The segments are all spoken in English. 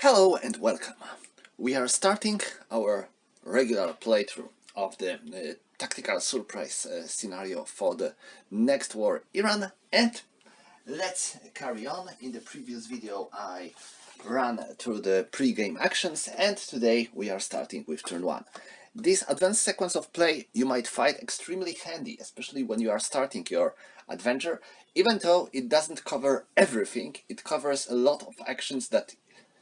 Hello and welcome. We are starting our regular playthrough of the tactical surprise scenario for the next war Iran, and let's carry on. In the previous video I ran through the pre-game actions, and today we are starting with turn 1. This advanced sequence of play you might find extremely handy, especially when you are starting your adventure. Even though it doesn't cover everything, it covers a lot of actions that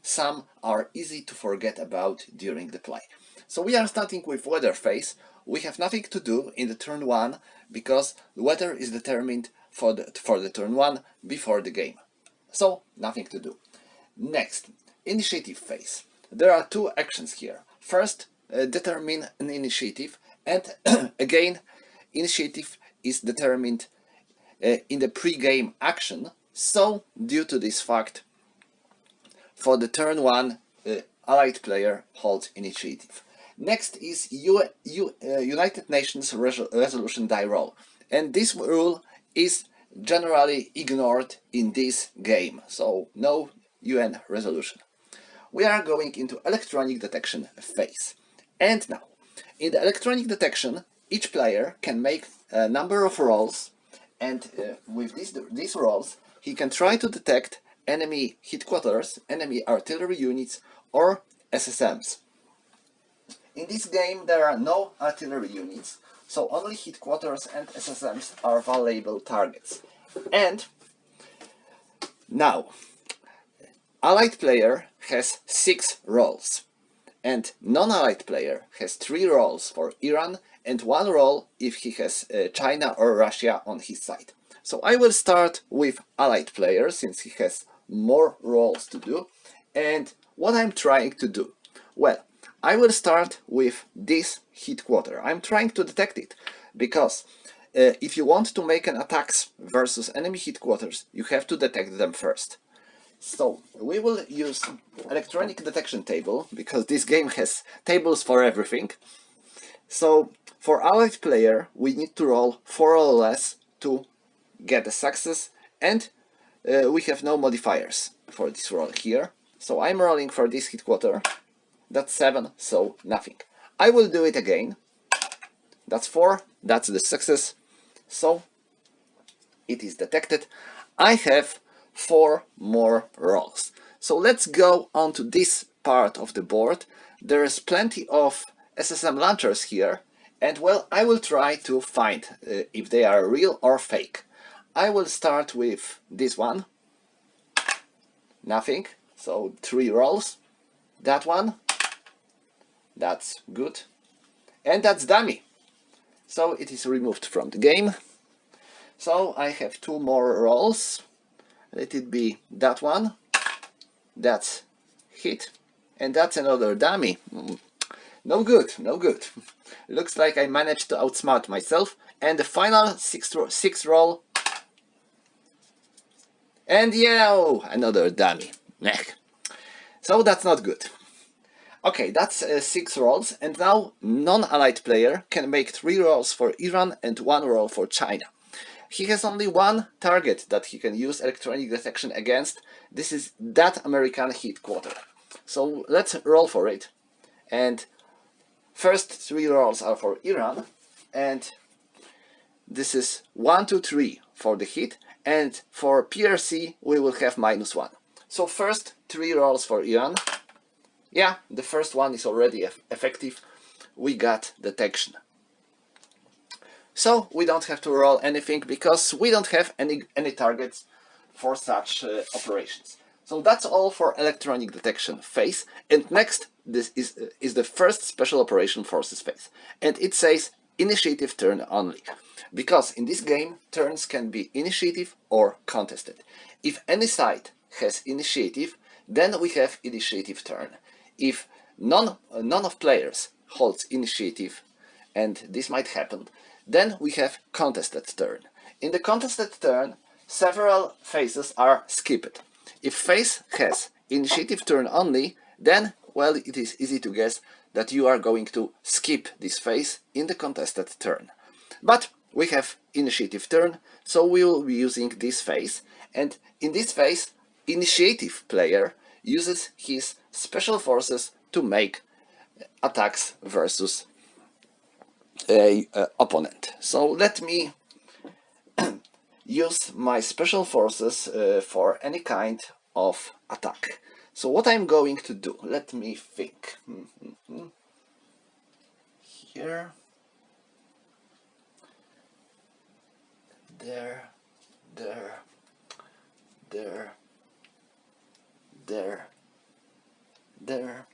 some are easy to forget about during the play. So we are starting with weather phase. We have nothing to do in the turn 1 because the weather is determined for the turn 1 before the game. So nothing to do. Next, initiative phase. There are two actions here. First, determine an initiative, and again, initiative is determined in the pre-game action. So due to this fact, for the turn 1, allied player holds initiative. Next is United Nations resolution die roll, and this rule is generally ignored in this game, so no UN resolution. We are going into electronic detection phase. And now, in the electronic detection, each player can make a number of rolls, and with these rolls, he can try to detect enemy headquarters, enemy artillery units, or SSMs. In this game, there are no artillery units, so only headquarters and SSMs are valuable targets. And now, allied player has 6 rolls, and non-allied player has 3 rolls for Iran and 1 roll if he has China or Russia on his side. So I will start with allied player since he has more rolls to do. And what I'm trying to do? Well, I will start with this headquarter. I'm trying to detect it because if you want to make an attacks versus enemy headquarters, you have to detect them first. So we will use electronic detection table because this game has tables for everything. So for allied player, we need to roll 4 or less to get a success, and we have no modifiers for this roll here. So I'm rolling for this headquarter. That's 7, so nothing. I will do it again. That's 4. That's the success. So it is detected. I have 4 more rolls. So let's go on to this part of the board. There is plenty of SSM launchers here, and well, I will try to find if they are real or fake. I will start with this one. Nothing. So 3 rolls. That one. That's good. And that's dummy. So it is removed from the game. So I have 2 more rolls. Let it be that one. That's hit. And that's another dummy. No good, no good. Looks like I managed to outsmart myself. And the final 6 roll. And yeah, another dummy. So that's not good. Okay, that's 6 rolls, and now non-allied player can make 3 rolls for Iran and 1 roll for China. He has only 1 target that he can use electronic detection against. This is that American headquarter. So let's roll for it. And first 3 rolls are for Iran, and this is 1, 2, 3 for the hit, and for PRC we will have -1. So first 3 rolls for Iran. Yeah, the first one is already effective. We got detection. So we don't have to roll anything because we don't have any targets for such operations. So that's all for electronic detection phase. And next, this is the first special operation forces phase. And it says initiative turn only. Because in this game, turns can be initiative or contested. If any side has initiative, then we have initiative turn. If none of players holds initiative, and this might happen, then we have contested turn. In the contested turn, several phases are skipped. If phase has initiative turn only, then, well, it is easy to guess that you are going to skip this phase in the contested turn. But we have initiative turn, so we will be using this phase, and in this phase, initiative player uses his special forces to make attacks versus a opponent. So let me use my special forces for any kind of attack. So what I'm going to do, let me think. Here, there, there, there, there, there,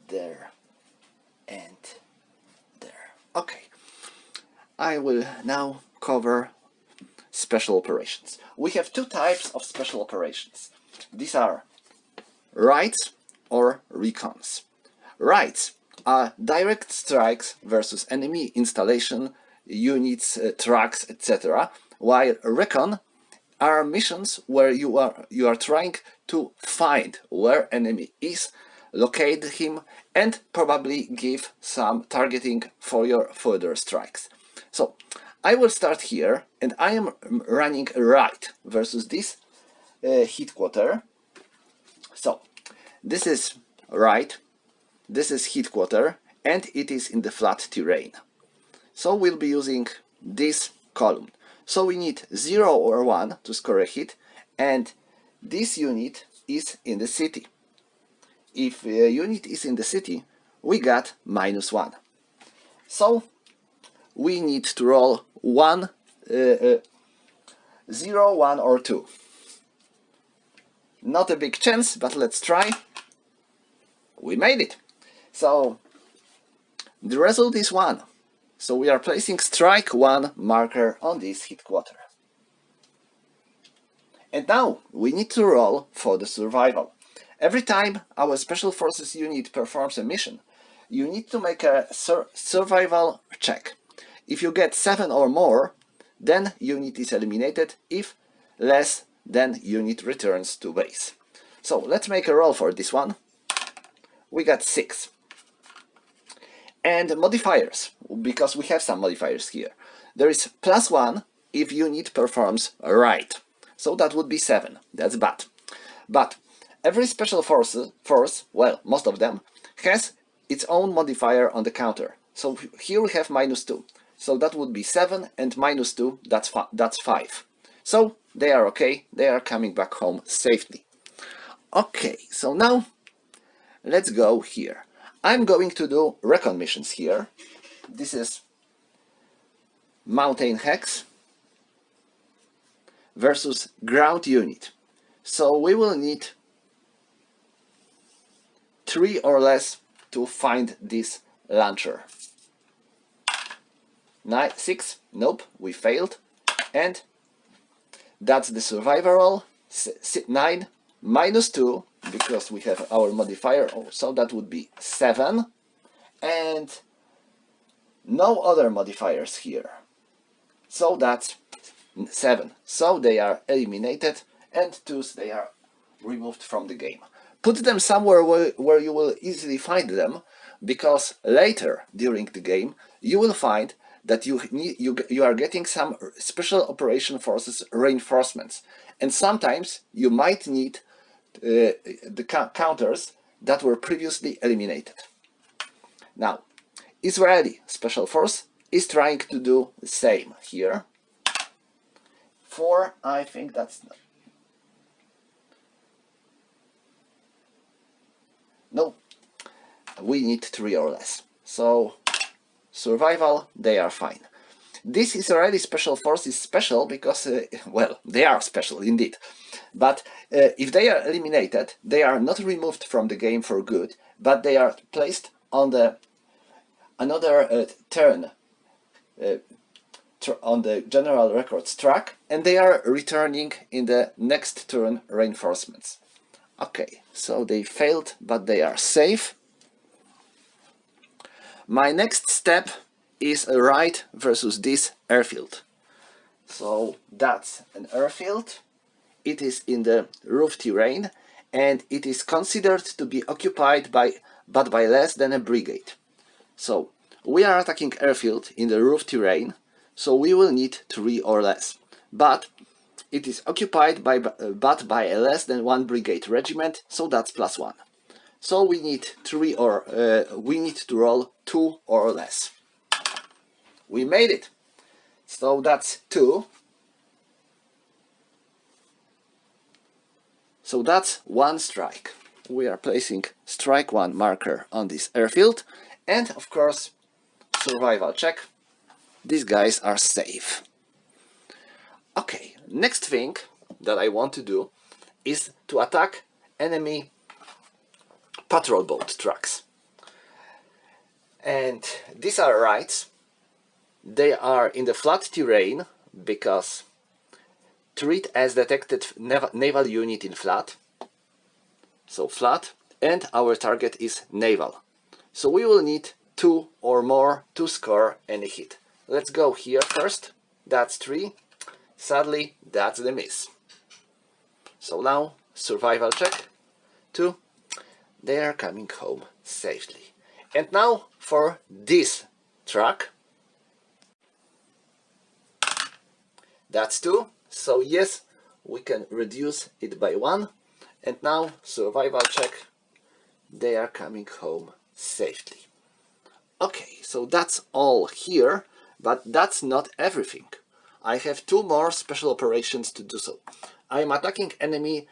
there, and there. Okay, I will now cover special operations. We have two types of special operations. These are raids or recons. Raids are direct strikes versus enemy installation, units, trucks, etc. While recon are missions where you are trying to find where enemy is, locate him, and probably give some targeting for your further strikes. So I will start here, and I am running a raid versus this headquarter. So this is raid, this is headquarter, and it is in the flat terrain. So we'll be using this column. So we need 0 or 1 to score a hit, and this unit is in the city. If a unit is in the city, we got -1. So we need to roll 1, 0, 1 or 2. Not a big chance, but let's try. We made it. So the result is 1. So we are placing strike 1 marker on this headquarter. And now we need to roll for the survival. Every time our special forces unit performs a mission, you need to make a survival check. If you get 7 or more, then unit is eliminated. If less, then unit returns to base. So let's make a roll for this one. We got 6. And modifiers, because we have some modifiers here. There is +1 if unit performs a raid. So that would be 7. That's bad. But every special force, well, most of them, has its own modifier on the counter. So here we have -2. So that would be 7, and -2, that's 5. So they are okay. They are coming back home safely. Okay, so now let's go here. I'm going to do recon missions here. This is Mountain Hex versus ground unit. So we will need 3 or less to find this launcher. 6, nope, we failed. And that's the survivor roll. 9, -2, because we have our modifier, so that would be 7. And no other modifiers here. So that's 7. So they are eliminated, and 2s, they are removed from the game. Put them somewhere where you will easily find them, because later during the game you will find that you are getting some special operation forces reinforcements, and sometimes you might need the counters that were previously eliminated. Now, Israeli Special Force is trying to do the same here. 4, I think that's... No, we need 3 or less. So, survival, they are fine. This Israeli Special Force is special because, well, they are special indeed. But if they are eliminated, they are not removed from the game for good, but they are placed on the another turn on the general records track, and they are returning in the next turn reinforcements. Okay, so they failed, but they are safe. My next step is a raid versus this airfield. So that's an airfield. It is in the roof terrain, and it is considered to be occupied by less than a brigade. So we are attacking airfield in the roof terrain, so we will need 3 or less. But it is occupied by but by a less than one brigade regiment, so that's +1. So we need we need to roll 2 or less. We made it. So that's 2. So that's 1 strike. We are placing strike 1 marker on this airfield, and of course survival check. These guys are safe. Okay, next thing that I want to do is to attack enemy patrol boat trucks. And these are rights. They are in the flat terrain because treat as detected naval unit in flat. So flat, and our target is naval. So we will need 2 or more to score any hit. Let's go here first. That's 3. Sadly, that's the miss. So now, survival check. 2. They are coming home safely. And now for this truck. That's 2. So yes, we can reduce it by 1. And now, survival check. They are coming home safely. Okay, so that's all here, but that's not everything. I have 2 more special operations to do so. I am attacking enemy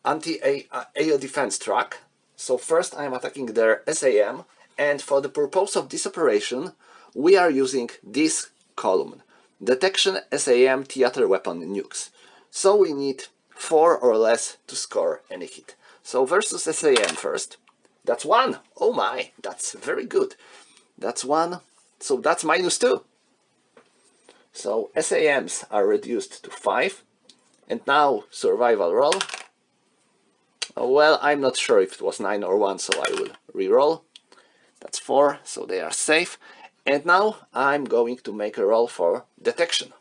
anti-air defense truck. So first I am attacking their SAM, and for the purpose of this operation we are using this column, detection SAM theater weapon nukes. So we need 4 or less to score any hit. So versus SAM first. That's 1. Oh my, that's very good. That's 1. So that's -2. So SAMs are reduced to 5. And now survival roll. Oh, well, I'm not sure if it was 9 or 1, so I will re-roll. That's 4, so they are safe. And now I'm going to make a roll for detection.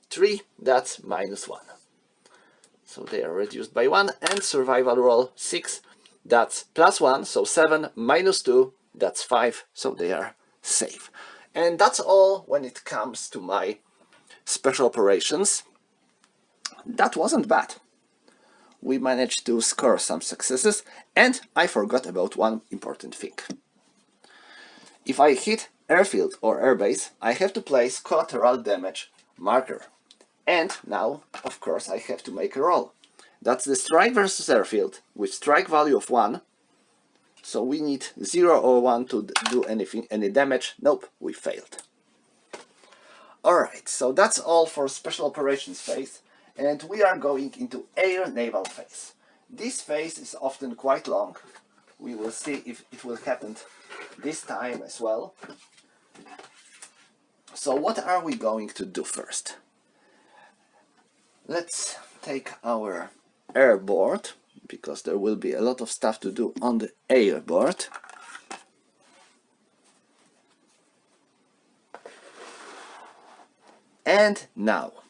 3, that's -1. So they are reduced by 1, and survival roll 6, that's +1, so 7, -2, that's 5, so they are safe. And that's all when it comes to my special operations. That wasn't bad. We managed to score some successes, and I forgot about one important thing. If I hit airfield or airbase, I have to place collateral damage marker. And now, of course, I have to make a roll. That's the strike versus airfield with strike value of 1. So we need 0 or 1 to do any damage. Nope, we failed. Alright, so that's all for special operations phase, and we are going into air naval phase. This phase is often quite long. We will see if it will happen this time as well. So what are we going to do first? Let's take our airboard, because there will be a lot of stuff to do on the airboard. And now,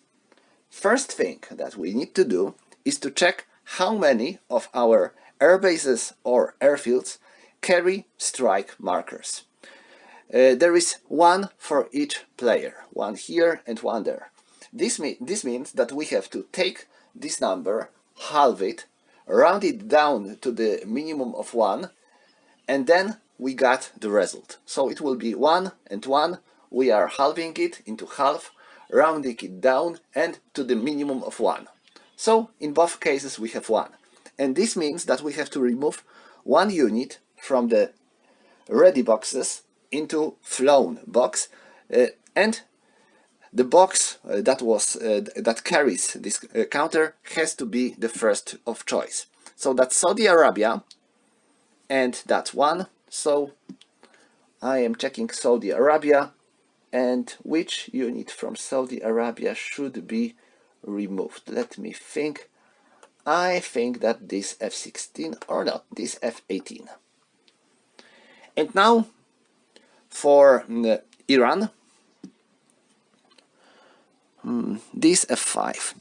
first thing that we need to do is to check how many of our airbases or airfields carry strike markers. There is 1 for each player, 1 here and 1 there. This means that we have to take this number, halve it, round it down to the minimum of 1, and then we got the result. So it will be 1 and 1, we are halving it into half, rounding it down and to the minimum of 1. So in both cases we have 1. And this means that we have to remove 1 unit from the ready boxes into flown box, and the box that carries this counter has to be the first of choice. So that's Saudi Arabia, and that's 1. So I am checking Saudi Arabia, and which unit from Saudi Arabia should be removed. Let me think. I think that this F-16 or not, this F-18. And now for Iran, this F5.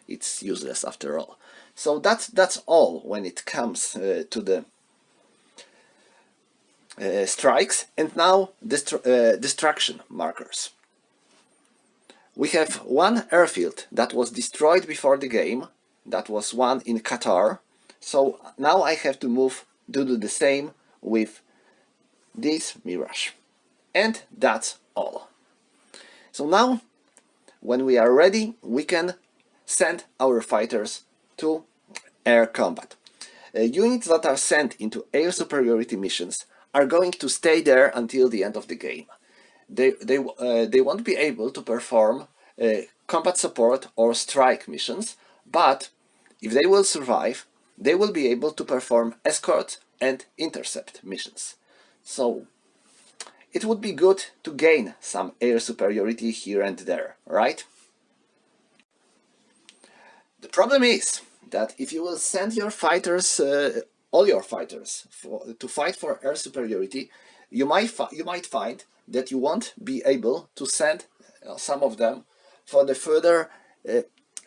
It's useless after all. So that's all when it comes to the strikes. And now destruction markers. We have one airfield that was destroyed before the game. That was one in Qatar. So now I have to move to do the same with this Mirage. And that's all. So now, when we are ready, we can send our fighters to air combat. Units that are sent into air superiority missions are going to stay there until the end of the game. They won't be able to perform combat support or strike missions, but if they will survive, they will be able to perform escort and intercept missions. So it would be good to gain some air superiority here and there, right? The problem is that if you will send your fighters, all your fighters, to fight for air superiority, you might find that you won't be able to send some of them for the further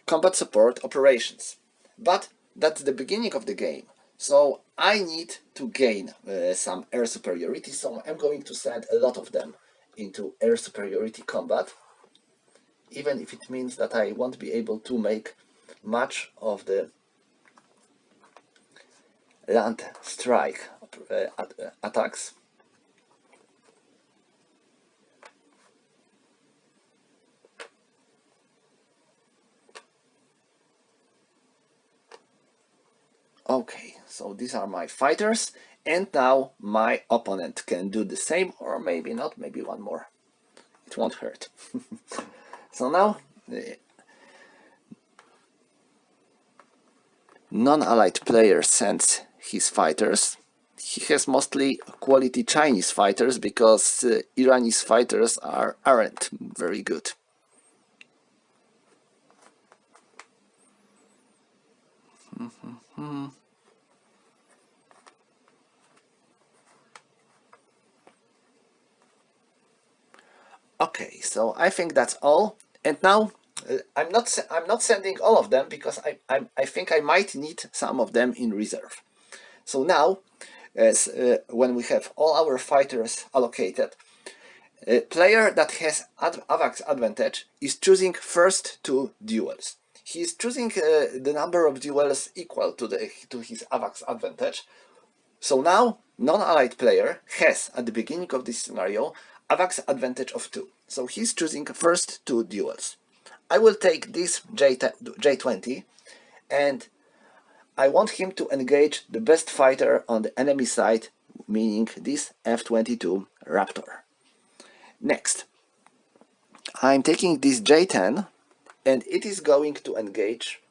combat support operations. But that's the beginning of the game, so I need to gain some air superiority, so I'm going to send a lot of them into air superiority combat, even if it means that I won't be able to make much of the land strike attacks. Okay, so these are my fighters, and now my opponent can do the same, or maybe not, maybe one more. It won't hurt. So now non-allied player sends his fighters. He has mostly quality Chinese fighters because Iranian fighters aren't very good. Okay, so I think that's all. And now I'm not sending all of them because I think I might need some of them in reserve. So now, as when we have all our fighters allocated, a player that has AVAX advantage is choosing first two duels. He is choosing the number of duels equal to his AVAX advantage. So now, non-allied player has, at the beginning of this scenario, AVAX advantage of 2. So he's choosing first two duels. I will take this J20, and I want him to engage the best fighter on the enemy side, meaning this F-22 Raptor. Next, I'm taking this J10, and it is going to engage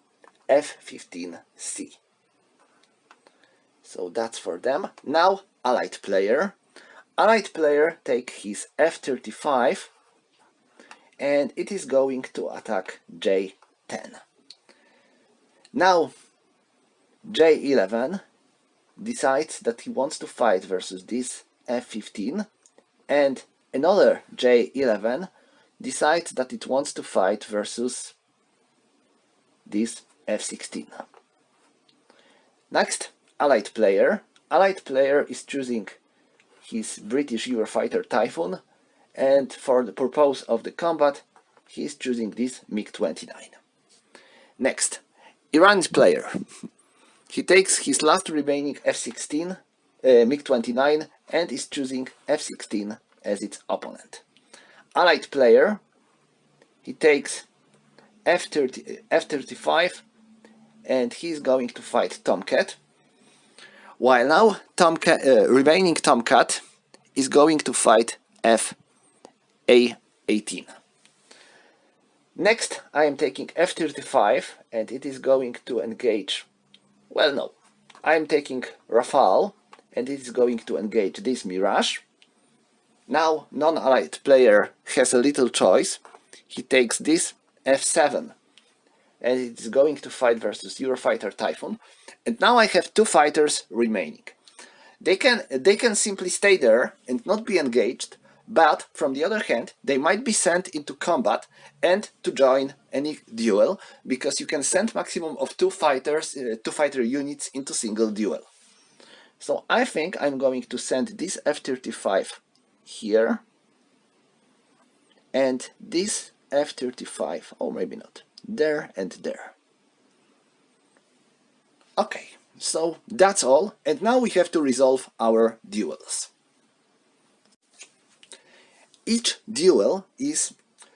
F-15C. So that's for them. Now, allied player. Allied player take his F-35, and it is going to attack J10. Now, J11 decides that he wants to fight versus this F-15, and another J11 decides that it wants to fight versus this F-16. Next, allied player. Allied player is choosing his British Eurofighter Typhoon, and for the purpose of the combat, he is choosing this MiG-29. Next, Iran's player. He takes his last remaining F-16, MiG-29, and is choosing F-16 as its opponent. Allied player, he takes F-35, and he's going to fight Tomcat. While now remaining Tomcat is going to fight F-A-18. Next, I am taking F-35, and it is going to engage. Well, no, I am taking Rafale, and it is going to engage this Mirage. Now, non-allied player has a little choice. He takes this F-7, and it is going to fight versus Eurofighter Typhoon. And now I have two fighters remaining. They can simply stay there and not be engaged, but from the other hand, they might be sent into combat and to join any duel, because you can send maximum of two fighter units into single duel. So I think I'm going to send this F-35 here, and this F-35, or maybe not, there and there. Okay, so that's all, and now we have to resolve our duels. Each duel is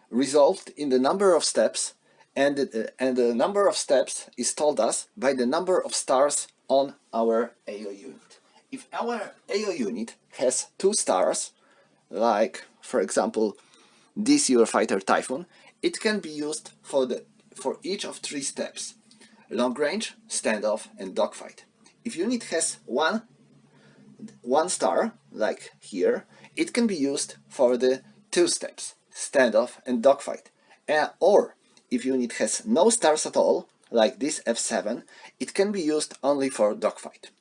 resolved in the number of steps, and the number of steps is told us by the number of stars on our AO unit. If our AO unit has 2 stars, like for example this Eurofighter Typhoon, it can be used for each of 3 steps: long range, standoff, and dogfight. If unit has one star, like here, it can be used for the 2 steps, standoff and dogfight. Or if unit has no stars at all, like this F7, it can be used only for dogfight.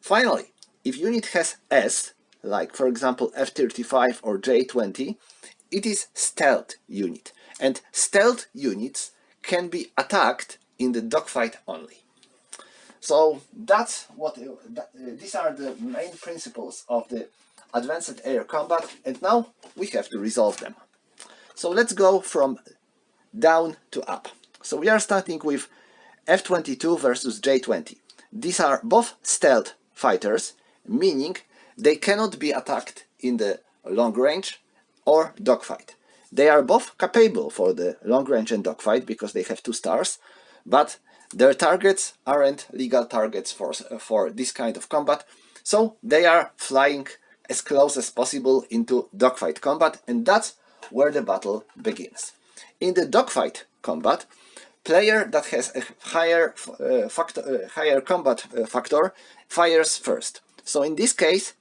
Finally, if unit has S, like for example F-35 or J-20, it is stealth unit, and stealth units can be attacked in the dogfight only. So that's what these are the main principles of the advanced air combat, and now we have to resolve them. So let's go from down to up. So we are starting with F-22 versus J-20. These are both stealth fighters, meaning they cannot be attacked in the long range or dogfight. They are both capable for the long range and dogfight because they have 2 stars, but their targets aren't legal targets for this kind of combat, so they are flying as close as possible into dogfight combat, and that's where the battle begins. In the dogfight combat, player that has a higher combat factor fires first. So in this case,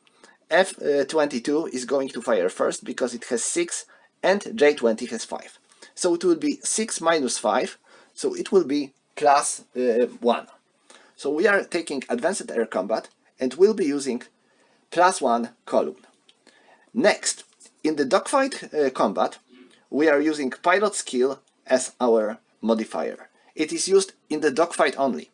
F-22 is going to fire first because it has 6 and J-20 has 5. So it will be 6 minus 5, so it will be plus 1. So we are taking advanced air combat and we'll be using +1 column. Next, in the dogfight combat, we are using pilot skill as our modifier. It is used in the dogfight only.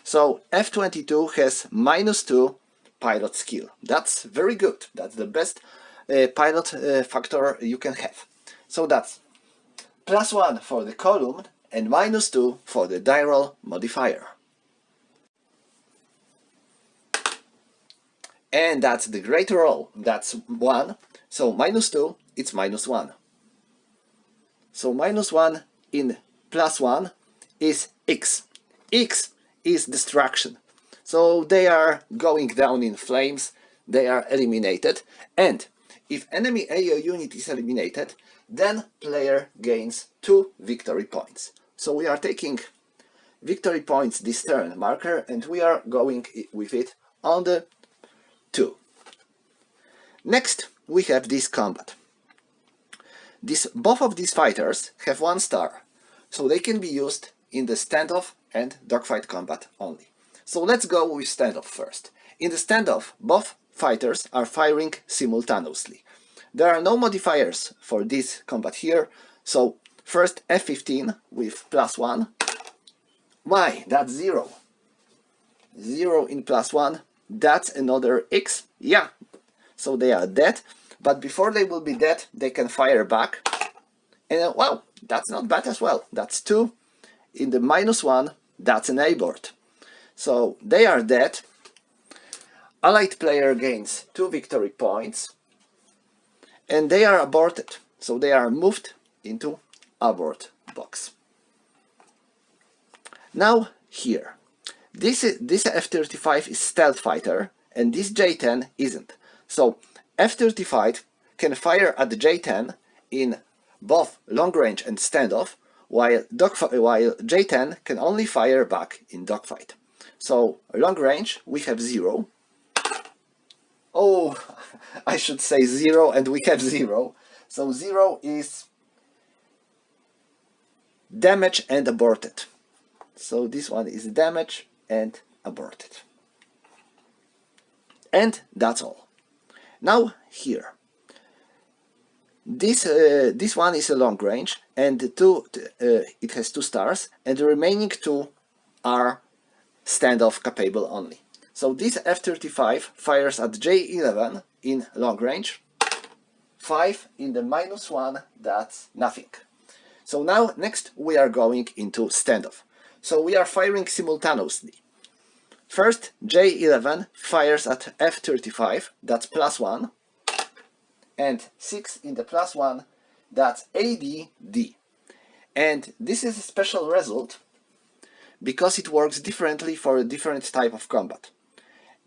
So F-22 has -2 pilot skill. That's very good. That's the best pilot factor you can have. So that's +1 for the column and -2 for the die roll modifier. And that's the great roll. That's 1. So -2, it's -1. So -1 in +1 is X. X is destruction. So they are going down in flames, they are eliminated, and if enemy AO unit is eliminated, then player gains 2 victory points. So we are taking victory points this turn marker and we are going with it on the 2. Next we have this combat. Both of these fighters have 1 star, so they can be used in the standoff and dogfight combat only. So let's go with standoff first. In the standoff, both fighters are firing simultaneously. There are no modifiers for this combat here, so first F-15 with +1. Why? That's 0. 0 in +1, that's another X. Yeah, so they are dead, but before they will be dead, they can fire back. And wow, that's not bad as well. That's 2. In the -1, that's an abort. So they are dead. Allied player gains 2 victory points. And they are aborted. So they are moved into abort box. Now here. This F-35 is stealth fighter and this J-10 isn't. So F-35 can fire at the J-10 in both long range and standoff, while J-10 can only fire back in dogfight. So long range we have 0. Oh, I should say 0 and we have 0. So 0 is damage and aborted. So this one is damage and aborted. And that's all. Now here. This one is a long range and it has 2 stars and the remaining 2 are standoff capable only. So this F-35 fires at J-11 in long range, 5 in the -1, that's nothing. So now next we are going into standoff. So we are firing simultaneously. First J11 fires at F35, that's +1, and 6 in the +1, that's ADD. And this is a special result because it works differently for a different type of combat.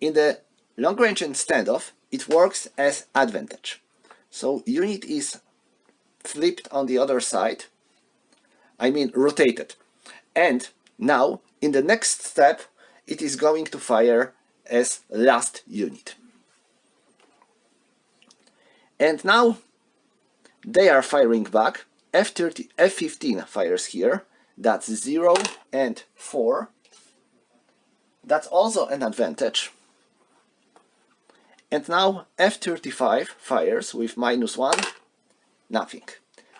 In the long range and standoff, it works as advantage. So unit is flipped on the other side, I mean rotated. And now, in the next step, it is going to fire as last unit. And now, they are firing back. F15 fires here, that's 0 and 4. That's also an advantage. And now F35 fires with -1, nothing.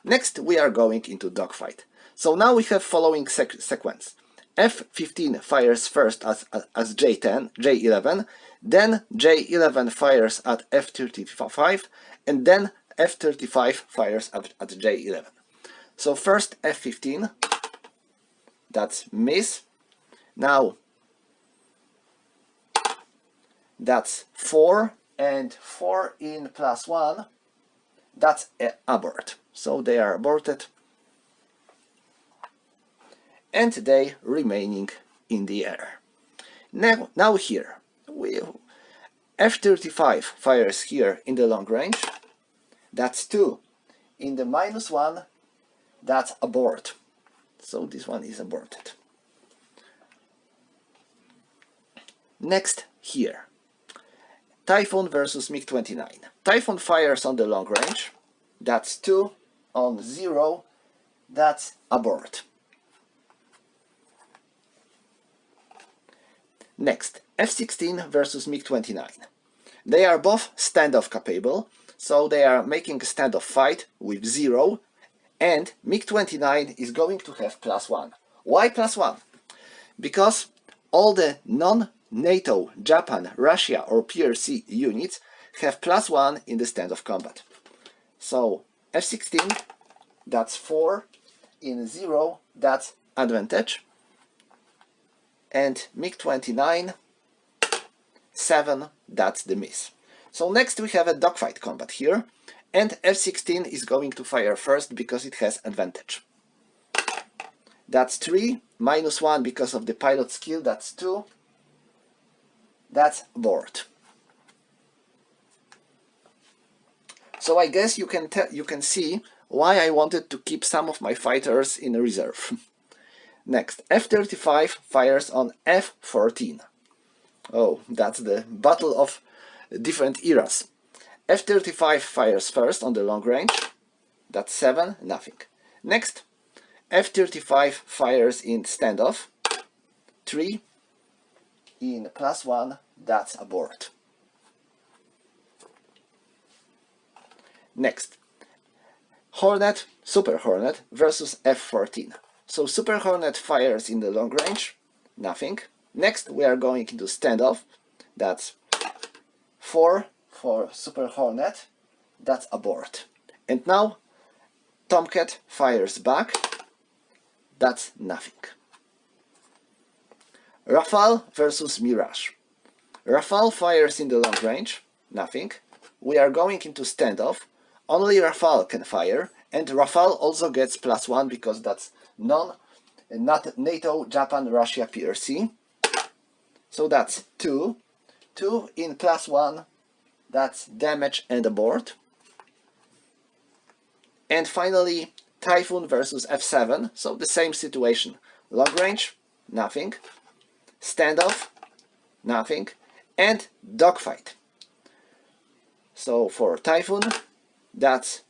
Next we are going into dogfight. So now we have following sequence. F15 fires first as J11, then J11 fires at F35, and then F35 fires at J11. So first F15, that's miss. Now that's 4, and 4 in +1, that's abort. So they are aborted, and they remaining in the air. Now here, F35 fires here in the long range, that's 2. In the -1, that's abort. So this one is aborted. Next here, Typhoon versus MiG-29. Typhoon fires on the long range, that's 2 on 0, that's abort. Next, F-16 versus MiG-29. They are both standoff capable, so they are making a standoff fight with 0, and MiG-29 is going to have +1. Why +1? Because all the non-NATO, Japan, Russia or PRC units have +1 in the standoff combat. So F-16, that's 4, in 0, that's advantage, and MiG-29, 7, that's the miss. So next we have a dogfight combat here, and F-16 is going to fire first because it has advantage. That's 3, -1 because of the pilot skill, that's 2, that's abort. So I guess you can see why I wanted to keep some of my fighters in reserve. Next, F-35 fires on F-14. Oh, that's the battle of different eras. F-35 fires first on the long range, that's 7, nothing. Next, F-35 fires in standoff, 3, in +1, that's abort. Next, Hornet, Super Hornet versus F-14. So Super Hornet fires in the long range, nothing. Next we are going into standoff, that's 4 for Super Hornet, that's abort. And now Tomcat fires back, that's nothing. Rafale versus Mirage. Rafale fires in the long range, nothing. We are going into standoff, only Rafale can fire, and Rafale also gets +1 because that's not NATO, Japan, Russia, PRC. So that's 2. 2 in +1, that's damage and abort. And finally, Typhoon versus F7, so the same situation. Long range, nothing. Standoff, nothing. And dogfight. So for Typhoon, that's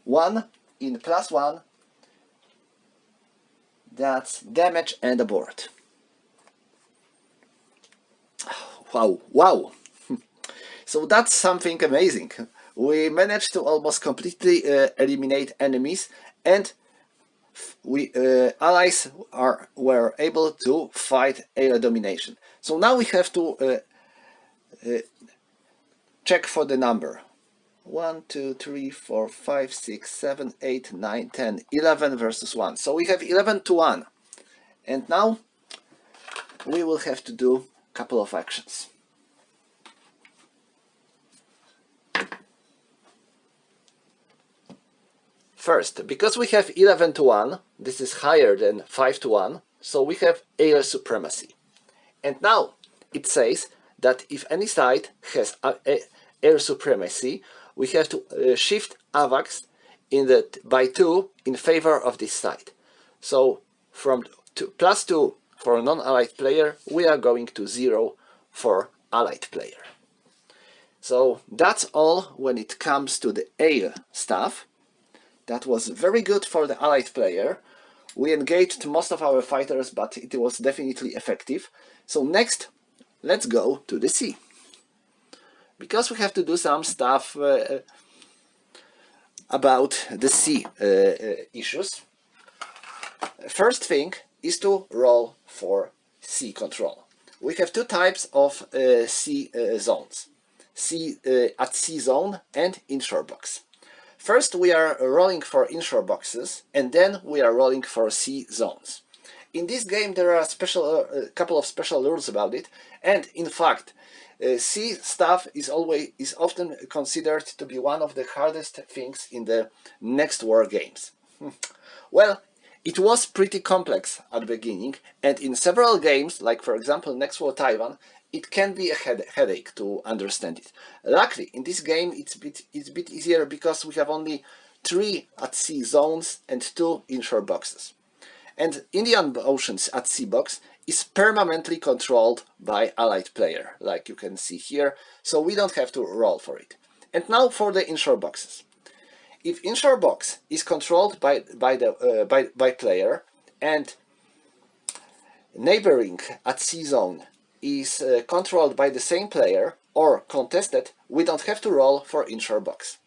1 in +1, that's damage and abort. Wow, wow! So that's something amazing. We managed to almost completely eliminate enemies, and we allies were able to fight air domination. So now we have to check for the number. 1, 2, 3, 4, 5, 6, 7, 8, 9, 10, 11 versus 1. So we have 11 to 1. And now we will have to do a couple of actions. First, because we have 11 to 1, this is higher than 5 to 1, so we have air supremacy. And now it says that if any side has air supremacy, we have to shift AVAX by 2 in favor of this side. So from +2 for non-allied player, we are going to 0 for allied player. So that's all when it comes to the air stuff. That was very good for the allied player. We engaged most of our fighters, but it was definitely effective. So next, let's go to the sea. Because we have to do some stuff about the sea issues. First thing is to roll for sea control. We have two types of sea zones. At sea zone and inshore box. First we are rolling for inshore boxes, and then we are rolling for sea zones. In this game there are a couple of special rules about it, and in fact sea stuff is often considered to be one of the hardest things in the Next War games. Well, it was pretty complex at the beginning, and in several games, like for example Next War Taiwan, it can be a headache to understand it. Luckily, in this game it's a bit easier because we have only 3 at sea zones and 2 inshore boxes. And Indian Ocean's at sea box is permanently controlled by allied player, like you can see here, so we don't have to roll for it. And now for the inshore boxes. If inshore box is controlled by player and neighboring at sea zone is controlled by the same player or contested, we don't have to roll for inshore box.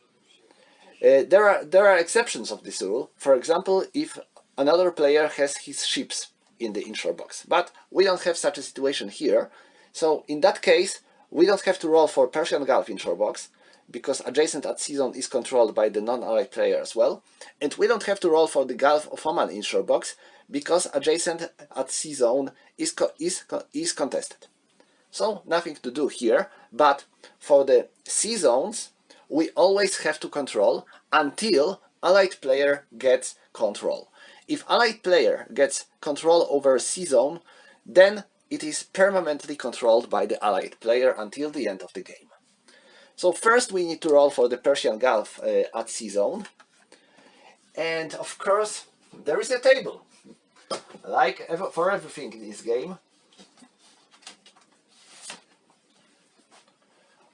There are exceptions of this rule. For example, if another player has his ships in the inshore box, but we don't have such a situation here. So in that case, we don't have to roll for Persian Gulf inshore box because adjacent at sea zone is controlled by the non-allied player as well, and we don't have to roll for the Gulf of Oman inshore box because adjacent at sea zone is contested. So nothing to do here, but for the sea zones we always have to control until allied player gets control. If allied player gets control over sea zone, then it is permanently controlled by the allied player until the end of the game. So first we need to roll for the Persian Gulf at sea zone, and of course there is a table. Like for everything in this game,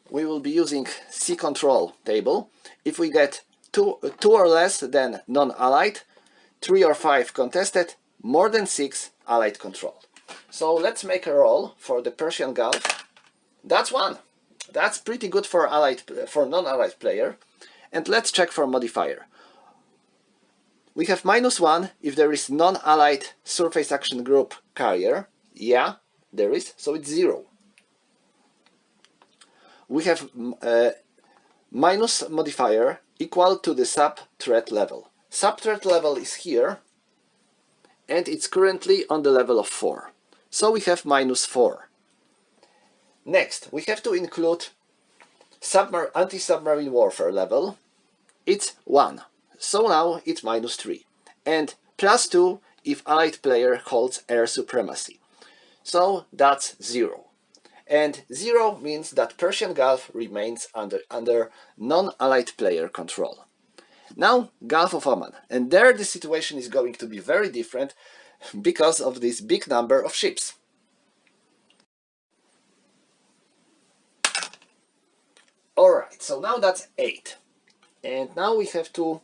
we will be using sea control table. If we get 2 or less than non-allied, 3 or 5 contested, more than 6 allied control. So let's make a roll for the Persian Gulf. That's 1. That's pretty good for non-allied player. And let's check for modifier. We have -1 if there is non-allied surface action group carrier. Yeah, there is, so it's 0. We have minus modifier equal to the sub-threat level. Sub-threat level is here, and it's currently on the level of 4. So we have -4. Next, we have to include anti-submarine warfare level. It's 1. So now it's -3. And +2 if allied player holds air supremacy. So that's 0. And 0 means that Persian Gulf remains under non-allied player control. Now Gulf of Oman, and there the situation is going to be very different because of this big number of ships. Alright, so now that's 8. And now we have to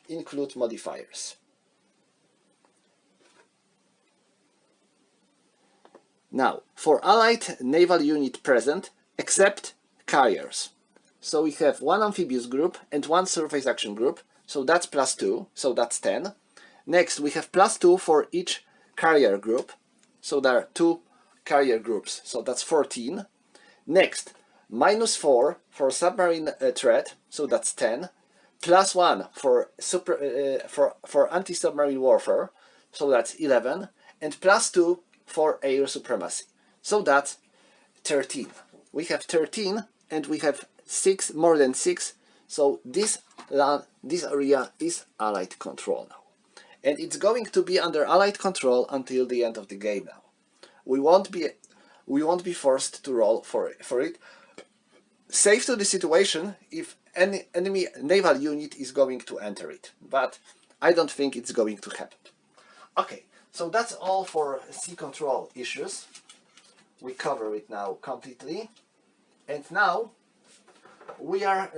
include modifiers. Now, for allied naval unit present, except carriers. So we have 1 amphibious group and 1 surface action group, so that's +2, so that's 10. Next, we have +2 for each carrier group, so there are 2 carrier groups, so that's 14. Next, -4 for submarine threat, so that's 10, +1 for anti-submarine warfare, so that's 11, and +2 for air supremacy, so that's 13. We have 13 and we have 6, more than 6, so this area is Allied control now. And it's going to be under Allied control until the end of the game now. We won't be forced to roll for it. Safe to the situation if any enemy naval unit is going to enter it, but I don't think it's going to happen. Okay, so that's all for sea control issues. We cover it now completely, and now we are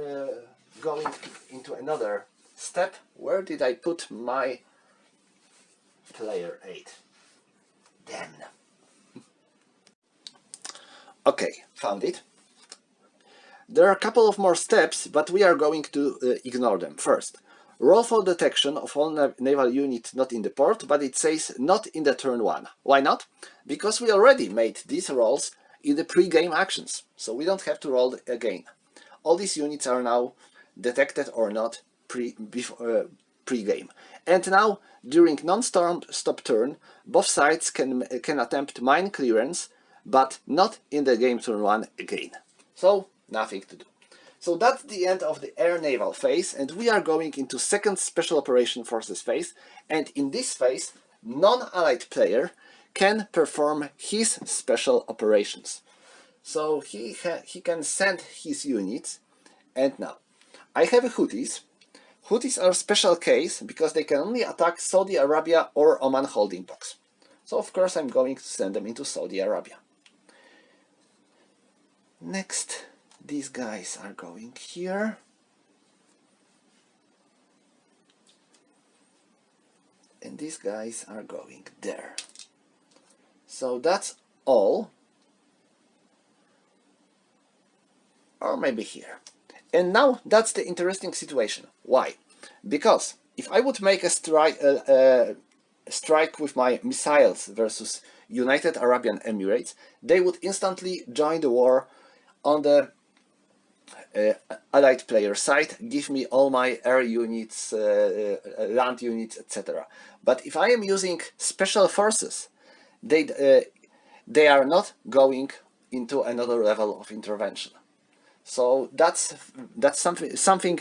going into another step. Where did I put my player 8? Damn. Okay, found it. There are a couple of more steps, but we are going to ignore them. First, roll for detection of all naval units not in the port, but it says not in the turn 1. Why not? Because we already made these rolls in the pre-game actions, so we don't have to roll again. All these units are now detected or not pre-game. And now, during non-stop turn, both sides can attempt mine clearance, but not in the game turn 1 again. So, nothing to do. So that's the end of the air naval phase, and we are going into second special operation forces phase, and in this phase, non-allied player can perform his special operations. So he can send his units, and now I have Houthis. Houthis are a special case because they can only attack Saudi Arabia or Oman holding box. So of course I'm going to send them into Saudi Arabia. Next, these guys are going here. And these guys are going there. So that's all. Or maybe here. And now that's the interesting situation. Why? Because if I would make a strike with my missiles versus United Arab Emirates, they would instantly join the war on the allied player side, give me all my air units, land units, etc. But if I am using special forces, they are not going into another level of intervention. So that's something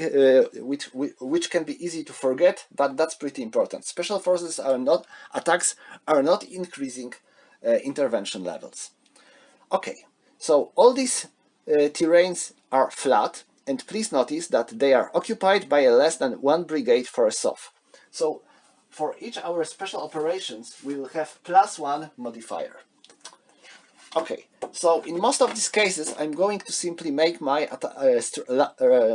which can be easy to forget, but that's pretty important. Special forces attacks are not increasing intervention levels. Okay, so all these terrains are flat, and please notice that they are occupied by less than 1 brigade for a SOF. So for each our special operations we will have +1 modifier. Okay, so in most of these cases I'm going to simply make my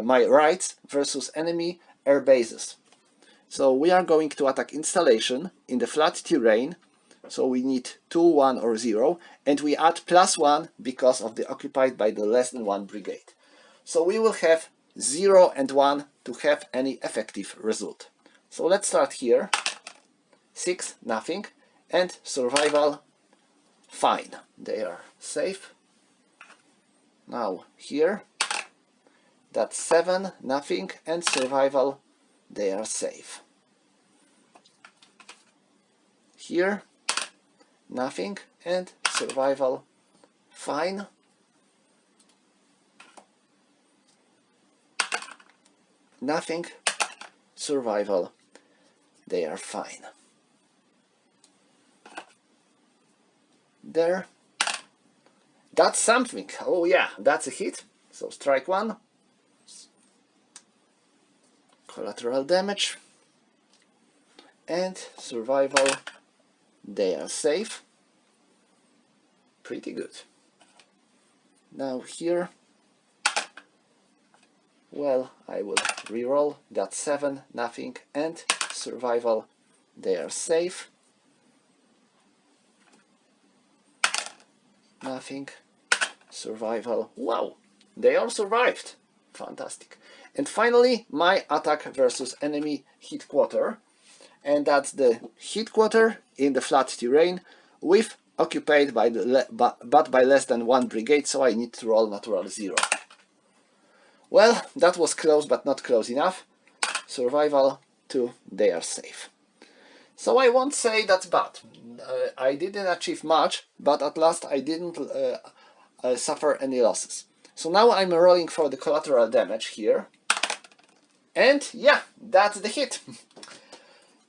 my rights versus enemy air bases. So we are going to attack installation in the flat terrain, so we need 2, 1 or 0, and we add +1 because of the occupied by the less than 1 brigade. So we will have 0 and 1 to have any effective result. So let's start here. 6, nothing, and survival, fine, they are safe. Now here, that's 7, nothing, and survival, they are safe. Here, nothing, and survival, fine. Nothing, survival, they are fine. There, that's something. Oh yeah, that's a hit. So strike 1, collateral damage, and survival, they are safe. Pretty good. Now here, well, I will reroll. That's 7, nothing, and survival, they are safe. Nothing, survival, wow, they all survived. Fantastic. And finally, my attack versus enemy headquarter, and that's the headquarter in the flat terrain with occupied by but by less than one brigade, so I need to roll natural 0. Well, that was close but not close enough. Survival 2, they are safe. So I won't say that's bad. I didn't achieve much, but at last I didn't suffer any losses. So now I'm rolling for the collateral damage here. And yeah, that's the hit.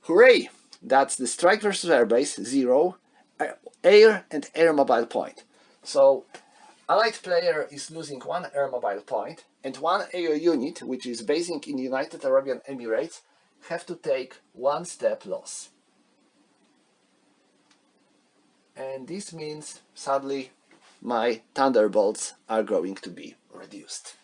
Hooray! That's the strike versus airbase, 0, air and air mobile point. So Allied player is losing 1 air mobile point, and 1 air unit, which is basing in United Arab Emirates, have to take 1 step loss. And this means, sadly, my Thunderbolts are going to be reduced.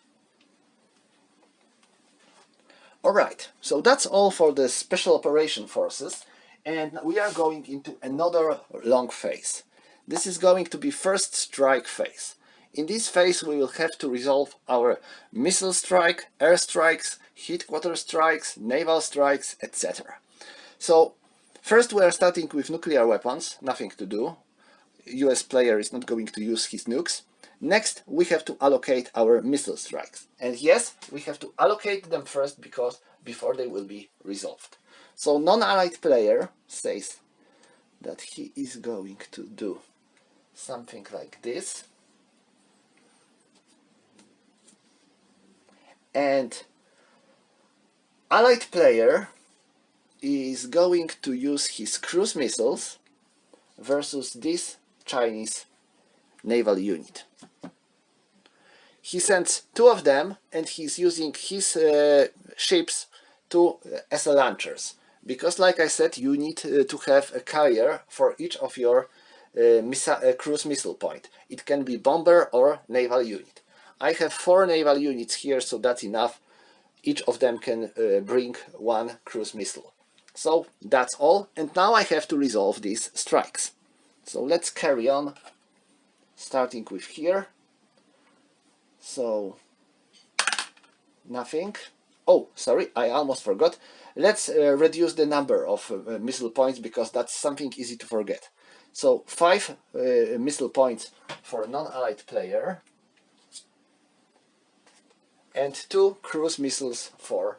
Alright, so that's all for the Special Operation Forces, and we are going into another long phase. This is going to be first strike phase. In this phase we will have to resolve our missile strike, air strikes, headquarter strikes, naval strikes, etc. So first we are starting with nuclear weapons, nothing to do. US player is not going to use his nukes. Next we have to allocate our missile strikes. And yes, we have to allocate them first because before they will be resolved. So non-allied player says that he is going to do something like this. And allied player is going to use his cruise missiles versus this Chinese naval unit. He sends 2 of them and he's using his ships as launchers. Because like I said, you need to have a carrier for each of your cruise missile point. It can be bomber or naval unit. I have 4 naval units here, so that's enough. Each of them can bring 1 cruise missile. So that's all, and now I have to resolve these strikes. So let's carry on, starting with here. So nothing. Oh, sorry, I almost forgot. Let's reduce the number of missile points because that's something easy to forget. So 5 missile points for a non-allied player and 2 cruise missiles for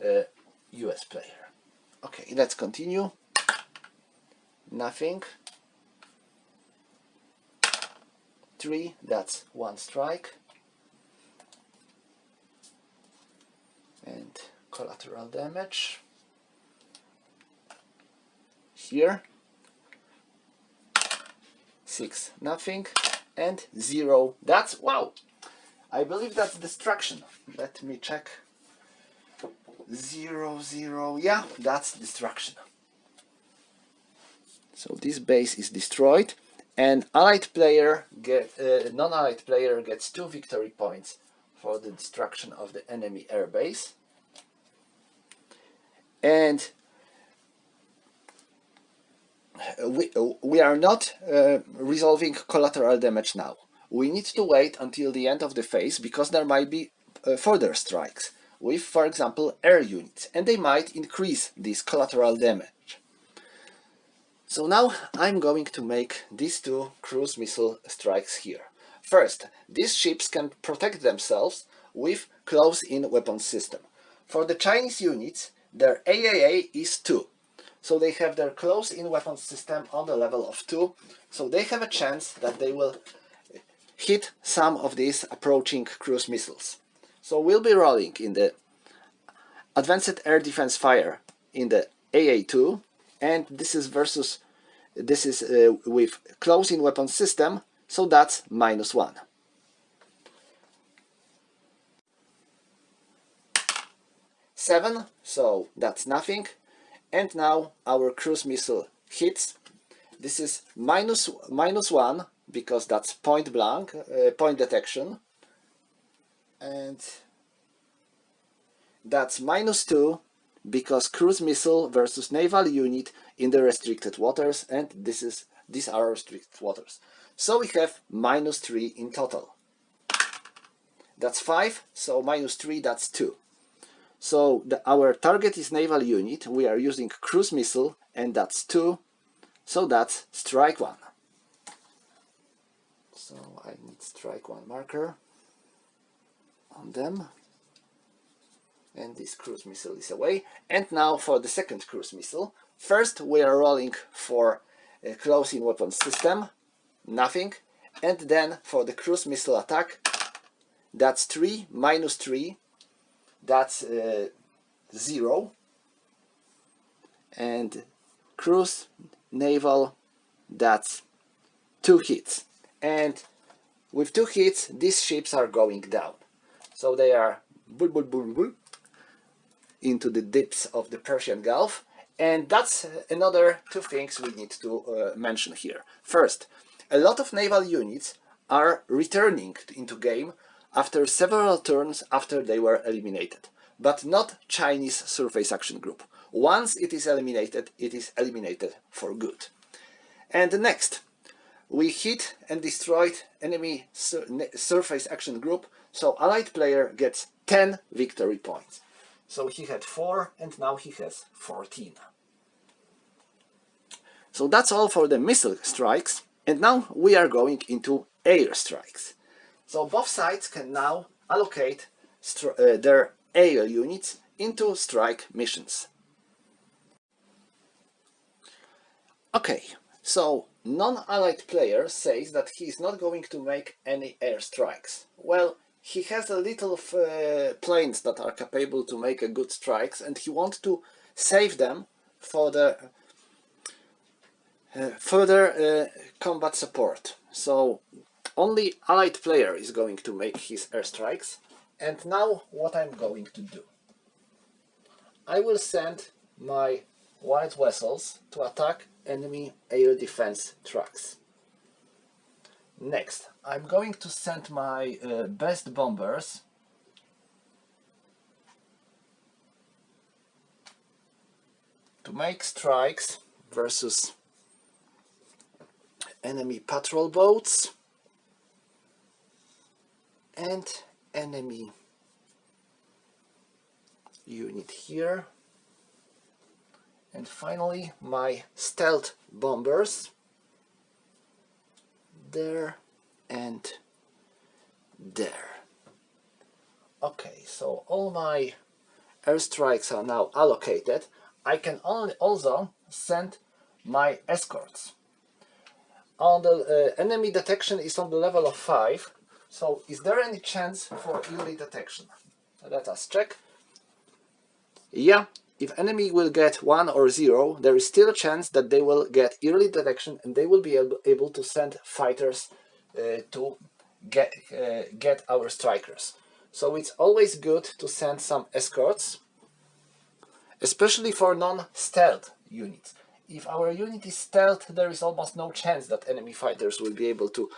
a US player. Okay, let's continue. Nothing. 3, that's 1 strike. And collateral damage. Here. 6, nothing. And 0, that's, wow! I believe that's destruction. Let me check. 0, 0, yeah, that's destruction. So this base is destroyed, and allied player non-allied player gets 2 victory points for the destruction of the enemy air base. And we are not resolving collateral damage now. We need to wait until the end of the phase because there might be further strikes with, for example, air units, and they might increase this collateral damage. So now I'm going to make these 2 cruise missile strikes here. First, these ships can protect themselves with close-in weapon system. For the Chinese units, their AAA is 2. So they have their close-in weapon system on the level of 2. So they have a chance that they will hit some of these approaching cruise missiles. So we'll be rolling in the Advanced Air Defense Fire in the AA2, and this is with close-in weapon system, so that's -1. 7, so that's nothing. And now our cruise missile hits. This is -1 because that's point blank, point detection. And that's -2 because cruise missile versus naval unit in the restricted waters, and these are restricted waters. So we have -3 in total. That's 5, so -3, that's 2. So our target is naval unit, we are using cruise missile, and that's 2, so that's strike 1. So I need strike one marker on them. And this cruise missile is away. And now for the second cruise missile. First we are rolling for a close-in weapon system, nothing. And then for the cruise missile attack, that's 3 minus 3, that's 0. And cruise naval, that's 2 hits. And with 2 hits, these ships are going down. So they are bull, bull, bull, bull, into the depths of the Persian Gulf. And that's another 2 things we need to mention here. First, a lot of naval units are returning into game after several turns after they were eliminated, but not Chinese Surface Action Group. Once it is eliminated for good. And next, we hit and destroyed enemy Surface Action Group, so Allied player gets 10 victory points. So he had 4 and now he has 14. So that's all for the missile strikes, and now we are going into air strikes. So both sides can now allocate their air units into strike missions. Okay, so non-allied player says that he is not going to make any air strikes. Well, he has a little planes that are capable to make a good strikes, and he wants to save them for the further combat support. So only allied player is going to make his airstrikes. And now what I'm going to do, I will send my white vessels to attack enemy air defense trucks. Next, I'm going to send my best bombers to make strikes versus enemy patrol boats and enemy unit here. And finally my stealth bombers there and there. Okay, so all my airstrikes are now allocated. I can also send my escorts. On the enemy detection is on the level of 5, so is there any chance for early detection? Let us check. Yeah, if enemy will get 1 or 0, there is still a chance that they will get early detection and they will be able to send fighters to get our strikers. So it's always good to send some escorts, especially for non-stealth units. If our unit is stealth, there is almost no chance that enemy fighters will be able to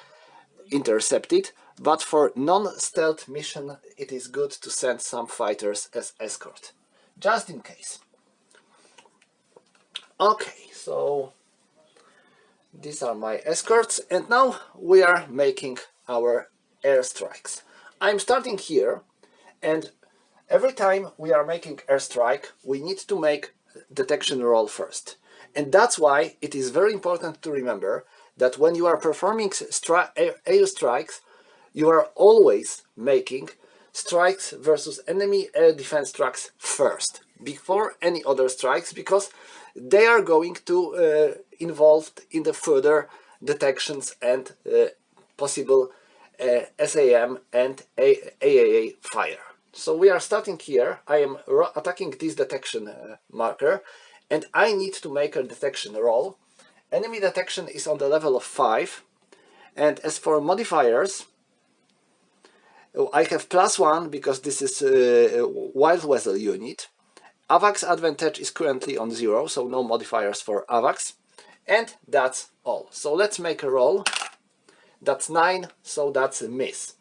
intercept it, but for non-stealth mission it is good to send some fighters as escort, just in case. Okay, so these are my escorts, and now we are making our airstrikes. I'm starting here, and every time we are making airstrike, we need to make detection roll first. And that's why it is very important to remember that when you are performing air strikes, you are always making strikes versus enemy air defense trucks first, before any other strikes, because they are going to involved in the further detections and possible SAM and AAA fire. So we are starting here. I am attacking this detection marker, and I need to make a detection roll. Enemy detection is on the level of 5, and as for modifiers, I have +1 because this is a wild vessel unit. AVAX advantage is currently on 0, so no modifiers for AVAX. And that's all. So let's make a roll. That's 9, so that's a miss.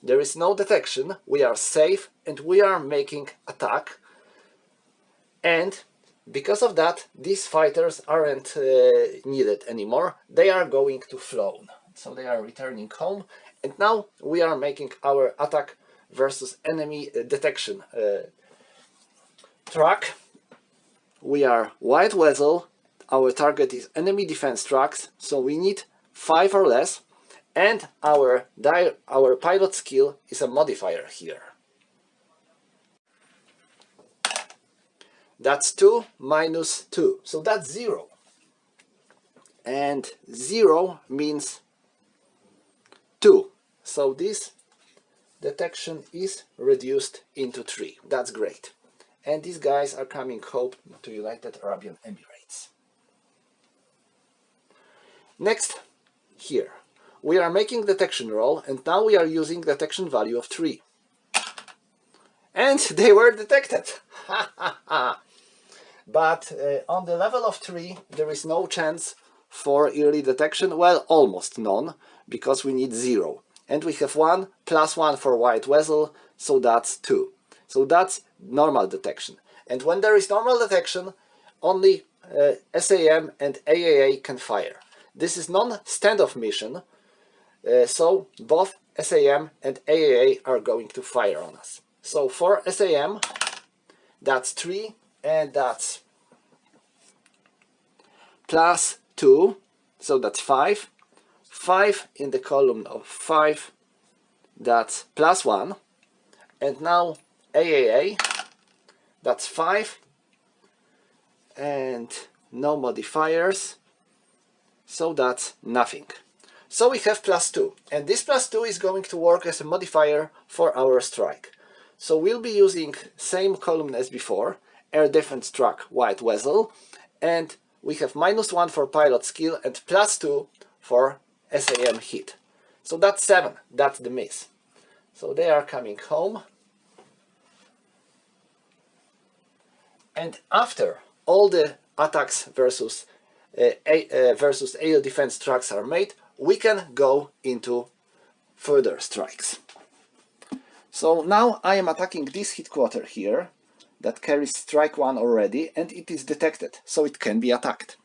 There is no detection, we are safe, and we are making attack. And because of that, these fighters aren't needed anymore. They are going to flown. So they are returning home. And now we are making our attack versus enemy detection truck. We are white vessel. Our target is enemy defense trucks. So we need 5 or less. and our pilot skill is a modifier here. That's 2 minus 2, so that's 0. And 0 means 2. So this detection is reduced into 3. That's great. And these guys are coming home to United Arab Emirates. Next, here, we are making detection roll, and now we are using detection value of 3. And they were detected! But on the level of 3, there is no chance for early detection, well, almost none, because we need 0. And we have 1 plus 1 for white vessel, so that's 2. So that's normal detection. And when there is normal detection, only SAM and AAA can fire. This is non-standoff mission, so both SAM and AAA are going to fire on us. So for SAM, that's 3, and that's plus 2, so that's 5. 5 in the column of 5, that's plus 1. And now AAA, that's 5, and no modifiers, so that's nothing. So we have plus 2, and this plus 2 is going to work as a modifier for our strike. So we'll be using same column as before, air defense track white vessel, and we have minus 1 for pilot skill and plus 2 for SAM hit. So that's 7, that's the miss. So they are coming home. And after all the attacks versus air defense tracks are made, we can go into further strikes. So now I am attacking this headquarter here that carries strike 1 already, and it is detected, so it can be attacked.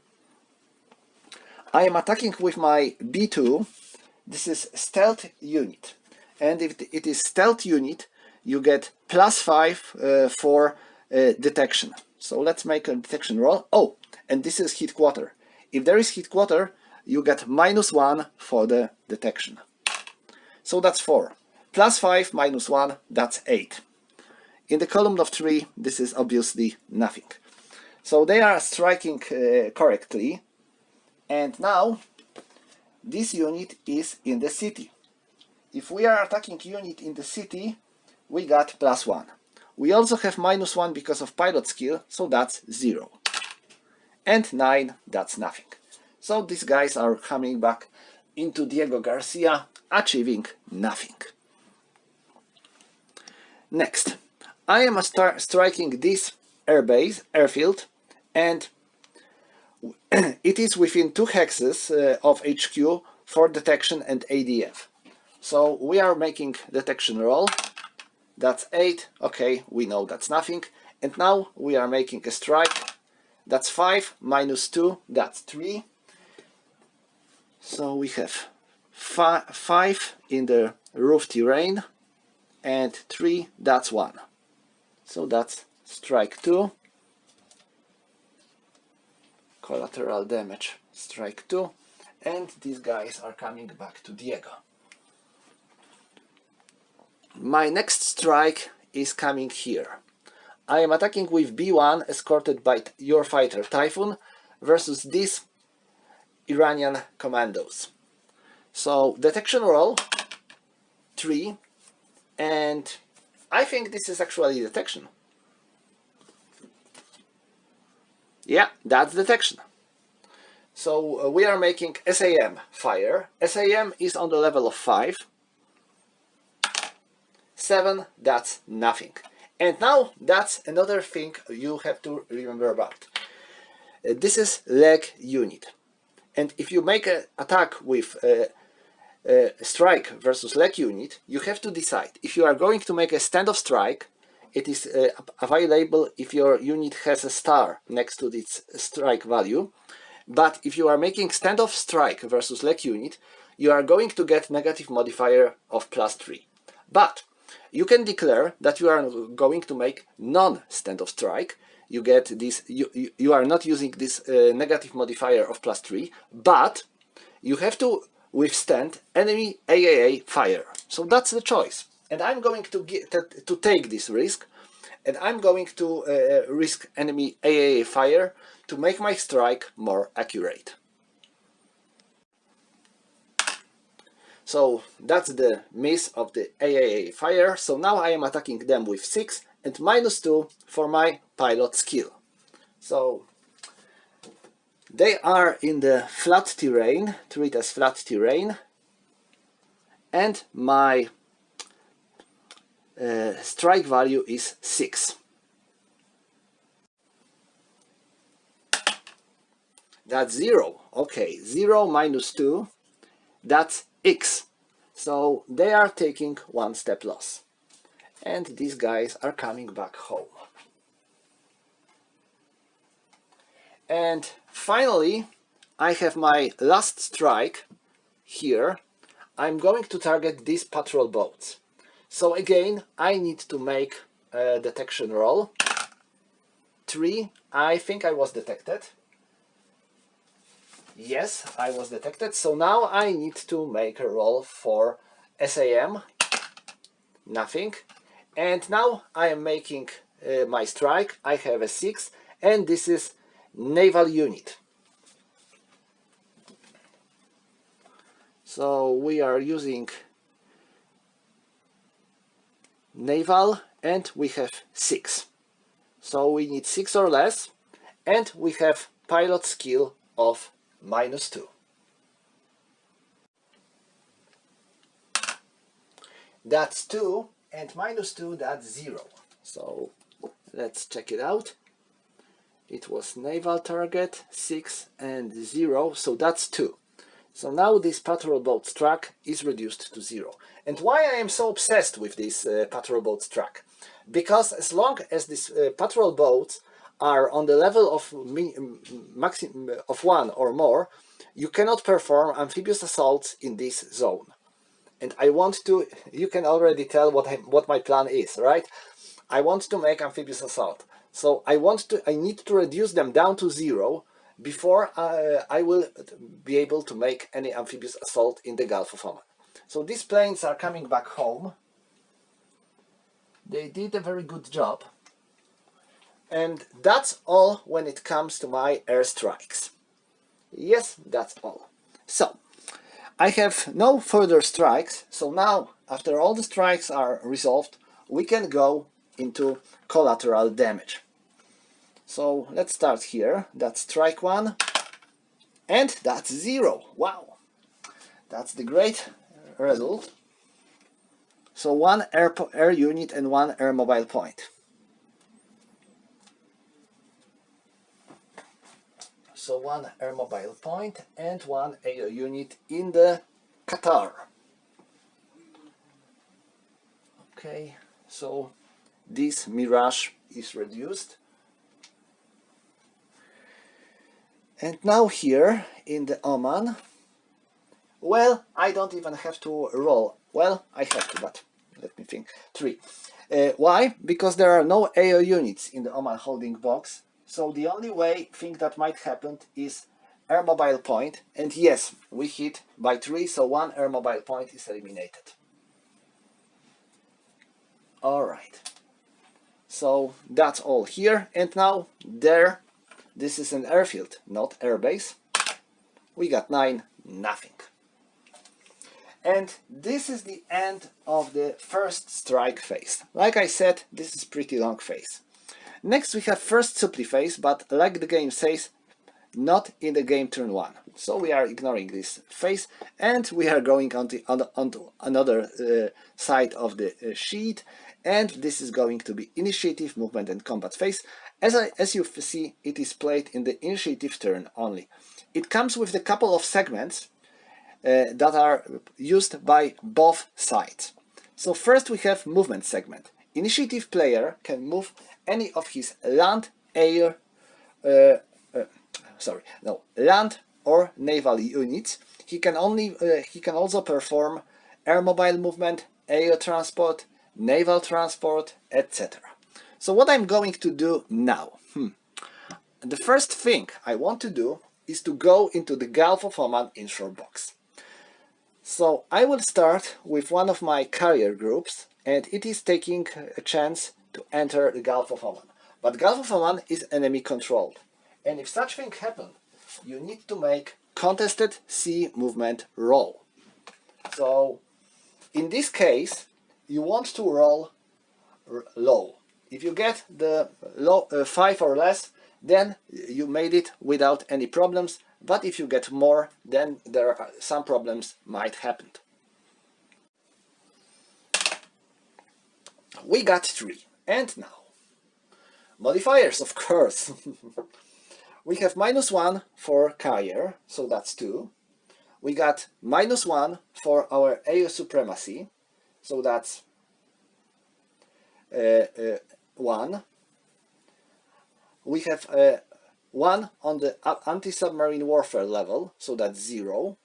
I am attacking with my B2. This is stealth unit, and if it is stealth unit, you get plus 5 for detection. So let's make a detection roll. Oh, and this is headquarter. If there is headquarter, you get minus 1 for the detection. So that's 4. Plus 5 minus 1, that's 8. In the column of 3, this is obviously nothing. So they are striking correctly. And now this unit is in the city. If we are attacking unit in the city, we got plus 1. We also have minus 1 because of pilot skill, so that's 0. And 9, that's nothing. So these guys are coming back into Diego Garcia, achieving nothing. Next, I am striking this airbase, airfield, and it is within 2 hexes of HQ for detection and ADF. So we are making detection roll. That's 8. Okay, we know that's nothing. And now we are making a strike. That's 5 minus 2. That's 3. So we have 5 in the roof terrain and 3. That's 1. So that's strike 2. Collateral damage, strike 2, and these guys are coming back to Diego. My next strike is coming here. I am attacking with B1 escorted by Eurofighter Typhoon versus these Iranian commandos. So detection roll 3, and I think this is actually detection. Yeah, that's detection. So we are making SAM fire. SAM is on the level of 5. 7, that's nothing. And now that's another thing you have to remember about. This is leg unit. And if you make an attack with strike versus leg unit, you have to decide. If you are going to make a standoff strike, it is available if your unit has a star next to its strike value. But if you are making standoff strike versus leg unit, you are going to get negative modifier of plus 3. But you can declare that you are going to make non-standoff strike. You get this. You are not using this negative modifier of plus 3, but you have to withstand enemy AAA fire. So that's the choice. And I'm going to take this risk, and I'm going to risk enemy AAA fire to make my strike more accurate. So that's the miss of the AAA fire. So now I am attacking them with 6 and -2 for my pilot skill. So they are in the flat terrain, treat as flat terrain, and my strike value is 6. That's 0. Okay, 0 -2, that's X. So they are taking 1 step loss. And these guys are coming back home. And finally, I have my last strike here. I'm going to target these patrol boats. So again, I need to make a detection roll. 3, I think I was detected. Yes, I was detected. So now I need to make a roll for SAM. Nothing. And now I am making my strike. I have a 6, and this is naval unit. So we are using naval, and we have 6. So we need 6 or less, and we have pilot skill of -2. That's 2, and -2, that's 0. So let's check it out. It was naval target, 6 and 0, so that's 2. So now this patrol boat's track is reduced to 0. And why I am so obsessed with this patrol boat's track? Because as long as these patrol boats are on the level of maximum of 1 or more, you cannot perform amphibious assaults in this zone. And I want to, you can already tell what my plan is, right? I want to make amphibious assault. So I need to reduce them down to 0 before I will be able to make any amphibious assault in the Gulf of Oman. So these planes are coming back home. They did a very good job. And that's all when it comes to my airstrikes. Yes, that's all. So I have no further strikes, so now after all the strikes are resolved, we can go into collateral damage. So let's start here. That's strike 1, and that's 0. Wow, that's the great result. So 1 air unit and 1 air mobile point. So 1 air mobile point and 1 air unit in the Qatar. Okay, so this Mirage is reduced. And now here in the Oman, well, I don't even have to roll. Well, I have to, but let me think. 3. Why? Because there are no AO units in the Oman holding box. So the only thing that might happen is air mobile point. And yes, we hit by 3, so 1 air mobile point is eliminated. Alright. So that's all here. And now there, this is an airfield, not airbase. We got 9, nothing. And this is the end of the first strike phase. Like I said, this is pretty long phase. Next we have first supply phase, but like the game says, not in the game turn 1. So we are ignoring this phase, and we are going onto another side of the sheet, and this is going to be initiative, movement and combat phase. As you see, it is played in the initiative turn only. It comes with a couple of segments that are used by both sides. So first we have movement segment. Initiative player can move any of his land, air, land or naval units. He can also perform air mobile movement, air transport, naval transport, etc. So what I'm going to do now? The first thing I want to do is to go into the Gulf of Oman inshore box. So I will start with one of my carrier groups, and it is taking a chance to enter the Gulf of Oman. But Gulf of Oman is enemy controlled, and if such thing happen, you need to make contested sea movement roll. So in this case, you want to roll low. If you get the low 5 or less, then you made it without any problems. But if you get more, then there are some problems might happen. We got 3, and now modifiers, of course. We have -1 for carrier, so that's 2. We got -1 for our AO supremacy, so that's 1. We have 1 on the anti-submarine warfare level, so that's 0.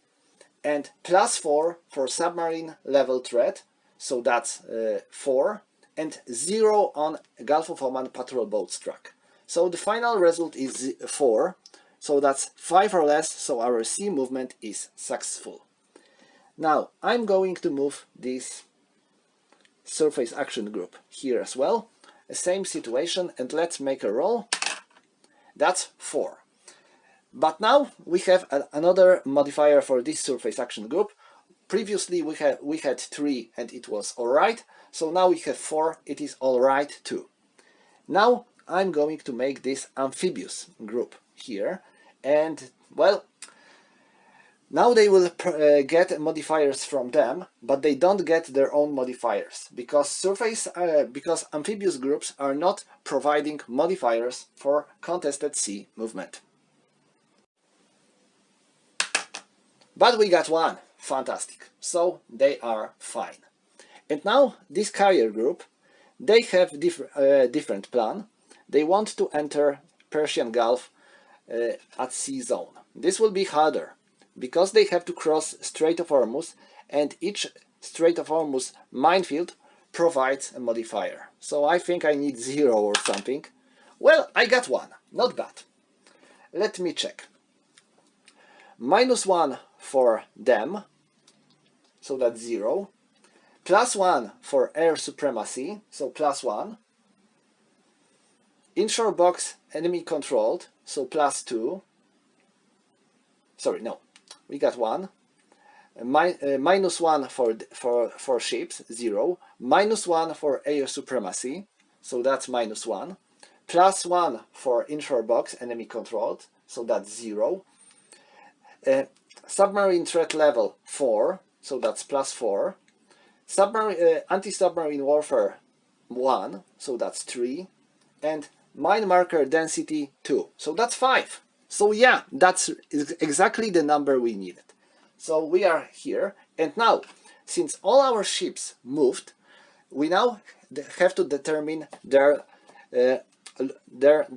And +4 for submarine level threat, so that's 4. And 0 on Gulf of Oman patrol boat struck. So the final result is 4. So that's 5 or less, so our sea movement is successful. Now I'm going to move this surface action group here as well. Same situation, and let's make a roll. That's 4. But now we have another modifier for this surface action group. Previously we had 3 and it was alright, so now we have 4, it is alright too. Now I'm going to make this amphibious group here, and well, now they will get modifiers from them, but they don't get their own modifiers, because because amphibious groups are not providing modifiers for contested sea movement. But we got 1, fantastic, so they are fine. And now this carrier group, they have different plan. They want to enter Persian Gulf at sea zone. This will be harder, because they have to cross Strait of Hormuz, and each Strait of Hormuz minefield provides a modifier. So I think I need 0 or something. Well, I got 1, not bad. Let me check. -1 for them, so that's 0. +1 for air supremacy, so +1. Inshore box enemy controlled, so +2. Sorry, no, we got 1. -1 for ships, 0. -1 for air supremacy, so that's -1. +1 for inshore box enemy controlled, so that's 0. Submarine threat level 4, so that's +4. Anti-submarine warfare 1, so that's 3. And mine marker density 2, so that's 5. So yeah, that's exactly the number we needed. So we are here, and now, since all our ships moved, we now have to determine their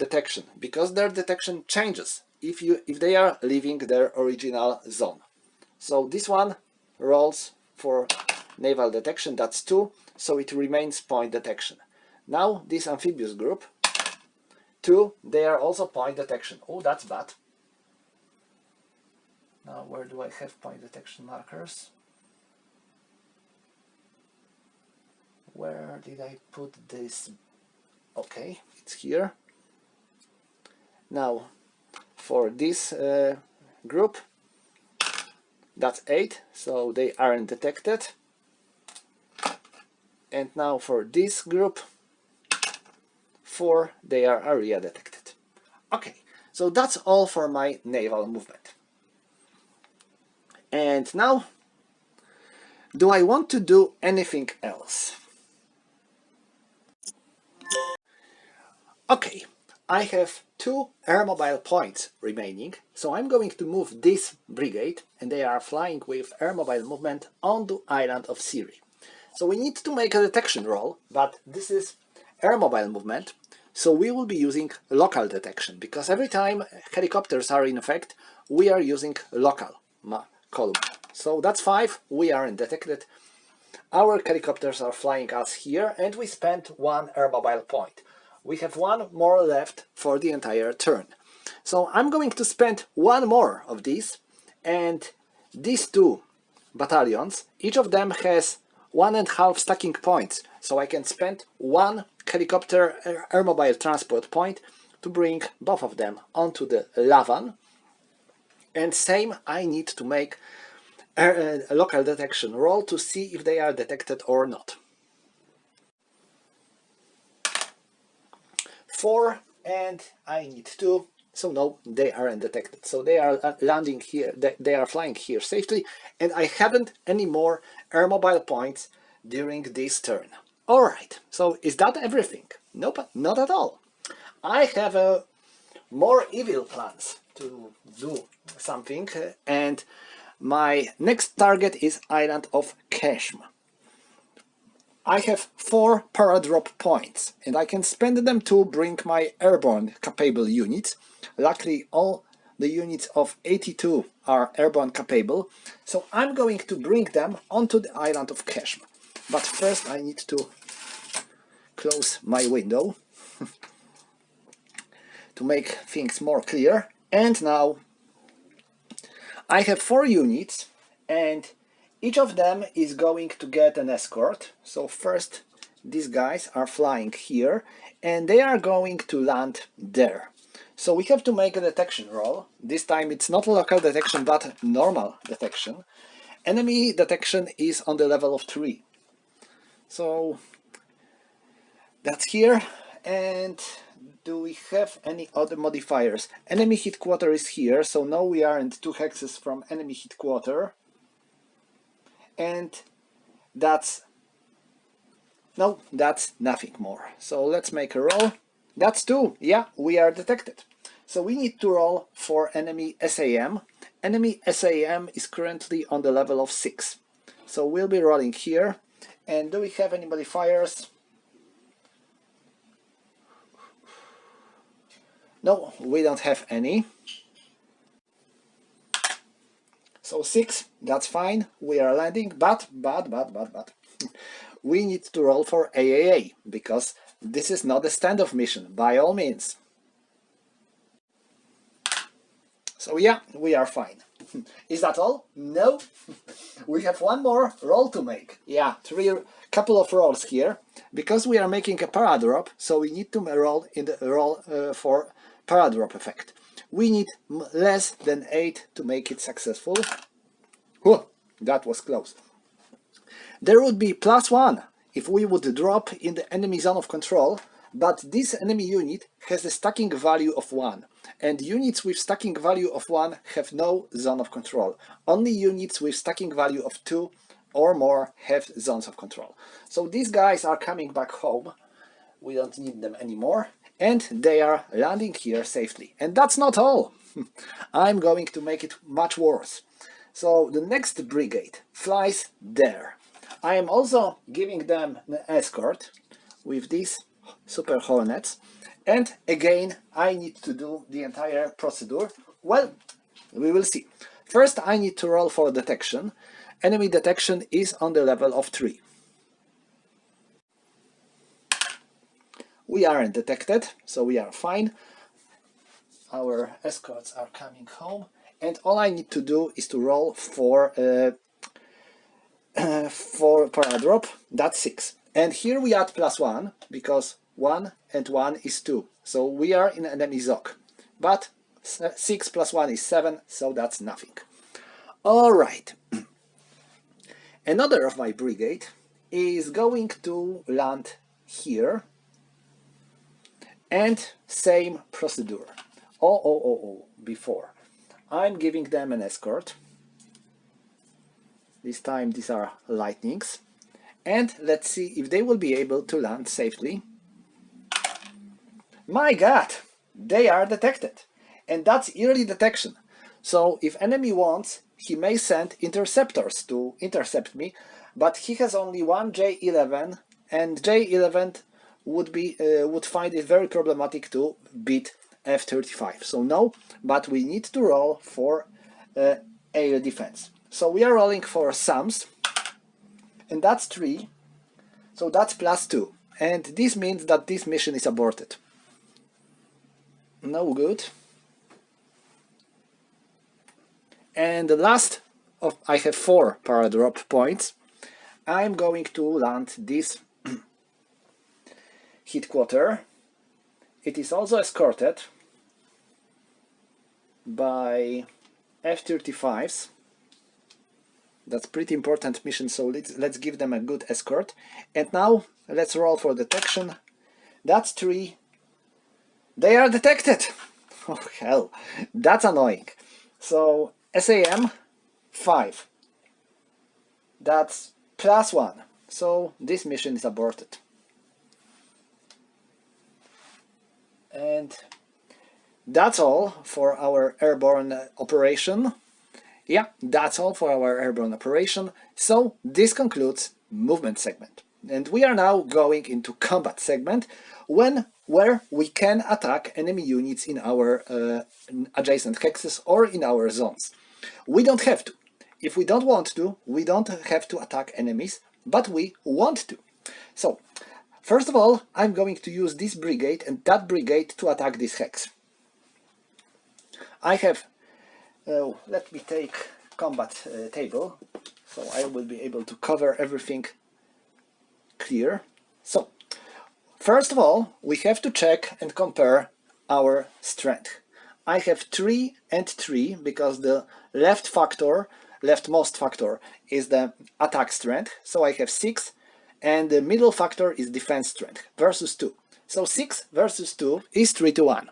detection, because their detection changes if they are leaving their original zone. So this one rolls for naval detection, that's 2, so it remains point detection. Now this amphibious group, 2, they are also point detection. Oh, that's bad. Now where do I have point detection markers? Where did I put this? Okay, it's here. Now for this group, that's 8, so they aren't detected. And now for this group, 4, they are area detected. Okay, so that's all for my naval movement. And now, do I want to do anything else? Okay, I have 2 airmobile points remaining, so I'm going to move this brigade, and they are flying with airmobile movement on the island of Siri. So we need to make a detection roll, but this is airmobile movement, so we will be using local detection, because every time helicopters are in effect, we are using local column. So that's 5, we aren't detected. Our helicopters are flying us here, and we spent 1 airmobile point. We have 1 more left for the entire turn. So I'm going to spend 1 more of these, and these 2 battalions. Each of them has 1.5 stacking points, so I can spend one helicopter airmobile transport point to bring both of them onto the Lavan. And same, I need to make a local detection roll to see if they are detected or not. 4, and I need 2, so no, they aren't detected. So they are landing here, they are flying here safely, and I haven't any more airmobile points during this turn. Alright, so is that everything? Nope, not at all. I have more evil plans to do something, and my next target is Island of Keshm. I have 4 paradrop points, and I can spend them to bring my airborne capable units. Luckily, all the units of 82 are airborne capable, so I'm going to bring them onto the Island of Keshm. But first I need to close my window to make things more clear. And now I have 4 units, and each of them is going to get an escort. So first these guys are flying here, and they are going to land there. So we have to make a detection roll. This time it's not local detection, but normal detection. Enemy detection is on the level of 3. So that's here. And do we have any other modifiers? Enemy headquarter is here, so now we are in 2 hexes from enemy headquarter. And that's nothing more. So let's make a roll. That's 2. Yeah, we are detected. So we need to roll for enemy SAM. Enemy SAM is currently on the level of 6. So we'll be rolling here. And do we have any modifiers? No, we don't have any. So 6, that's fine. We are landing, but we need to roll for AAA, because this is not a standoff mission, by all means. So yeah, we are fine. Is that all? No. We have one more roll to make. Yeah, couple of rolls here. Because we are making a paradrop, so we need to roll in the roll for paradrop effect. We need less than 8 to make it successful. Whew, that was close. There would be +1 if we would drop in the enemy zone of control, but this enemy unit has a stacking value of 1, and units with stacking value of 1 have no zone of control. Only units with stacking value of 2 or more have zones of control. So these guys are coming back home. We don't need them anymore, and they are landing here safely. And that's not all. I'm going to make it much worse. So the next brigade flies there. I am also giving them an escort with these Super Hornets, and again I need to do the entire procedure. Well, we will see. First I need to roll for detection. Enemy detection is on the level of 3. We aren't detected, so we are fine. Our escorts are coming home, and all I need to do is to roll for paradrop. That's 6. And here we add +1, because 1 and 1 is 2. So we are in enemy ZOC. But 6 + 1 is 7, so that's nothing. Alright. Another of my brigade is going to land here. And same procedure. Before. I'm giving them an escort. This time these are lightnings. And let's see if they will be able to land safely. My god! They are detected. And that's early detection. So if enemy wants, he may send interceptors to intercept me, but he has only one J11, and J11 would find it very problematic to beat F-35. So no, but we need to roll for air defense. So we are rolling for SAMs, and that's 3, so that's +2. And this means that this mission is aborted. No good. And the last I have 4 paradrop points. I'm going to land this headquarter. It is also escorted by F-35s. That's pretty important mission, so let's give them a good escort. And now let's roll for detection. That's 3. They are detected! Oh hell, that's annoying. So SAM 5. That's +1. So this mission is aborted. And that's all for our airborne operation. Yeah, that's all for our airborne operation. So this concludes movement segment. And we are now going into combat segment where we can attack enemy units in our adjacent hexes or in our zones. We don't have to. If we don't want to, we don't have to attack enemies, but we want to. So, first of all, I'm going to use this brigade and that brigade to attack this hex. I have let me take combat table, so I will be able to cover everything clear. So, first of all, we have to check and compare our strength. I have 3 and 3 because the leftmost factor is the attack strength, so I have 6, and the middle factor is defense strength versus 2. So 6 versus 2 is 3 to 1.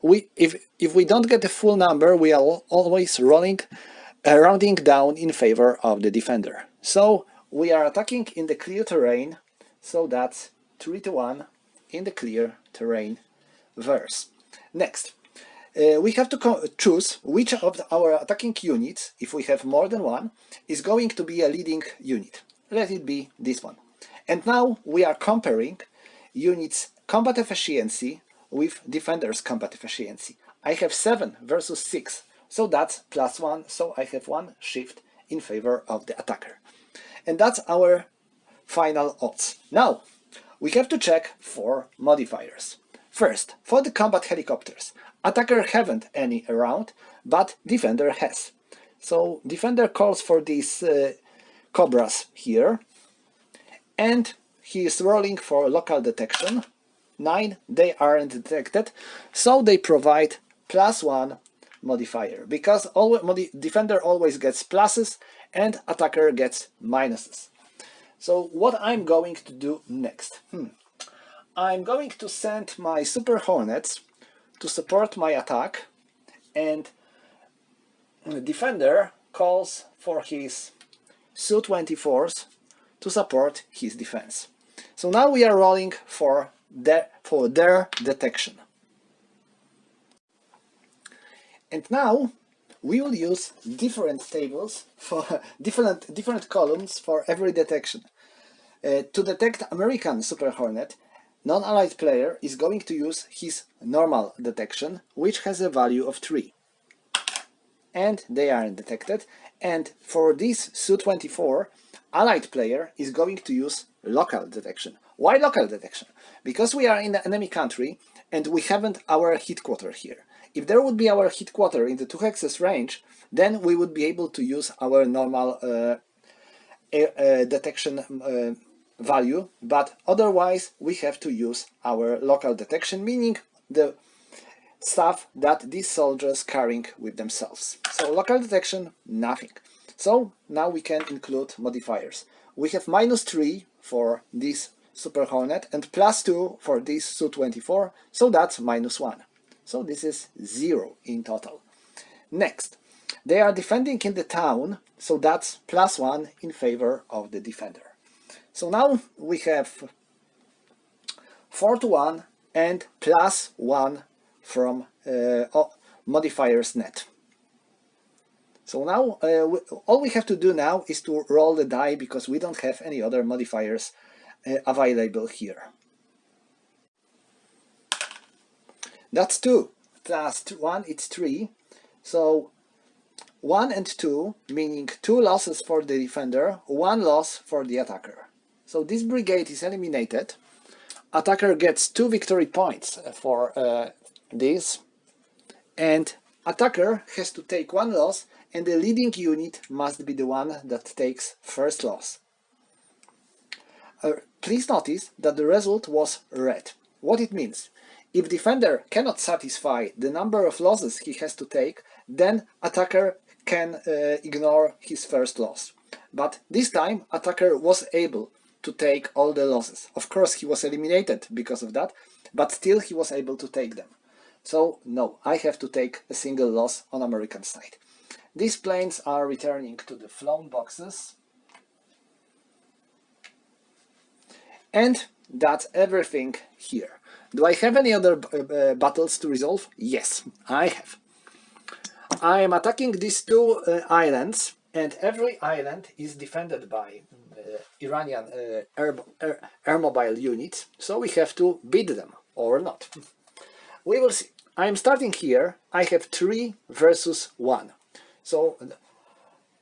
If we don't get the full number, we are always rounding down in favor of the defender. So we are attacking in the clear terrain, so that's 3 to 1 in the clear terrain verse. Next, we have to choose which of our attacking units, if we have more than one, is going to be a leading unit. Let it be this one. And now we are comparing units' combat efficiency with defender's combat efficiency. I have 7 versus 6, so that's +1, so I have 1 shift in favor of the attacker. And that's our final odds. Now, we have to check for modifiers. First, for the combat helicopters, attacker haven't any around, but defender has. So defender calls for these Cobras here, and he is rolling for local detection. 9, they aren't detected, so they provide +1 modifier, because defender always gets pluses and attacker gets minuses. So what I'm going to do next? I'm going to send my Super Hornets to support my attack, and the defender calls for his Su-24s to support his defense. So now we are rolling for their detection. And now we will use different tables for different columns for every detection. To detect American Super Hornet, non-allied player is going to use his normal detection, which has a value of 3. And they aren't detected. And for this Su-24, allied player is going to use local detection. Why local detection? Because we are in the enemy country and we haven't our headquarter here. If there would be our headquarter in the 2 hexes range, then we would be able to use our normal detection value, but otherwise we have to use our local detection, meaning the stuff that these soldiers carrying with themselves. So local detection, nothing. So now we can include modifiers. We have -3 for this Super Hornet and +2 for this Su-24, so that's -1. So this is 0 in total. Next, they are defending in the town, so that's +1 in favor of the defender. So now we have 4 to 1 and +1 from modifiers net. So now all we have to do now is to roll the die, because we don't have any other modifiers available here. That's 2 plus 1, it's 3. So 1 and 2, meaning 2 losses for the defender, 1 loss for the attacker. So this brigade is eliminated. Attacker gets 2 victory points for this, and attacker has to take 1 loss and the leading unit must be the one that takes first loss. Please notice that the result was red. What it means? If defender cannot satisfy the number of losses he has to take, then attacker can ignore his first loss. But this time attacker was able to take all the losses. Of course he was eliminated because of that, but still he was able to take them. So no, I have to take a single loss on American side. These planes are returning to the flown boxes. And that's everything here. Do I have any other battles to resolve? Yes, I have. I am attacking these two islands, and every island is defended by Iranian airmobile units, so we have to beat them, or not. We will see. I am starting here. I have 3 versus 1. So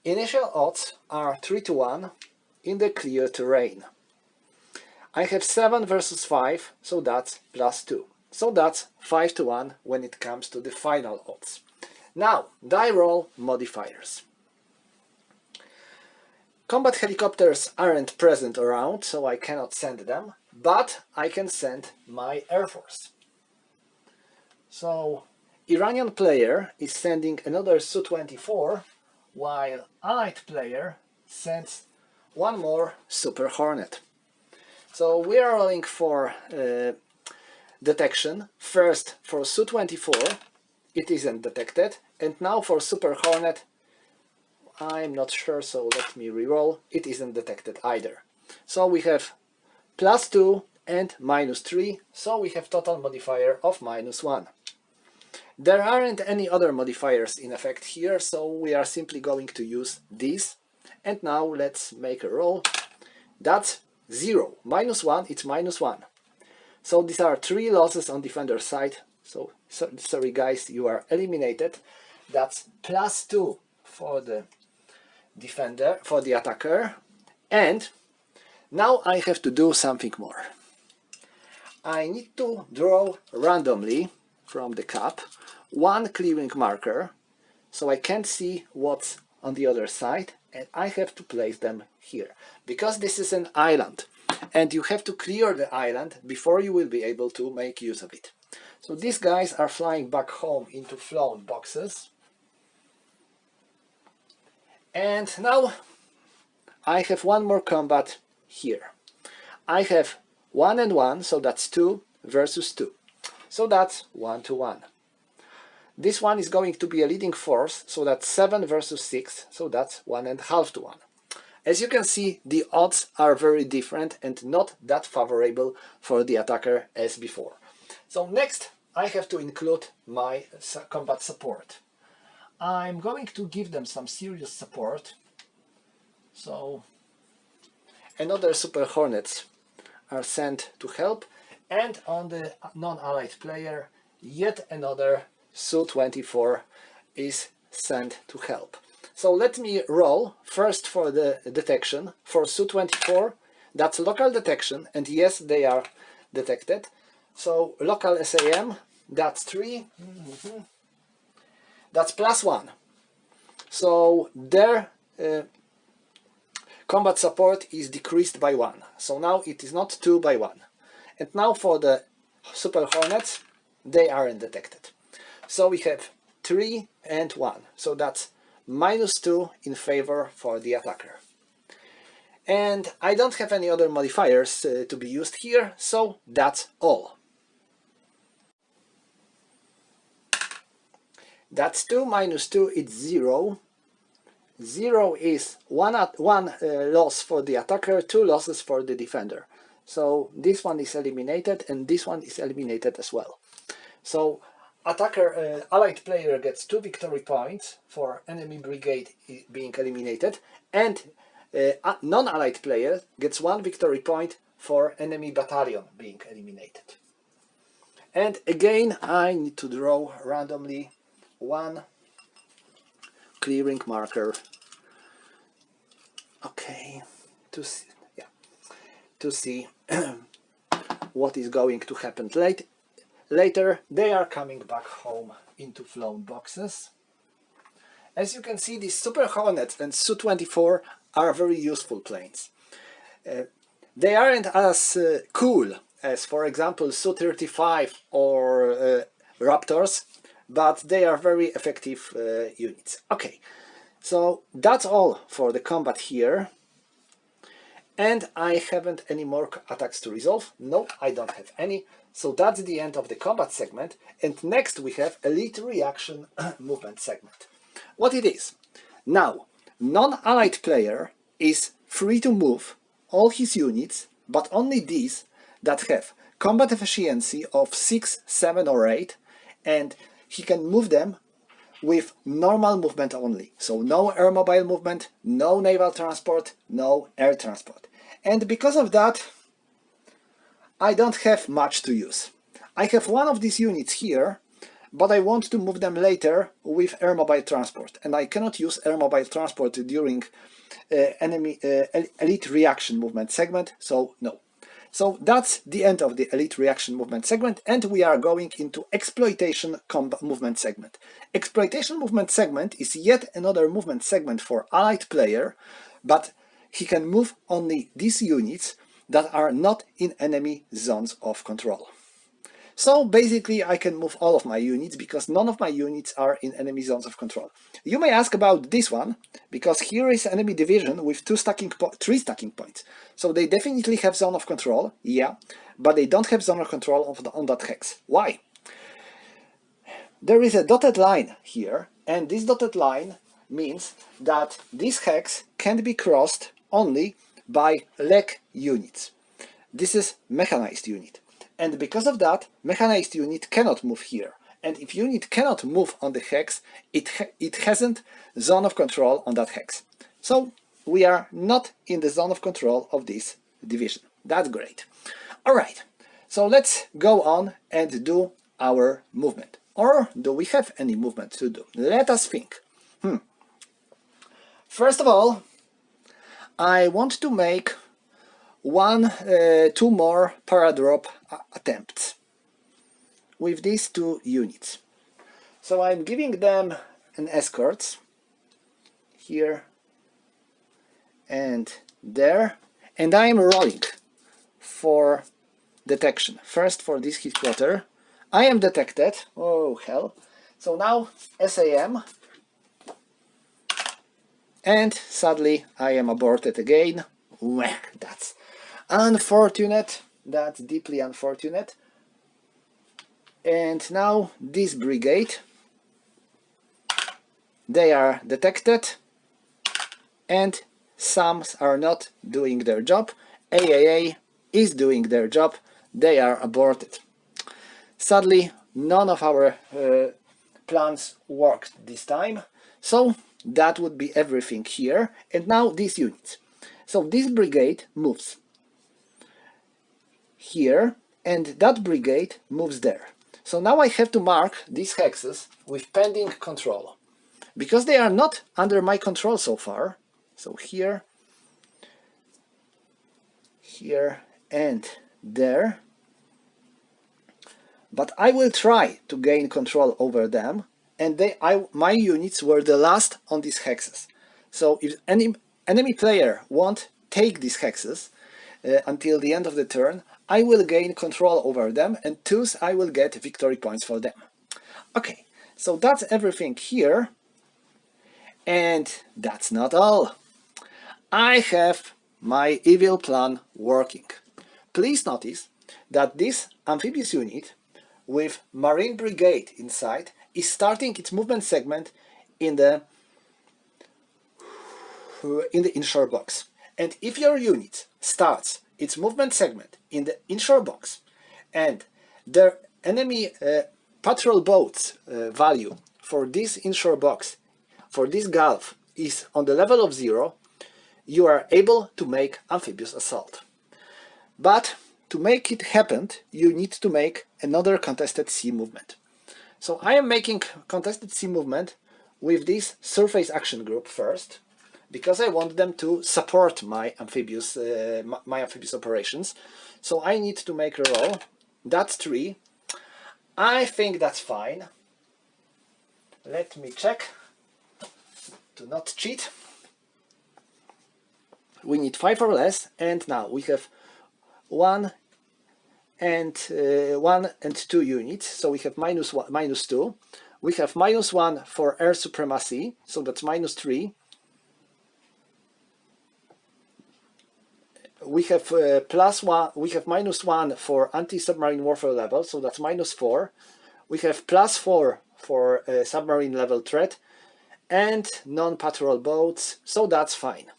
initial odds are 3 to 1 in the clear terrain. I have 7 versus 5, so that's plus 2. So that's 5 to 1 when it comes to the final odds. Now, die roll modifiers. Combat helicopters aren't present around, so I cannot send them, but I can send my Air Force. So, Iranian player is sending another Su-24, while Allied player sends one more Super Hornet. So we are rolling for detection. First for Su-24, it isn't detected, and now for Super Hornet, I'm not sure, so let me reroll. It isn't detected either. So we have plus 2 and minus 3, so we have total modifier of minus 1. There aren't any other modifiers in effect here, so we are simply going to use these. And now let's make a roll. That's 0. Minus 1, it's minus 1. So these are 3 losses on defender side. So sorry guys, you are eliminated. That's plus 2 for the defender, for the attacker. And now I have to do something more. I need to draw randomly from the cup one clearing marker, so I can't see what's on the other side, and I have to place them here. Because this is an island, and you have to clear the island before you will be able to make use of it. So these guys are flying back home into flown boxes. And now I have one more combat here. I have 1 and 1, so that's 2 versus 2. So that's 1 to 1. This one is going to be a leading force, so that's 7 versus 6, so that's 1.5 to 1. As you can see, the odds are very different and not that favorable for the attacker as before. So next, I have to include my combat support. I'm going to give them some serious support. So another Super Hornets are sent to help, and on the non-allied player, yet another Su-24 is sent to help. So let me roll first for the detection. For Su-24, that's local detection, and yes, they are detected. So local SAM, that's 3. That's plus 1. So their combat support is decreased by 1. So now it is not 2 by 1. And now for the Super Hornets, they aren't detected. So we have 3 and 1. So that's minus 2 in favor for the attacker. And I don't have any other modifiers to be used here, so that's all. That's 2 minus 2, it's 0. 0 is one loss for the attacker, 2 losses for the defender. So this one is eliminated and this one is eliminated as well. So attacker, allied player gets 2 victory points for enemy brigade being eliminated, and non-allied player gets 1 victory point for enemy battalion being eliminated. And again, I need to draw randomly one clearing marker. Okay, to see what is going to happen later. They are coming back home into flown boxes, As you can see, these Super Hornets and Su-24 are very useful planes. They aren't as cool as, for example, Su-35 or Raptors, but they are very effective units. Okay, so that's all for the combat here. And I haven't any more attacks to resolve. No, I don't have any. So that's the end of the combat segment. And next we have Elite Reaction movement segment. What it is? Now, non-allied player is free to move all his units, but only these that have combat efficiency of 6, 7 or 8, and he can move them with normal movement only. So no air mobile movement, no naval transport, no air transport. And because of that, I don't have much to use. I have one of these units here, but I want to move them later with air mobile transport, and I cannot use air mobile transport during elite reaction movement segment, so no. So that's the end of the elite reaction movement segment, and we are going into exploitation combat movement segment. Exploitation movement segment is yet another movement segment for allied player, but he can move only these units that are not in enemy zones of control. So basically I can move all of my units because none of my units are in enemy zones of control. You may ask about this one, because here is enemy division with three stacking points. So they definitely have zone of control, yeah, but they don't have zone of control on that hex. Why? There is a dotted line here, and this dotted line means that this hex can be crossed only by leg units. This is mechanized unit. And because of that, mechanized unit cannot move here. And if unit cannot move on the hex, it hasn't zone of control on that hex. So we are not in the zone of control of this division. That's great. Alright, so let's go on and do our movement. Or do we have any movement to do? Let us think. First of all, I want to make two more paradrop attempts with these two units. So I'm giving them an escort here and there, and I'm rolling for detection. First for this hit quarter. I am detected. Oh hell. So now SAM, and sadly I am aborted again. That's unfortunate. That's deeply unfortunate. And now this brigade, they are detected and some are not doing their job. AAA is doing their job. They are aborted. Sadly, none of our plans worked this time. So that would be everything here. And now these units. So this brigade moves here, and that brigade moves there. So now I have to mark these hexes with pending control. Because they are not under my control so far, so here, here and there, but I will try to gain control over them, and my units were the last on these hexes. So if any enemy player won't take these hexes until the end of the turn, I will gain control over them, and thus I will get victory points for them. Okay, so that's everything here, and that's not all. I have my evil plan working. Please notice that this amphibious unit with Marine Brigade inside is starting its movement segment in the inshore box. And if your unit starts its movement segment in the inshore box and the enemy patrol boats value for this inshore box, for this gulf, is on the level of 0, you are able to make amphibious assault. But to make it happen, you need to make another contested sea movement. So I am making contested sea movement with this surface action group first, because I want them to support my amphibious operations. So I need to make a roll. That's 3. I think that's fine. Let me check. to not cheat, we need 5 or less, and now we have 1 and 2 units, so we have -2. We have -1 for air supremacy, so that's -3. We have +1. We have -1 for anti-submarine warfare level, so that's -4. We have +4 for submarine level threat and non-patrol boats, so that's fine.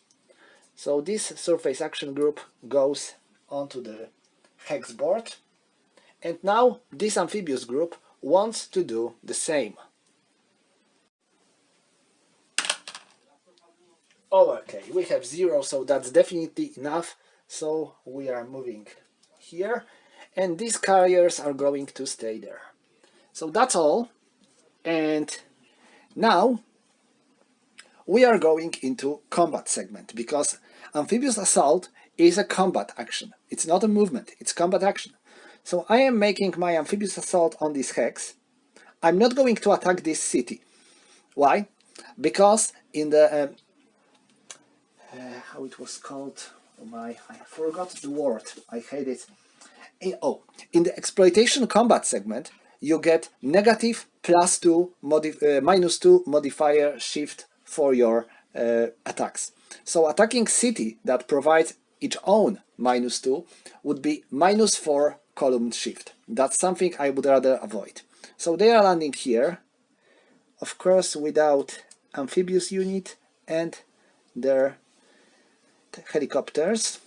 So this surface action group goes onto the hex board, and now this amphibious group wants to do the same. Oh, okay, we have 0, so that's definitely enough. So we are moving here, and these carriers are going to stay there. So that's all. And now we are going into combat segment, because amphibious assault is a combat action. It's not a movement, it's combat action. So I am making my amphibious assault on this hex. I'm not going to attack this city. Why? Because in the how it was called, I forgot the word, I hate it. In the exploitation combat segment, you get negative +2 -2 modifier shift for your attacks. So attacking city that provides its own -2 would be -4 column shift. That's something I would rather avoid. So they are landing here, of course without amphibious unit and their helicopters.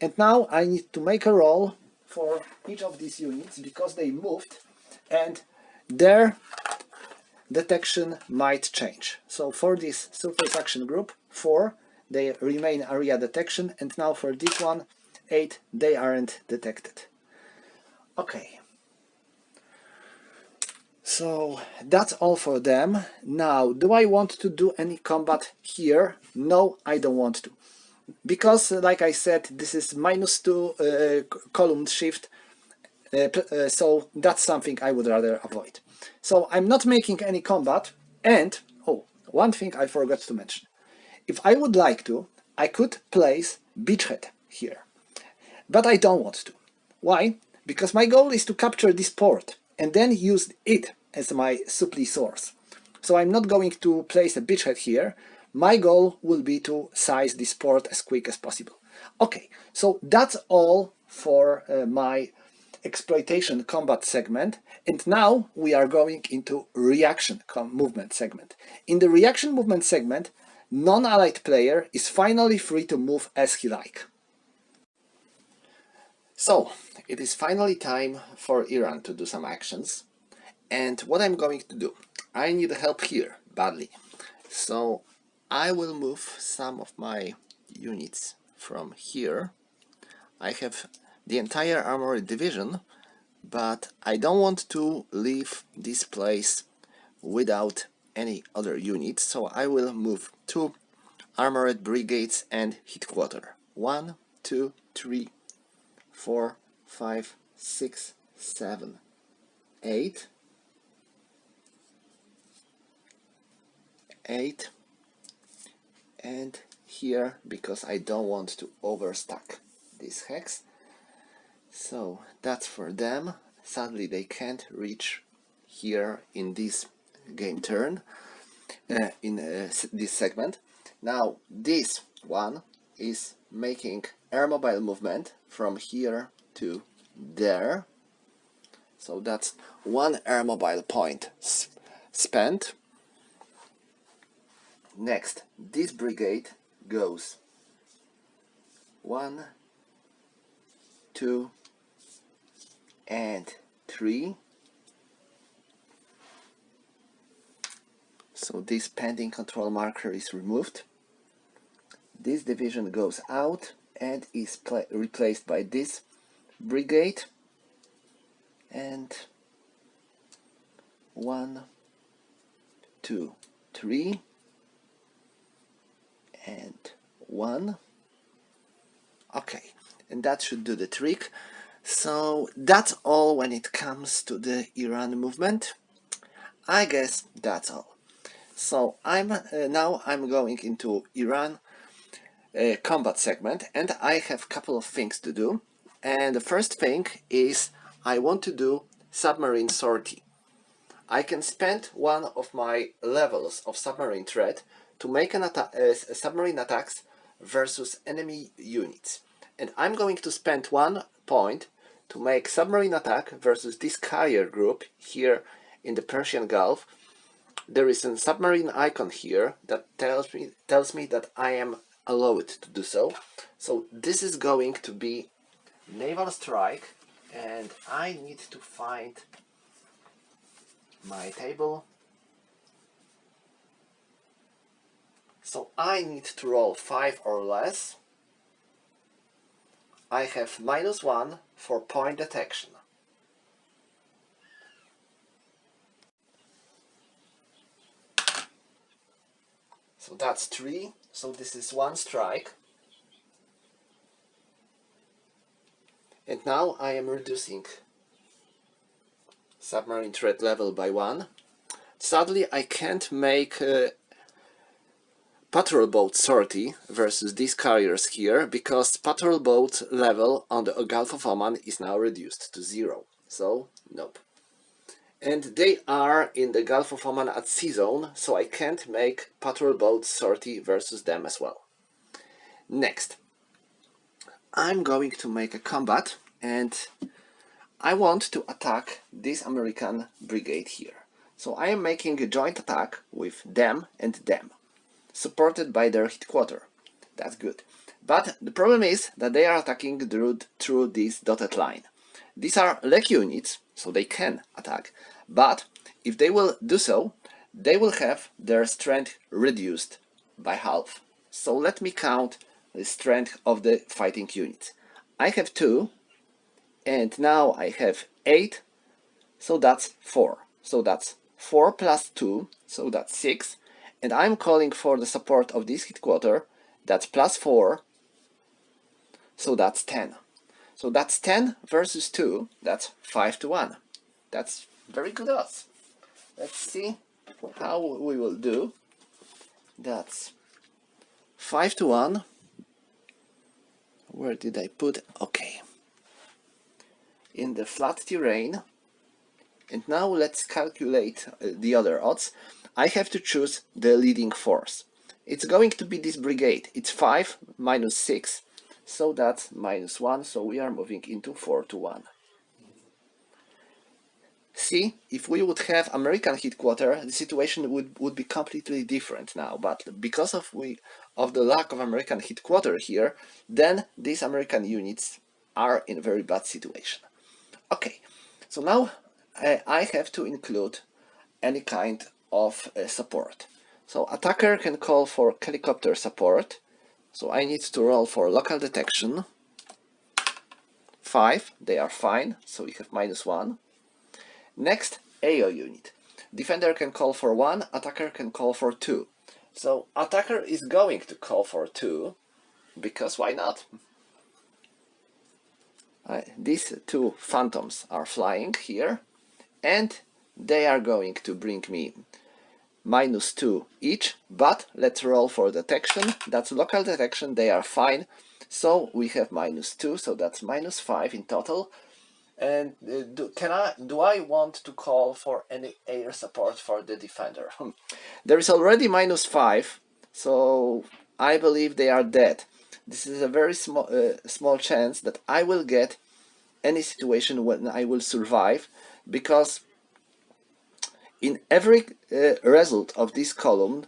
And now I need to make a roll for each of these units because they moved and their detection might change. So for this surface action group 4, they remain area detection, and now for this one 8, they aren't detected. Okay, so that's all for them. Now, do I want to do any combat here? No, I don't want to, because like I said, this is -2 column shift, so that's something I would rather avoid. So I'm not making any combat. And oh, one thing I forgot to mention. If I would like to, I could place beachhead here, but I don't want to. Why? Because my goal is to capture this port and then use it as my supply source. So I'm not going to place a beachhead here. My goal will be to size this port as quick as possible. Okay, so that's all for my exploitation combat segment, and now we are going into reaction movement segment. In the reaction movement segment, non-allied player is finally free to move as he like. So it is finally time for Iran to do some actions, and what I'm going to do, I need help here badly, so I will move some of my units from here. I have the entire armored division, but I don't want to leave this place without any other units, so I will move 2 armored brigades and headquarter. 1, 2, 3, 4, 5, 6, 7, 8, 8, and here, because I don't want to overstack this hex. So that's for them. Sadly they can't reach here in this game turn, in this segment. Now this one is making air mobile movement from here to there, so that's 1 air mobile point spent. Next, this brigade goes 1, 2, and 3. So this pending control marker is removed. This division goes out and is replaced by this brigade, and 1, 2, 3, and 1. Okay, and that should do the trick. So that's all when it comes to the Iran movement. I guess that's all. So now I'm going into Iran combat segment, and I have a couple of things to do. And the first thing is I want to do submarine sortie. I can spend one of my levels of submarine threat to make submarine attacks versus enemy units. And I'm going to spend 1 point to make submarine attack versus this carrier group here in the Persian Gulf. There is a submarine icon here that tells me that I am allowed to do so. So this is going to be naval strike, and I need to find my table. So I need to roll 5 or less. I have -1 for point detection. So that's 3, so this is 1 strike. And now I am reducing submarine threat level by 1. Sadly, I can't make patrol boat sortie versus these carriers here, because patrol boat level on the Gulf of Oman is now reduced to 0. So, nope. And they are in the Gulf of Oman at sea zone, so I can't make patrol boat sortie versus them as well. Next, I'm going to make a combat, and I want to attack this American brigade here. So I am making a joint attack with them and them, supported by their headquarters. That's good. But the problem is that they are attacking through this dotted line. These are leg units, so they can attack, but if they will do so, they will have their strength reduced by half. So let me count the strength of the fighting units. I have 2, and now I have 8, so that's 4. So that's 4 plus 2, so that's 6. And I'm calling for the support of this headquarter, that's +4, so that's 10. So that's 10 versus 2, that's 5 to 1. That's very good odds. Let's see how we will do. That's 5 to 1. Where did I put? Okay. In the flat terrain. And now let's calculate the other odds. I have to choose the leading force. It's going to be this brigade. It's 5 minus 6, so that's -1, so we are moving into 4 to 1. See, if we would have American headquarters, the situation would be completely different now, but because of the lack of American headquarters here, then these American units are in a very bad situation. Okay, so now I have to include any kind of support. So attacker can call for helicopter support, so I need to roll for local detection. 5, they are fine, so we have -1. Next, AO unit. Defender can call for 1, attacker can call for 2. So attacker is going to call for 2, because why not? These 2 phantoms are flying here, and they are going to bring me -2 each, but let's roll for detection. That's local detection, they are fine, so we have -2, so that's -5 in total. And do I want to call for any air support for the defender? There is already -5, so I believe they are dead. This is a very small chance that I will get any situation when I will survive, because in every result of this column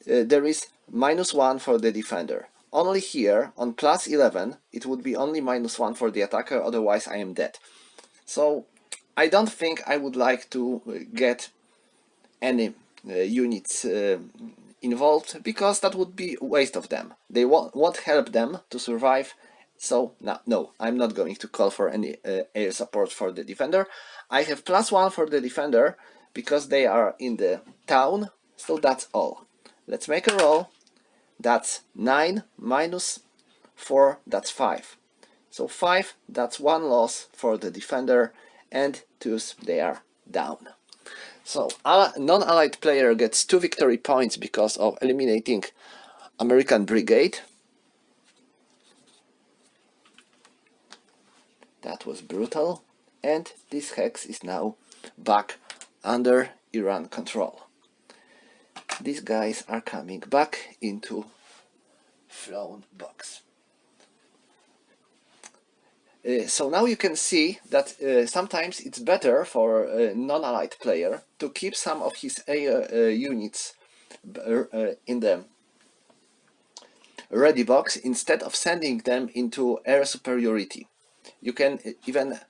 there is -1 for the defender. Only here, on +11, it would be only -1 for the attacker, otherwise I am dead. So I don't think I would like to get any units involved, because that would be a waste of them. They won't help them to survive, so no, I'm not going to call for any air support for the defender. I have +1 for the defender, because they are in the town, so that's all. Let's make a roll. That's 9 -4, that's 5. So 5, that's 1 loss for the defender, and 2s, they are down. So non-allied player gets 2 victory points because of eliminating American Brigade. That was brutal, and this hex is now back under Iran control. These guys are coming back into flown box. So now you can see that sometimes it's better for a non-allied player to keep some of his units in the ready box instead of sending them into air superiority. You can even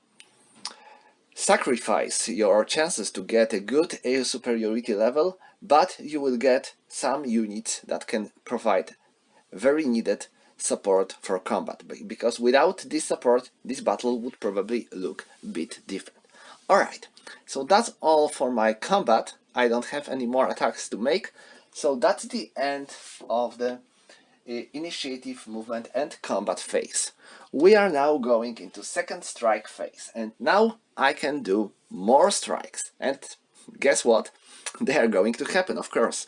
sacrifice your chances to get a good air superiority level, but you will get some units that can provide very needed support for combat, because without this support this battle would probably look a bit different. Alright, so that's all for my combat. I don't have any more attacks to make, so that's the end of the initiative, movement and combat phase. We are now going into second strike phase, and now I can do more strikes, and guess what? They are going to happen, of course.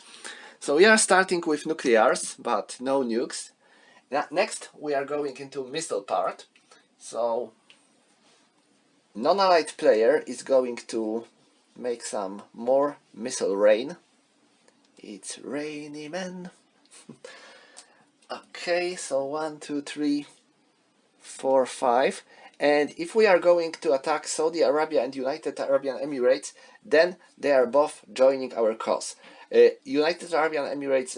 So we are starting with nuclears, but no nukes. Next we are going into missile part. So non-allied player is going to make some more missile rain. It's rainy man. Okay, so 1, 2, 3, 4, 5. And if we are going to attack Saudi Arabia and United Arab Emirates, then they are both joining our cause. United Arab Emirates,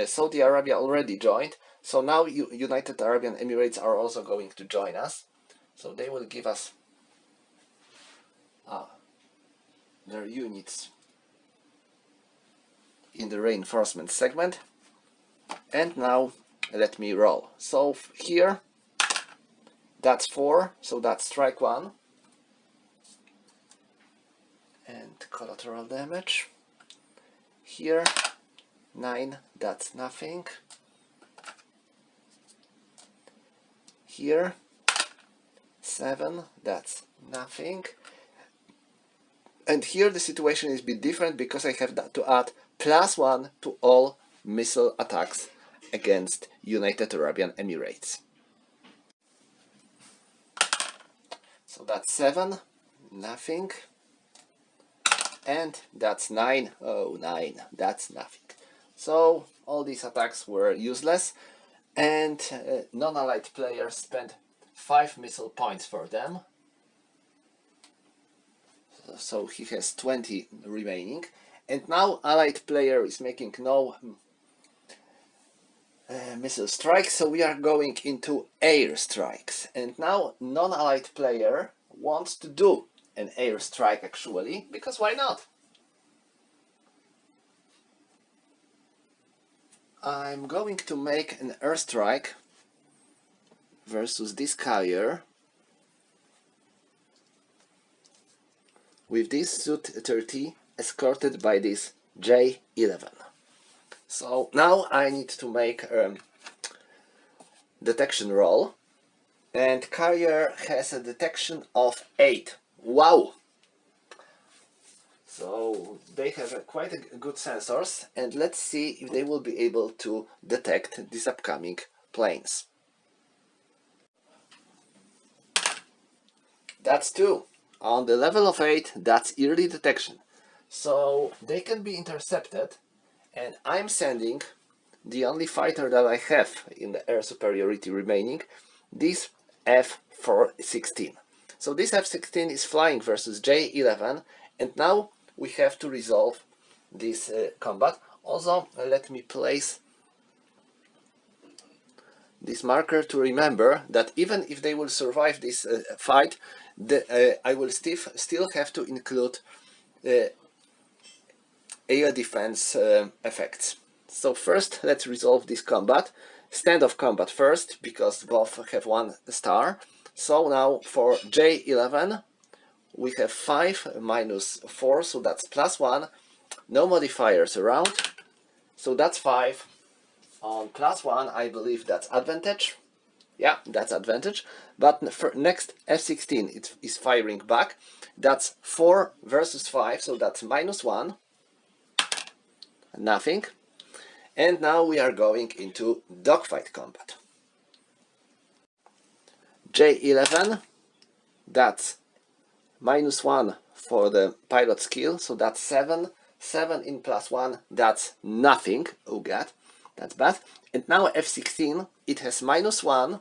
Saudi Arabia already joined, so now United Arab Emirates are also going to join us. So they will give us their units in the reinforcement segment. And now let me roll. So here, that's 4, so that's strike 1. And collateral damage. Here, 9, that's nothing. Here, 7, that's nothing. And here the situation is a bit different because I have to add +1 to all missile attacks against United Arab Emirates. So that's 7, nothing. And that's 9, oh 9, that's nothing. So all these attacks were useless, and non-allied players spent 5 missile points for them. So he has 20 remaining, and now allied player is making no missile strikes, so we are going into air strikes. And now non-allied player wants to do an air strike actually, because why not? I'm going to make an airstrike versus this carrier with this Su-30 escorted by this J-11. So now I need to make a detection roll, and carrier has a detection of 8. Wow! So they have quite a good sensors, and let's see if they will be able to detect these upcoming planes. That's 2. On the level of 8, that's early detection. So they can be intercepted, and I'm sending the only fighter that I have in the air superiority remaining, this F-16. So this F-16 is flying versus J-11, and now we have to resolve this combat. Also, let me place this marker to remember that even if they will survive this fight, I will still have to include air defense effects. So first, let's resolve this combat. Standoff combat first, because both have 1 star. So now for J-11, we have 5 minus 4, so that's +1. No modifiers around, so that's 5. On +1, I believe that's advantage. Yeah, that's advantage. But for next F16, it is firing back. That's 4 versus 5, so that's -1. Nothing. And now we are going into dogfight combat. J11, that's -1 for the pilot skill, so that's 7. 7 in +1, that's nothing. Oh god, that's bad. And now F16, it has -1,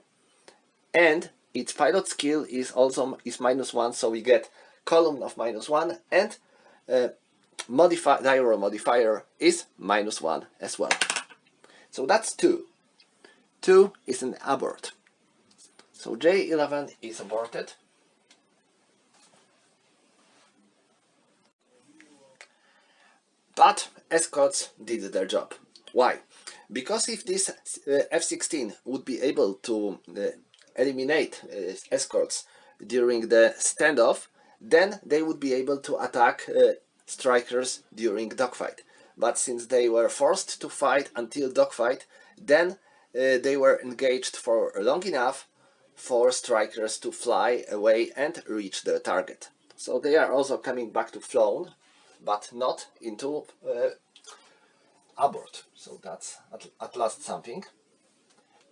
and its pilot skill is also -1, so we get column of -1, and gyro modifier is -1 as well. So that's 2. 2 is an abort. So J11 is aborted. But escorts did their job. Why? Because if this F16 would be able to eliminate escorts during the standoff, then they would be able to attack strikers during dogfight. But since they were forced to fight until dogfight, then they were engaged for long enough for strikers to fly away and reach their target. So they are also coming back to flown, but not into abort. So that's at last something.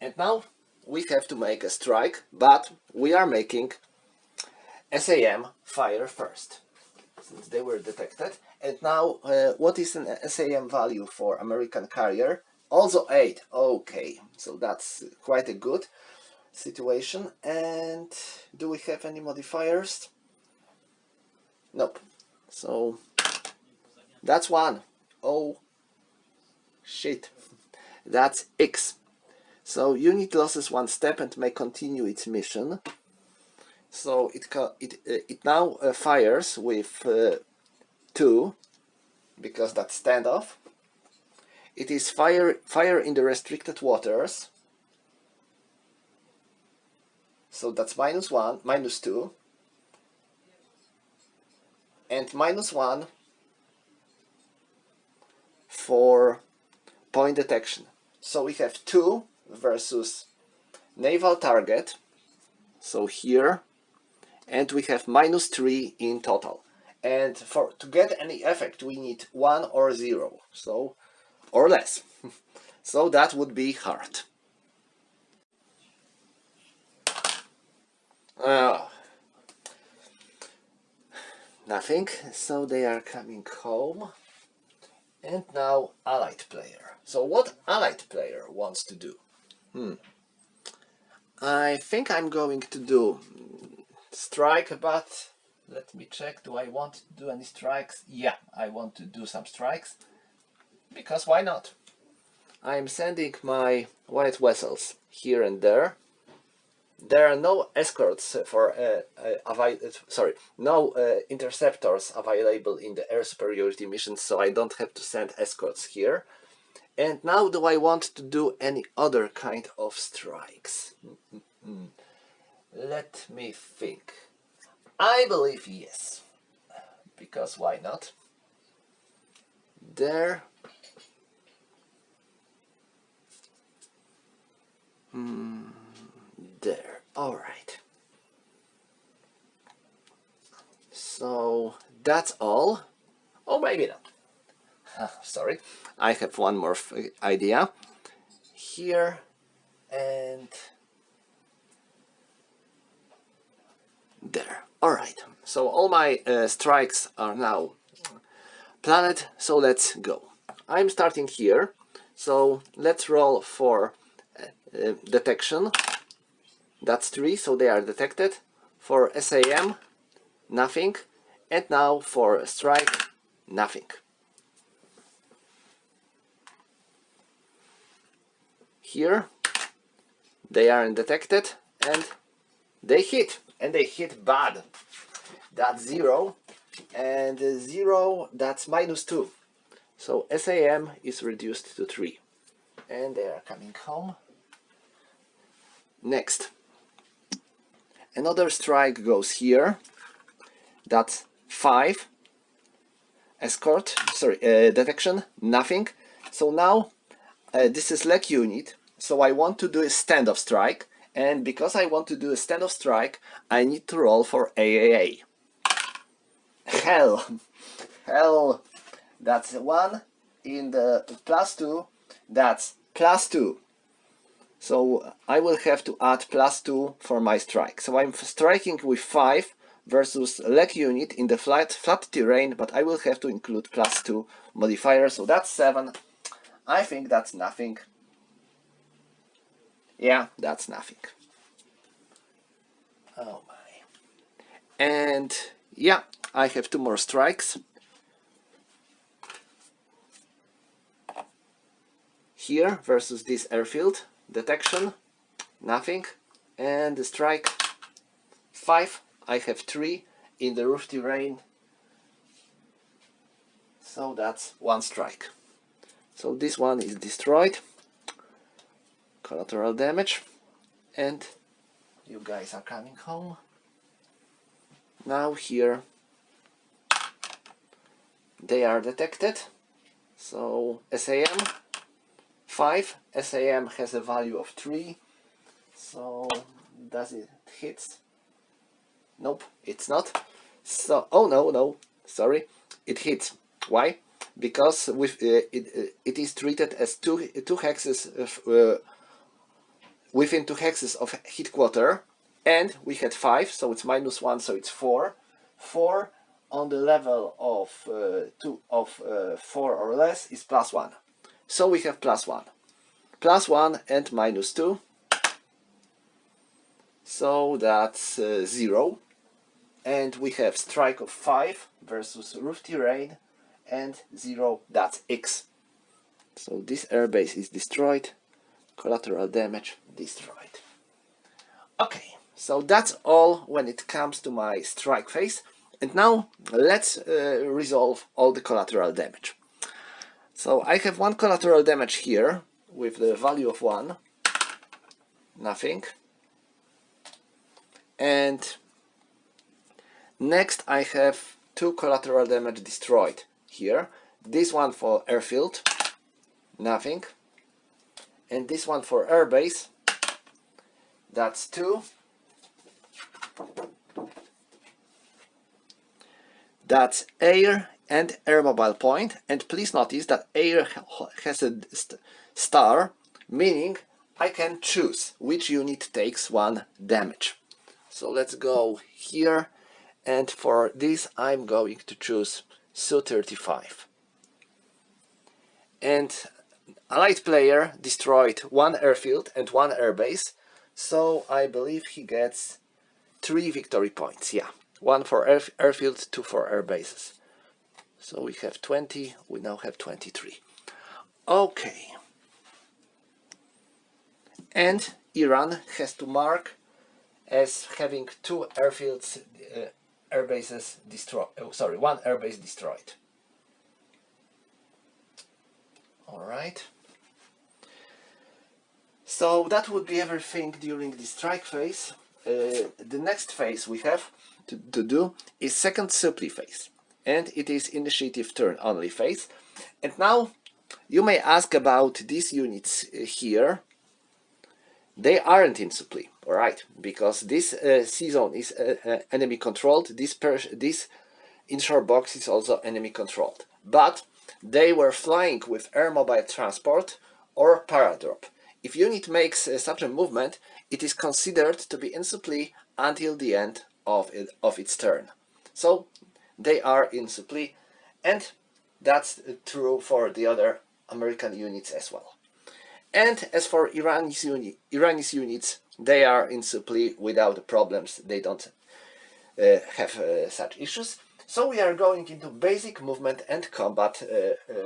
And now we have to make a strike, but we are making SAM fire first, since they were detected. And now what is an SAM value for American carrier? Also 8. Okay, so that's quite a good situation. And do we have any modifiers? Nope. So that's 1. Oh shit. That's X. So unit loses 1 step and may continue its mission. So it now fires with 2, because that's standoff. It is fire in the restricted waters. So that's -1, -2, and -1 for point detection. So we have 2 versus naval target, so here, and we have -3 in total. And to get any effect we need 1 or 0, so or less. So that would be hard. Nothing, so they are coming home. And now allied player. So what allied player wants to do? I think I'm going to do strike, but let me check. Do I want to do any strikes? Yeah, I want to do some strikes, because why not? I'm sending my white vessels here and there. There are no escorts for no interceptors available in the air superiority missions, so I don't have to send escorts here. And now, do I want to do any other kind of strikes? Let me think. I believe yes, because why not? There. There. All right. So that's all. Oh, maybe not. Sorry, I have one more idea. Here and there. All right. So all my strikes are now planned. So let's go. I'm starting here. So let's roll for detection. That's 3, so they are detected. For SAM, nothing. And now for strike, nothing. Here, they are undetected, and they hit. And they hit bad. That's 0. And 0, that's -2. So SAM is reduced to 3. And they are coming home. Next. Another strike goes here. That's 5. Escort, detection, nothing. So now this is leg unit. So I want to do a standoff strike, and because I want to do a standoff strike, I need to roll for AAA. Hell! Hell! That's 1 in the +2, that's +2. So I will have to add +2 for my strike. So I'm striking with 5 versus leg unit in the flat terrain, but I will have to include +2 modifier, so that's 7. I think that's nothing. Yeah, that's nothing. Oh my. And yeah, I have 2 more strikes. Here versus this airfield. Detection, nothing. And the strike 5. I have 3 in the roof terrain. So that's 1 strike. So this one is destroyed. Collateral damage. And you guys are coming home. Now here they are detected. So SAM 5. SAM has a value of 3. So does it hits? Nope, it's not. So oh no, sorry, it hits. Why? Because with it is treated as two hexes of, within 2 hexes of hit quarter, and we had 5, so it's -1, so it's 4. 4 on the level of 4 or less is +1. So we have +1. +1 and -2. So that's 0. And we have strike of 5 versus roof terrain, and 0, that's X. So this airbase is destroyed. Collateral damage destroyed. Okay, so that's all when it comes to my strike phase. And now let's resolve all the collateral damage. So I have 1 collateral damage here with the value of 1. Nothing. And next I have 2 collateral damage destroyed here. This one for airfield. Nothing. And this one for airbase, that's 2. That's air and air mobile point, and please notice that air has a star, meaning I can choose which unit takes 1 damage. So let's go here, and for this I'm going to choose Su-35. And Allied player destroyed 1 airfield and 1 airbase, so I believe he gets 3 victory points. Yeah, 1 for airfield, 2 for airbases. So we have 20, we now have 23. Okay. And Iran has to mark as having 2 airfields, airbases destroyed. Oh, sorry, 1 airbase destroyed. All right. So that would be everything during the strike phase. The next phase we have to do is second supply phase, and it is initiative turn only phase. And now you may ask about these units here. They aren't in supply, alright, because this C-zone is enemy controlled, this inshore box is also enemy controlled. But they were flying with air mobile transport or paradrop. If unit makes such a movement, it is considered to be in supply until the end of its turn. So they are in supply, and that's true for the other American units as well. And as for Irani's units, they are in supply without problems. They don't have such issues. So we are going into basic movement and combat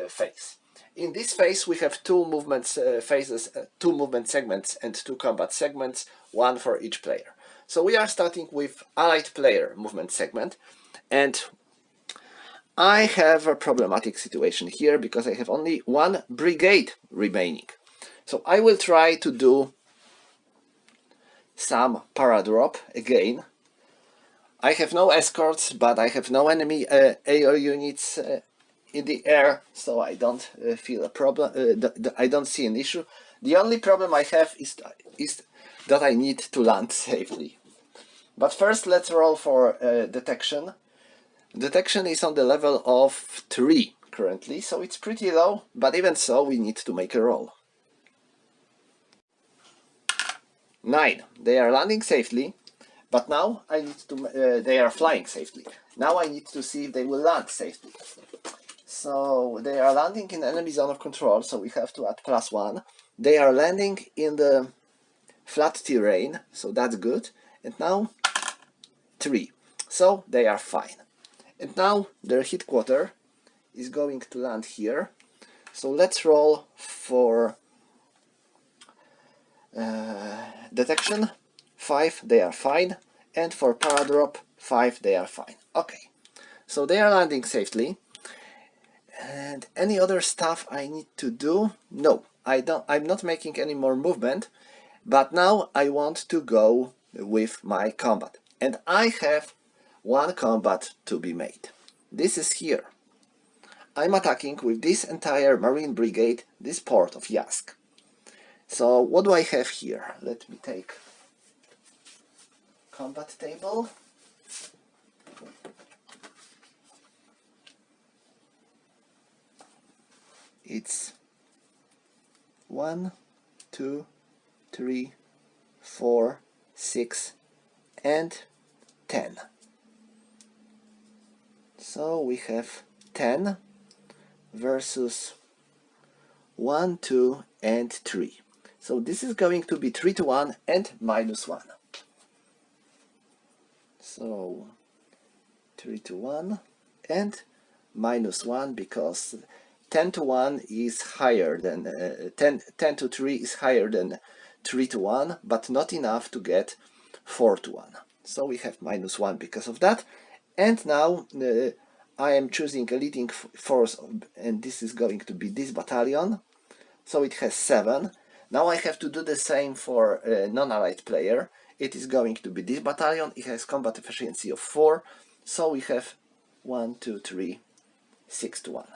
phase. In this phase we have 2 movements phases, 2 movement segments and 2 combat segments, 1 for each player. So we are starting with Allied player movement segment, and I have a problematic situation here because I have only 1 brigade remaining. So I will try to do some paradrop again. I have no escorts, but I have no enemy AO units in the air, so I don't feel a problem. I don't see an issue. The only problem I have is that I need to land safely. But first let's roll for detection. Detection is on the level of 3 currently, so it's pretty low, but even so we need to make a roll. 9. They are landing safely, but now I need to, they are flying safely. Now I need to see if they will land safely. So they are landing in enemy zone of control, so we have to add +1. They are landing in the flat terrain, so that's good. And now 3. So they are fine. And now their headquarter is going to land here. So let's roll for detection. 5, they are fine. And for paradrop, 5, they are fine. Okay. So they are landing safely. And any other stuff I need to do? No, I'm not making any more movement. But now I want to go with my combat. And I have one combat to be made. This is here. I'm attacking with this entire Marine Brigade, this port of Yask. So what do I have here? Let me take combat table. It's 1, 2, 3, 4, 6, and 10. So we have 10 versus 1, 2, and 3. So this is going to be 3 to 1 and -1. So 3 to 1 and -1, because 10 to 1 is higher than 10 to 3 is higher than 3 to 1, but not enough to get 4 to 1. So we have -1 because of that. And now I am choosing a leading force, and this is going to be this battalion. So it has 7. Now I have to do the same for a non-allied player. It is going to be this battalion. It has combat efficiency of 4. So we have 1, 2, 3, 6 to 1.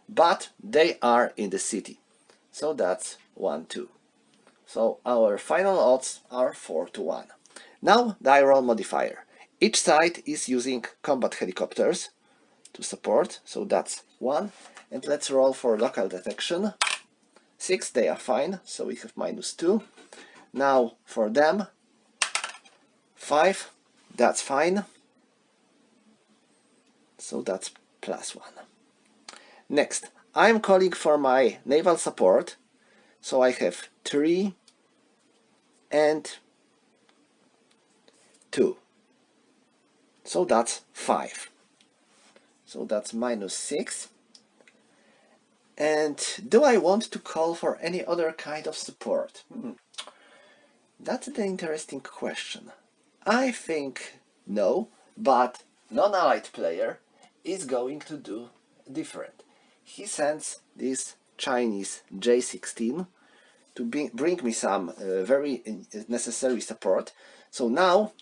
But they are in the city. So that's 1, 2. So our final odds are 4 to 1. Now the roll modifier. Each side is using combat helicopters to support. So that's 1. And let's roll for local detection. 6, they are fine, so we have -2. Now for them, 5, that's fine, so that's +1. Next, I'm calling for my naval support, so I have 3 and 2, so that's 5, so that's -6. And do I want to call for any other kind of support? That's the interesting question. I think no, but non-allied player is going to do different. He sends this Chinese J-16 to bring me some very necessary support. So now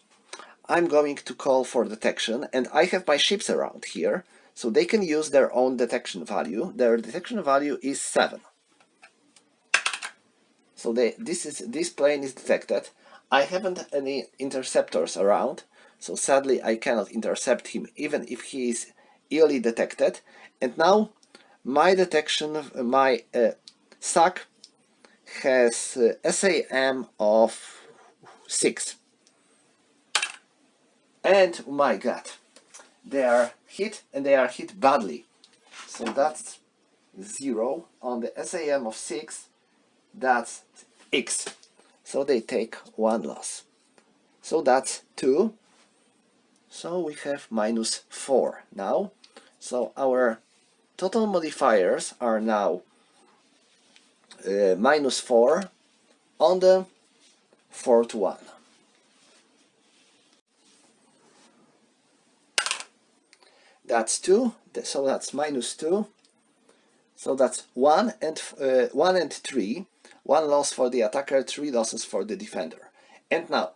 I'm going to call for detection, and I have my ships around here. So they can use their own detection value. Their detection value is 7. So this plane is detected. I haven't any interceptors around, so sadly I cannot intercept him even if he is early detected. And now my detection, my SAC has SAM of 6. And oh my god, they are hit, and they are hit badly. So that's 0 on the SAM of 6, that's X. So they take 1 loss. So that's 2. So we have -4 now. So our total modifiers are now -4 on the 4 to 1. That's 2, so that's -2. So that's 1 and 3. 1 loss for the attacker, 3 losses for the defender. And now,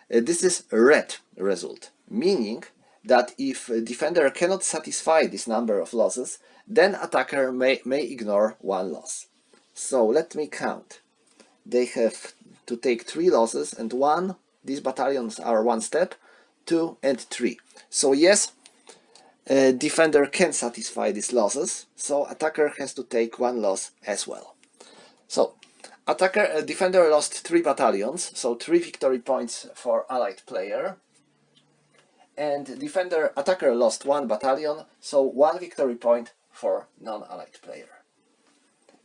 this is red result, meaning that if a defender cannot satisfy this number of losses, then attacker may ignore 1 loss. So let me count. They have to take 3 losses, and 1, these battalions are 1 step, 2 and 3. So yes, defender can satisfy these losses, so attacker has to take 1 loss as well. So defender lost 3 battalions, so 3 victory points for allied player, and attacker lost 1 battalion, so 1 victory point for non-allied player.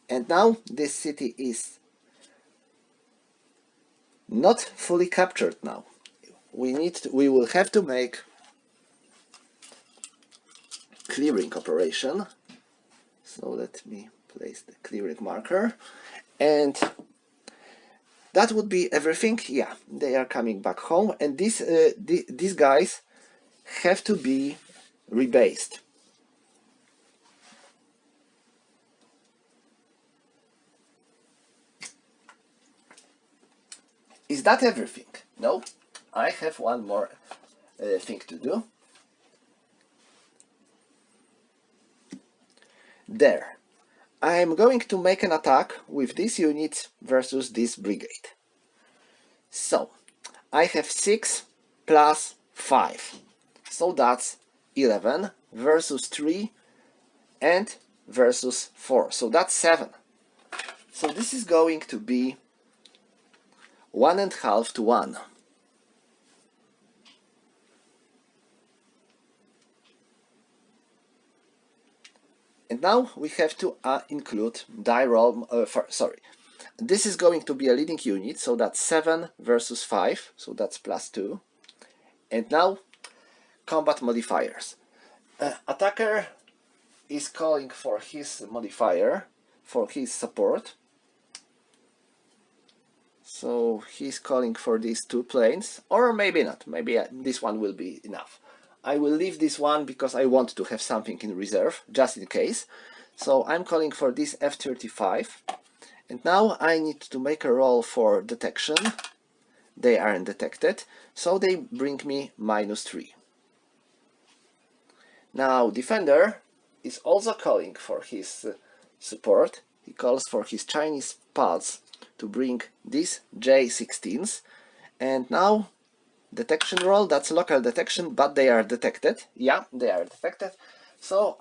And now this city is not fully captured now. We will have to make clearing operation. So let me place the clearing marker, and that would be everything. Yeah, they are coming back home, and these guys have to be rebased. Is that everything? No, I have one more thing to do. There. I am going to make an attack with this unit versus this brigade. So, I have 6 plus 5. So that's 11 versus 3 and versus 4. So that's 7. So this is going to be 1.5 to 1. And now we have to include die roll. Sorry, this is going to be a leading unit, so that's 7 versus 5, so that's plus 2. And now combat modifiers. Attacker is calling for his modifier, for his support. So he's calling for these 2 planes, or maybe not, maybe this one will be enough. I will leave this one because I want to have something in reserve, just in case. So I'm calling for this F-35. And now I need to make a roll for detection. They aren't detected, so they bring me -3. Now defender is also calling for his support. He calls for his Chinese pals to bring these J-16s. And now detection roll, that's local detection, but they are detected. Yeah, they are detected. So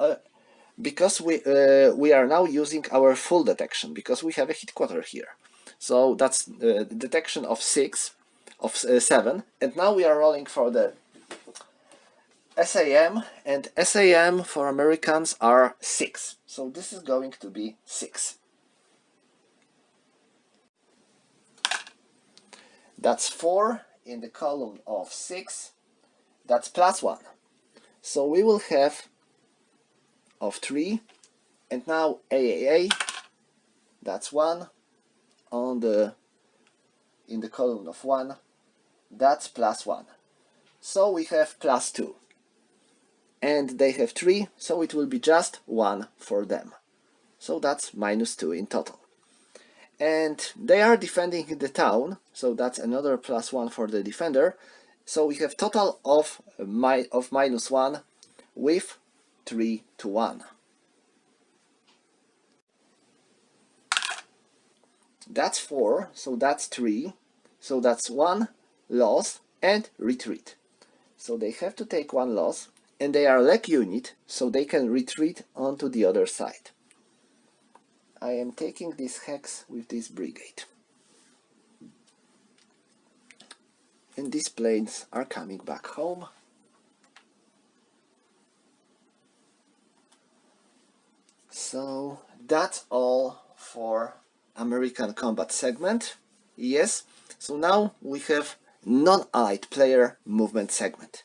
because we are now using our full detection, because we have a headquarter here. So that's detection of 7, and now we are rolling for the SAM, and SAM for Americans are 6. So this is going to be 6. That's 4 in the column of 6. That's +1. So we will have of 3, and now AAA, that's 1 on in the column of 1, that's +1. So we have +2. And they have 3, so it will be just 1 for them. So that's -2 in total. And they are defending the town, so that's another +1 for the defender. So we have total of -1 with 3 to 1. That's 4, so that's 3, so that's 1 loss and retreat. So they have to take 1 loss, and they are leg unit, so they can retreat onto the other side. I am taking this hex with this brigade. And these planes are coming back home. So that's all for American combat segment. Yes, so now we have non-allied player movement segment.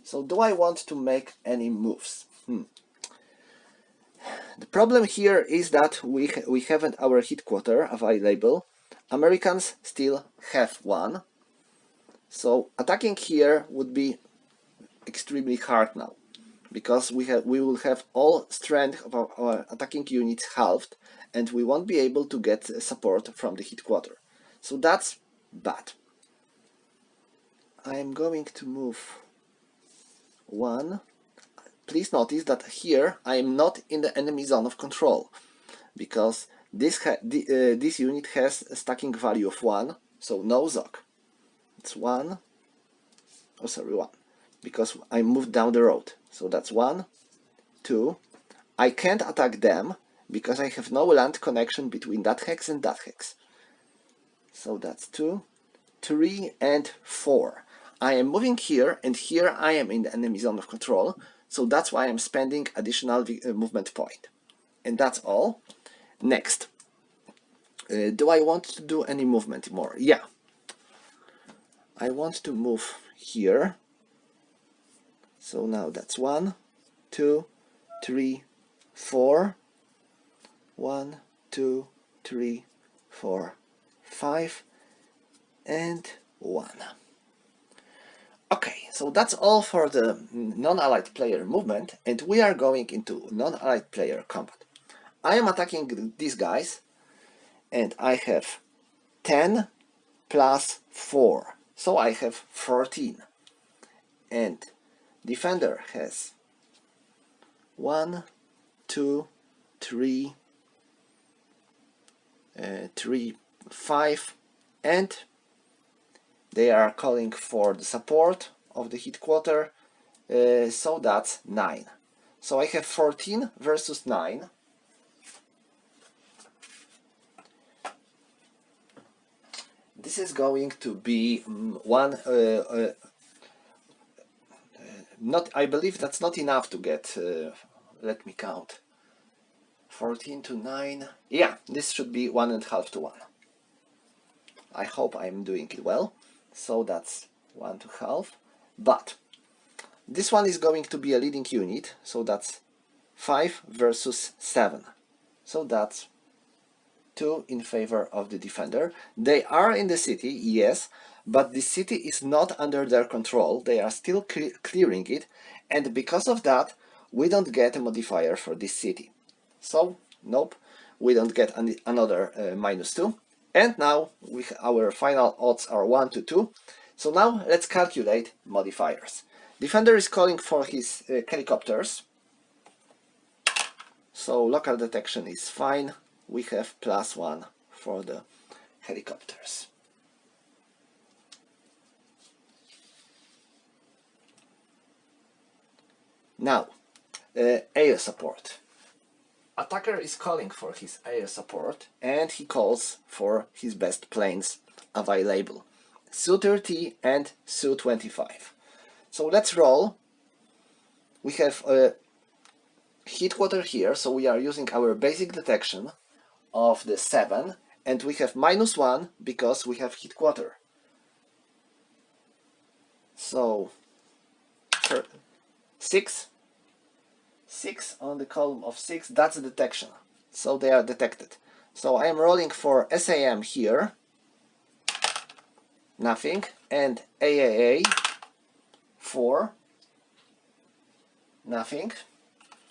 So do I want to make any moves? The problem here is that we haven't our headquarter available. Americans still have one. So attacking here would be extremely hard now, because we will have all strength of our attacking units halved, and we won't be able to get support from the headquarter. So that's bad. I am going to move 1. Please notice that here I am not in the enemy zone of control, because this unit has a stacking value of 1, So no Zog. It's 1. Oh, sorry, 1. Because I moved down the road. So that's 1, 2. I can't attack them because I have no land connection between that hex and that hex. So that's 2, 3, and 4. I am moving here, and here I am in the enemy zone of control. So that's why I'm spending additional movement point. And that's all. Next. Do I want to do any movement more? Yeah. I want to move here. So now that's 1, 2, 3, 4. 1, 2, 3, 4, 5, and 1. Okay, so that's all for the non-allied player movement, and we are going into non-allied player combat. I am attacking these guys, and I have 10 plus 4, so I have 14. And defender has 1, 2, 3, 3, 5, and they are calling for the support of the headquarter, so that's 9. So I have 14 versus 9. This is going to be not. I believe that's not enough to get. Let me count. 14 to 9. Yeah, this should be 1.5 to 1. I hope I'm doing it well. So that's 1 to half. But this one is going to be a leading unit. So that's 5 versus 7. So that's 2 in favor of the defender. They are in the city, yes, but the city is not under their control. They are still clearing it, and because of that, we don't get a modifier for this city. So, nope, we don't get another -2. And now our final odds are 1 to 2. So now let's calculate modifiers. Defender is calling for his helicopters. So local detection is fine. We have +1 for the helicopters. Now, air support. Attacker is calling for his air support, and he calls for his best planes available. Su-30 and Su-25. So let's roll. We have a headquarter here, so we are using our basic detection of the 7, and we have -1 because we have headquarter. So 6 on the column of 6, that's a detection. So they are detected. So I am rolling for SAM here, nothing, and AAA 4, nothing.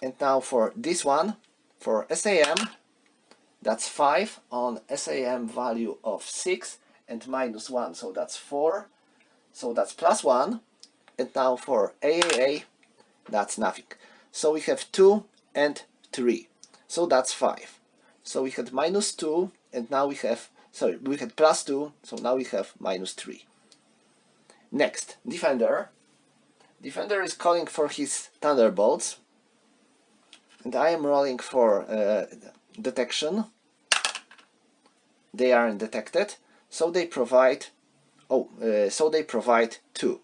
And now for this one, for SAM, that's 5 on SAM value of 6 and -1, so that's 4. So that's +1. And now for AAA, that's nothing. So we have 2 and 3. So that's 5. So we had -2, and now we have, sorry, we had +2, so now we have -3. Next, defender. Defender is calling for his thunderbolts. And I am rolling for detection. They aren't detected, so they provide 2.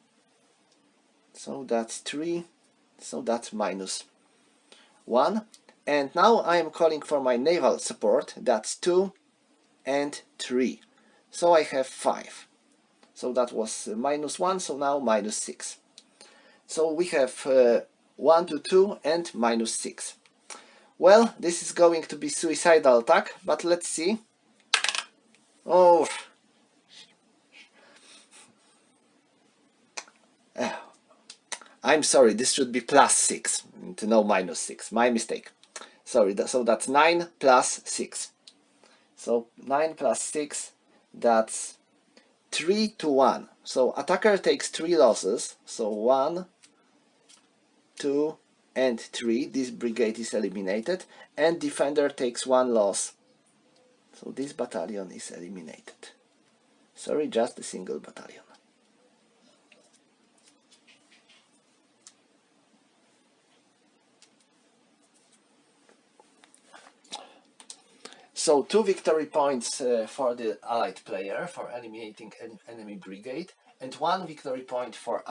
So that's 3, so that's -1. And now I am calling for my naval support. That's 2 and 3. So I have 5. So that was -1, so now -6. So we have 1 to 2 and -6. Well, this is going to be suicidal attack, but let's see. Oh. I'm sorry, this should be +6, to no -6. My mistake. Sorry, so that's 9 plus 6. So 9 plus 6, that's 3 to 1. So attacker takes 3 losses. So 1, 2, and 3. This brigade is eliminated. And defender takes 1 loss. So this battalion is eliminated. Sorry, just a single battalion. So 2 victory points for the allied player for eliminating an enemy brigade, and 1 victory point for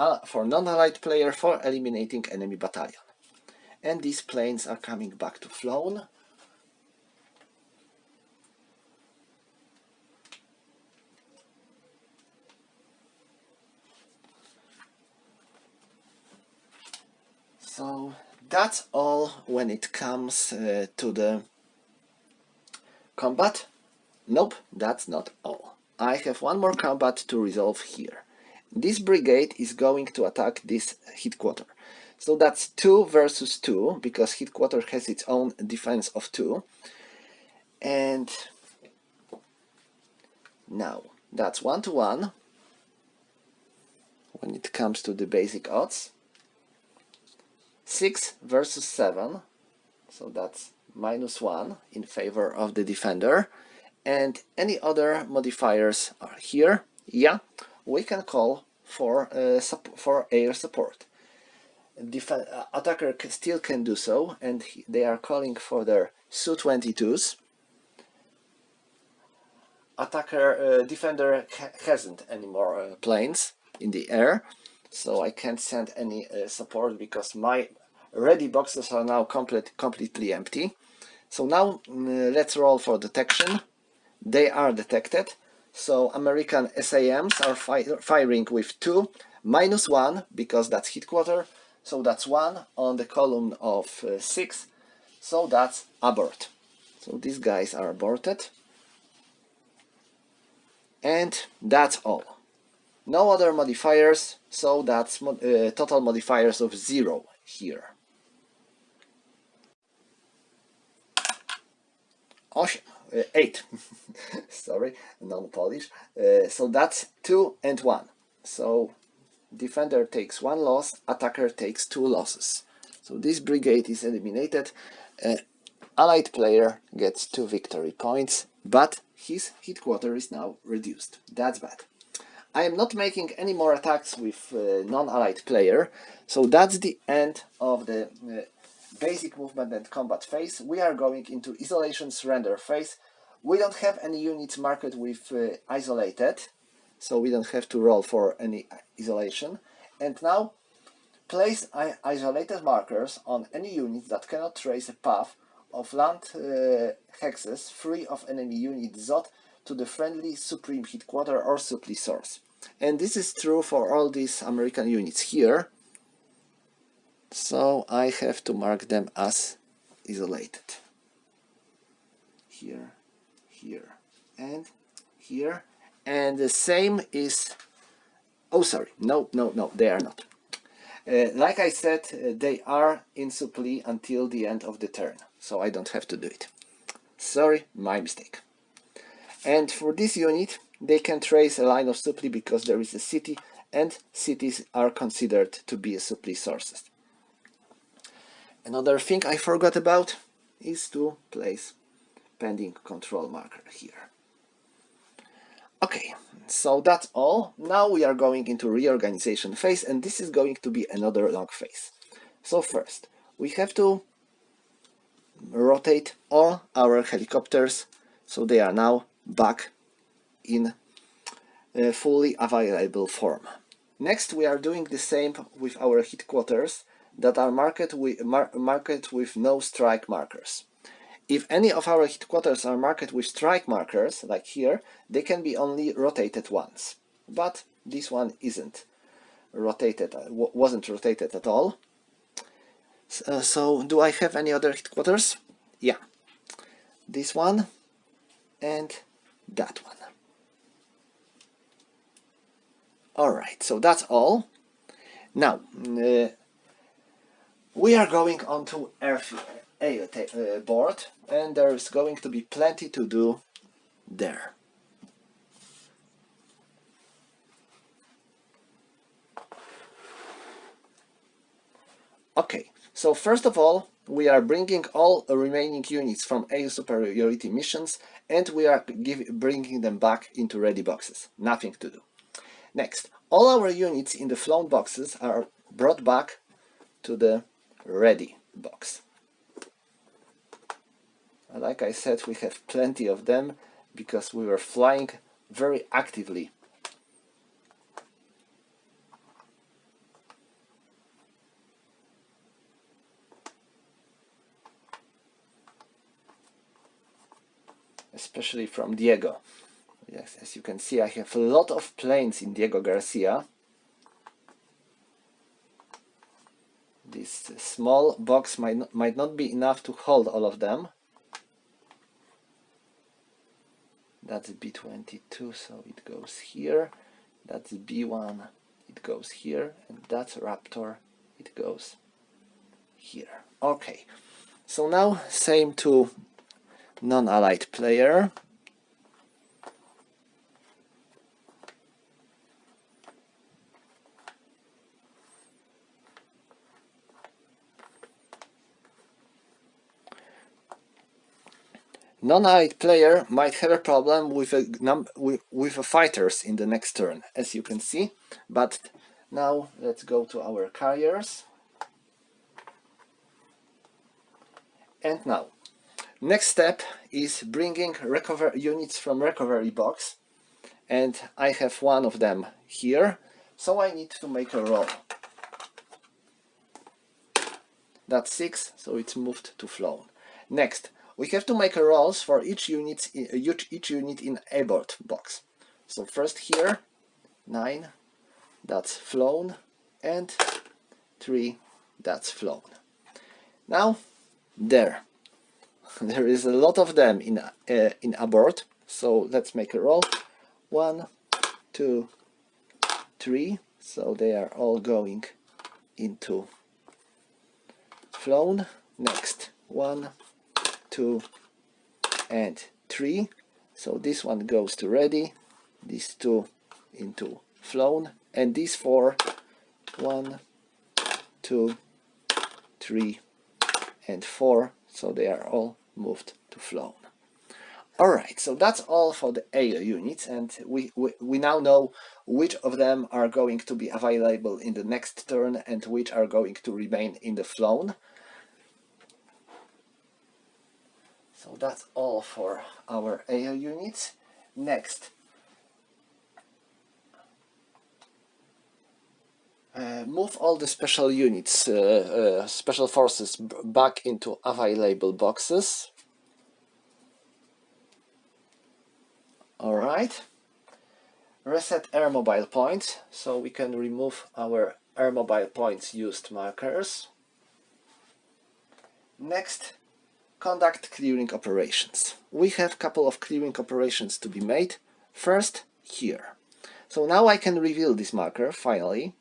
non-allied player for eliminating enemy battalion. And these planes are coming back to Flown. So that's all when it comes to the combat. Nope, that's not all. I have one more combat to resolve here. This brigade is going to attack this headquarter. So that's 2 versus 2, because headquarter has its own defense of 2. And now that's 1 to 1 when it comes to the basic odds. 6 versus 7, so that's -1 in favor of the defender. And any other modifiers are here. Yeah, we can call for air support. Attacker still can do so, and they are calling for their Su-22s. Defender hasn't any more planes in the air, so I can't send any support because my ready boxes are now completely empty. So now let's roll for detection. They are detected. So American SAMs are firing with 2, -1 because that's headquarter. So that's 1 on the column of 6. So that's abort. So these guys are aborted. And that's all. No other modifiers, so that's total modifiers of 0 here. Oh, 8. Sorry, non-Polish. So that's 2 and 1. So defender takes 1 loss, attacker takes 2 losses. So this brigade is eliminated. Allied player gets 2 victory points, but his headquarter is now reduced. That's bad. I am not making any more attacks with non-allied player, so that's the end of the basic movement and combat phase. We are going into isolation surrender phase. We don't have any units marked with isolated, so we don't have to roll for any isolation. And now place isolated markers on any units that cannot trace a path of land hexes free of enemy unit ZOT to the friendly supreme headquarter or supply source. And this is true for all these American units here. So I have to mark them as isolated. Here, here, and here. And the same is... Oh, sorry. No, they are not. Like I said, they are in supply until the end of the turn. So I don't have to do it. Sorry, my mistake. And for this unit, they can trace a line of supply because there is a city, and cities are considered to be a supply sources. Another thing I forgot about is to place pending control marker here. Okay, so that's all. Now we are going into reorganization phase, and this is going to be another long phase. So first, we have to rotate all our helicopters, so they are now back in fully available form. Next, we are doing the same with our headquarters that are marked with no strike markers. If any of our headquarters are marked with strike markers, like here, they can be only rotated once. But this one isn't rotated, wasn't rotated at all. So do I have any other headquarters? Yeah, this one and that one. Alright, so that's all. Now, we are going on to board, and there's going to be plenty to do there. Okay, so first of all, we are bringing all remaining units from AO superiority missions, and we are bringing them back into ready boxes. Nothing to do. Next, all our units in the flown boxes are brought back to the ready box. Like I said, we have plenty of them because we were flying very actively. Especially from Diego. Yes, as you can see, I have a lot of planes in Diego Garcia. This small box might not be enough to hold all of them. That's B-22, so it goes here. That's B-1, it goes here. And that's Raptor, it goes here. Okay, so now same to non-allied player. Non-allied player might have a problem with the fighters in the next turn, as you can see. But now let's go to our carriers. And now, next step is bringing units from recovery box, and I have one of them here, so I need to make a roll. That's 6, so it's moved to flown. Next, we have to make a rolls for each unit in abort box. So first here, 9, that's flown, and 3, that's flown. Now, there is a lot of them in abort, so let's make a roll. 1, 2, 3, so they are all going into flown. Next, 1, 2, and 3, so this one goes to ready, these 2 into flown, and these 4, 1, 2, 3, and 4, so they are all moved to flown. Alright, so that's all for the AO units, and we now know which of them are going to be available in the next turn and which are going to remain in the flown. So that's all for our AO units. Next, move all the special units, special forces back into available boxes. Alright. Reset air mobile points, so we can remove our air mobile points used markers. Next, conduct clearing operations. We have a couple of clearing operations to be made. First, here. So now I can reveal this marker, finally.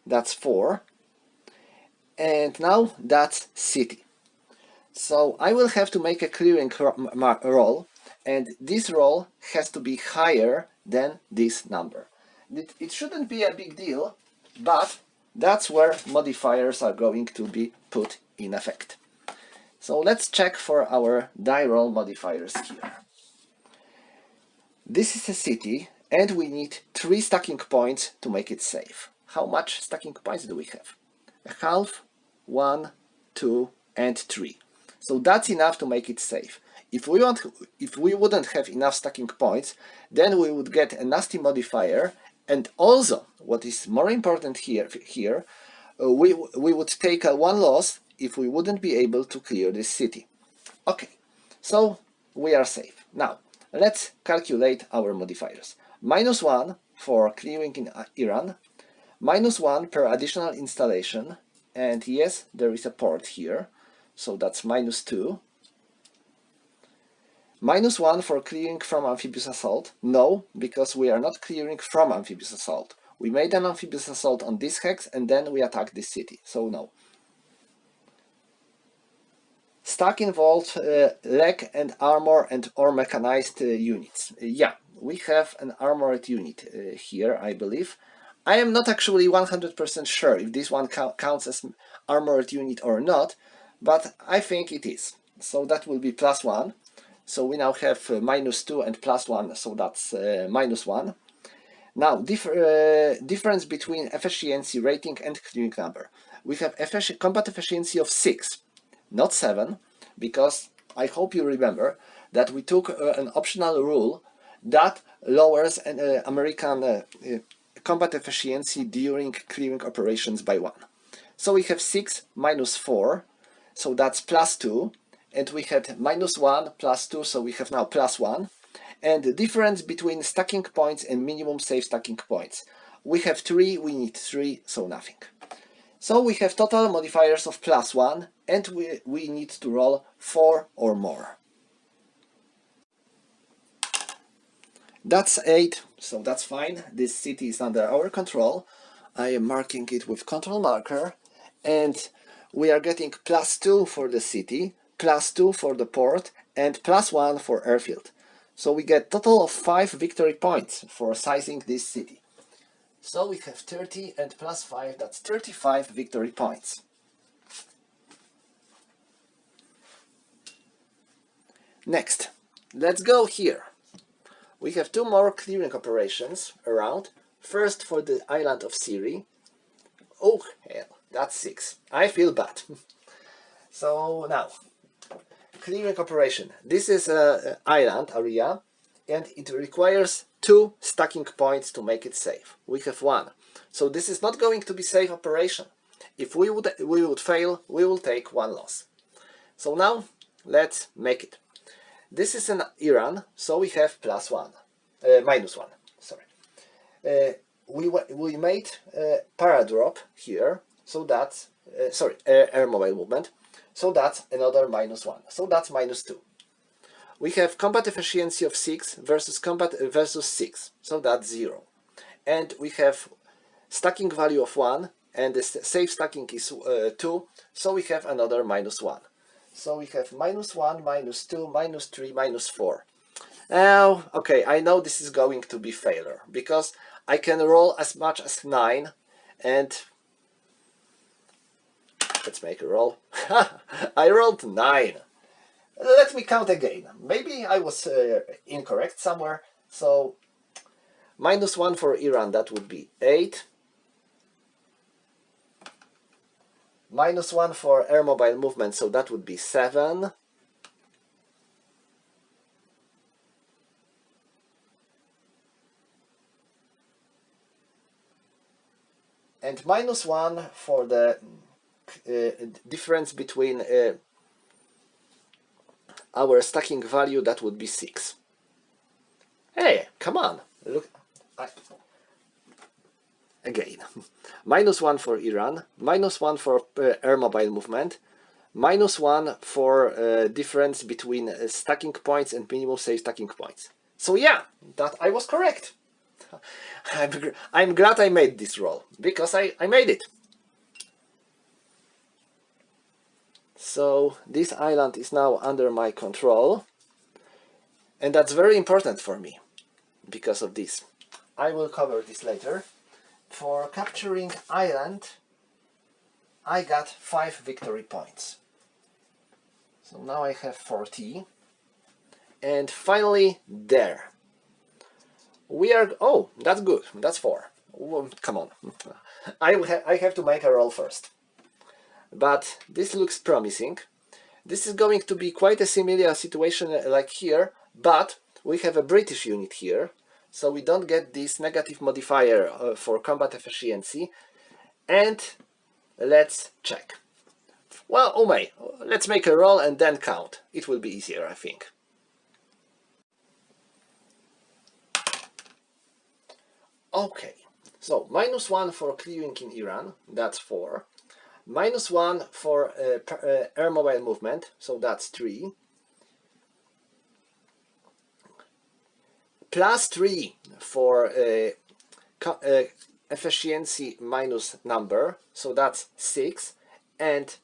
That's 4. And now that's city. So I will have to make a clearing roll, and this roll has to be higher than this number. It shouldn't be a big deal, but that's where modifiers are going to be put in effect. So let's check for our die roll modifiers here. This is a city, and we need 3 stacking points to make it safe. How much stacking points do we have? A half, 1, 2, and 3. So that's enough to make it safe. If we wouldn't have enough stacking points, then we would get a nasty modifier, and also, what is more important here, we would take a 1 loss if we wouldn't be able to clear this city. Okay, so we are safe. Now, let's calculate our modifiers. -1 for clearing in Iran, -1 per additional installation, and yes, there is a port here, so that's -2. -1 for clearing from amphibious assault. No, because we are not clearing from amphibious assault. We made an amphibious assault on this hex and then we attacked this city, so no. Stack involved leg and armor and/or mechanized units. Yeah, we have an armored unit here, I believe. I am not actually 100% sure if this one counts as armored unit or not, but I think it is. So that will be +1. So we now have -2 and +1, so that's -1. Now, difference between efficiency rating and clearing number. We have combat efficiency of 6, not 7, because I hope you remember that we took an optional rule that lowers an American combat efficiency during clearing operations by 1. So we have 6 minus 4, so that's +2, and we had -1 +2, so we have now +1. And the difference between stacking points and minimum safe stacking points. We have 3, we need 3, so nothing. So we have total modifiers of +1, and we need to roll 4 or more. That's 8, so that's fine. This city is under our control. I am marking it with control marker, and we are getting +2 for the city, +2 for the port, and +1 for airfield. So we get total of 5 victory points for sizing this city. So we have 30 and +5, that's 35 victory points. Next, let's go here. We have 2 more clearing operations around. First for the island of Siri. Oh hell, that's 6. I feel bad. So now, clearing operation. This is an island area, and it requires 2 stacking points to make it safe. We have 1. So this is not going to be safe operation. If we would fail, we will take 1 loss. So now, let's make it. This is an Iran, so we have +1, -1, sorry. We made paradrop here, so that's, sorry, air mobile movement, so that's another -1, so that's -2. We have combat efficiency of 6 versus combat versus 6, so that's 0. And we have stacking value of 1, and the safe stacking is 2, so we have another -1. So we have -1, -2, -3, -4. Now, okay, I know this is going to be failure, because I can roll as much as 9, and let's make a roll. I rolled 9. Let me count again. Maybe I was incorrect somewhere. So -1 for Iran, that would be 8. -1 for air mobile movement, so that would be 7. And -1 for the difference between our stacking value, that would be 6. Hey, come on, look. Again, -1 for Iran, -1 for air mobile movement, -1 for difference between stacking points and minimum safe stacking points. So yeah, that I was correct. I'm glad I made this roll, because I made it. So this island is now under my control, and that's very important for me because of this. I will cover this later. For capturing island, I got 5 victory points. So now I have 40. And finally, there. We are... Oh, that's good. That's 4. Well, come on. I have to make a roll first. But this looks promising. This is going to be quite a similar situation like here, but we have a British unit here, so we don't get this negative modifier for combat efficiency. And let's check. Well, let's make a roll and then count. It will be easier, I think. Okay, so -1 for clearing in Iran, that's 4. -1 for air mobile movement, so that's 3. +3 for efficiency minus number, so that's 6. And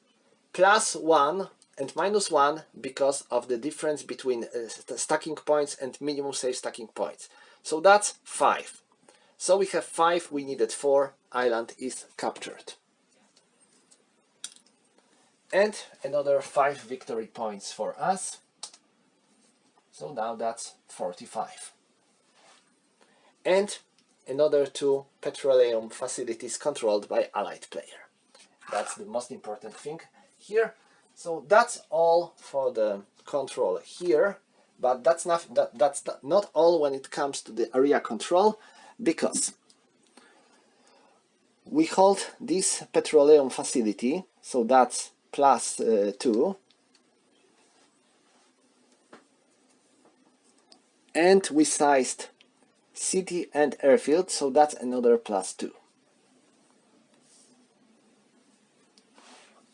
+1 and -1 because of the difference between stacking points and minimum safe stacking points. So that's 5. So we have 5, we needed 4, island is captured. and another 5 victory points for us. So now that's 45. And another 2 petroleum facilities controlled by allied player. That's the most important thing here. So that's all for the control here, but that's not all when it comes to the area control, because we hold this petroleum facility, so that's plus 2, and we sized city and airfield, so that's another plus 2.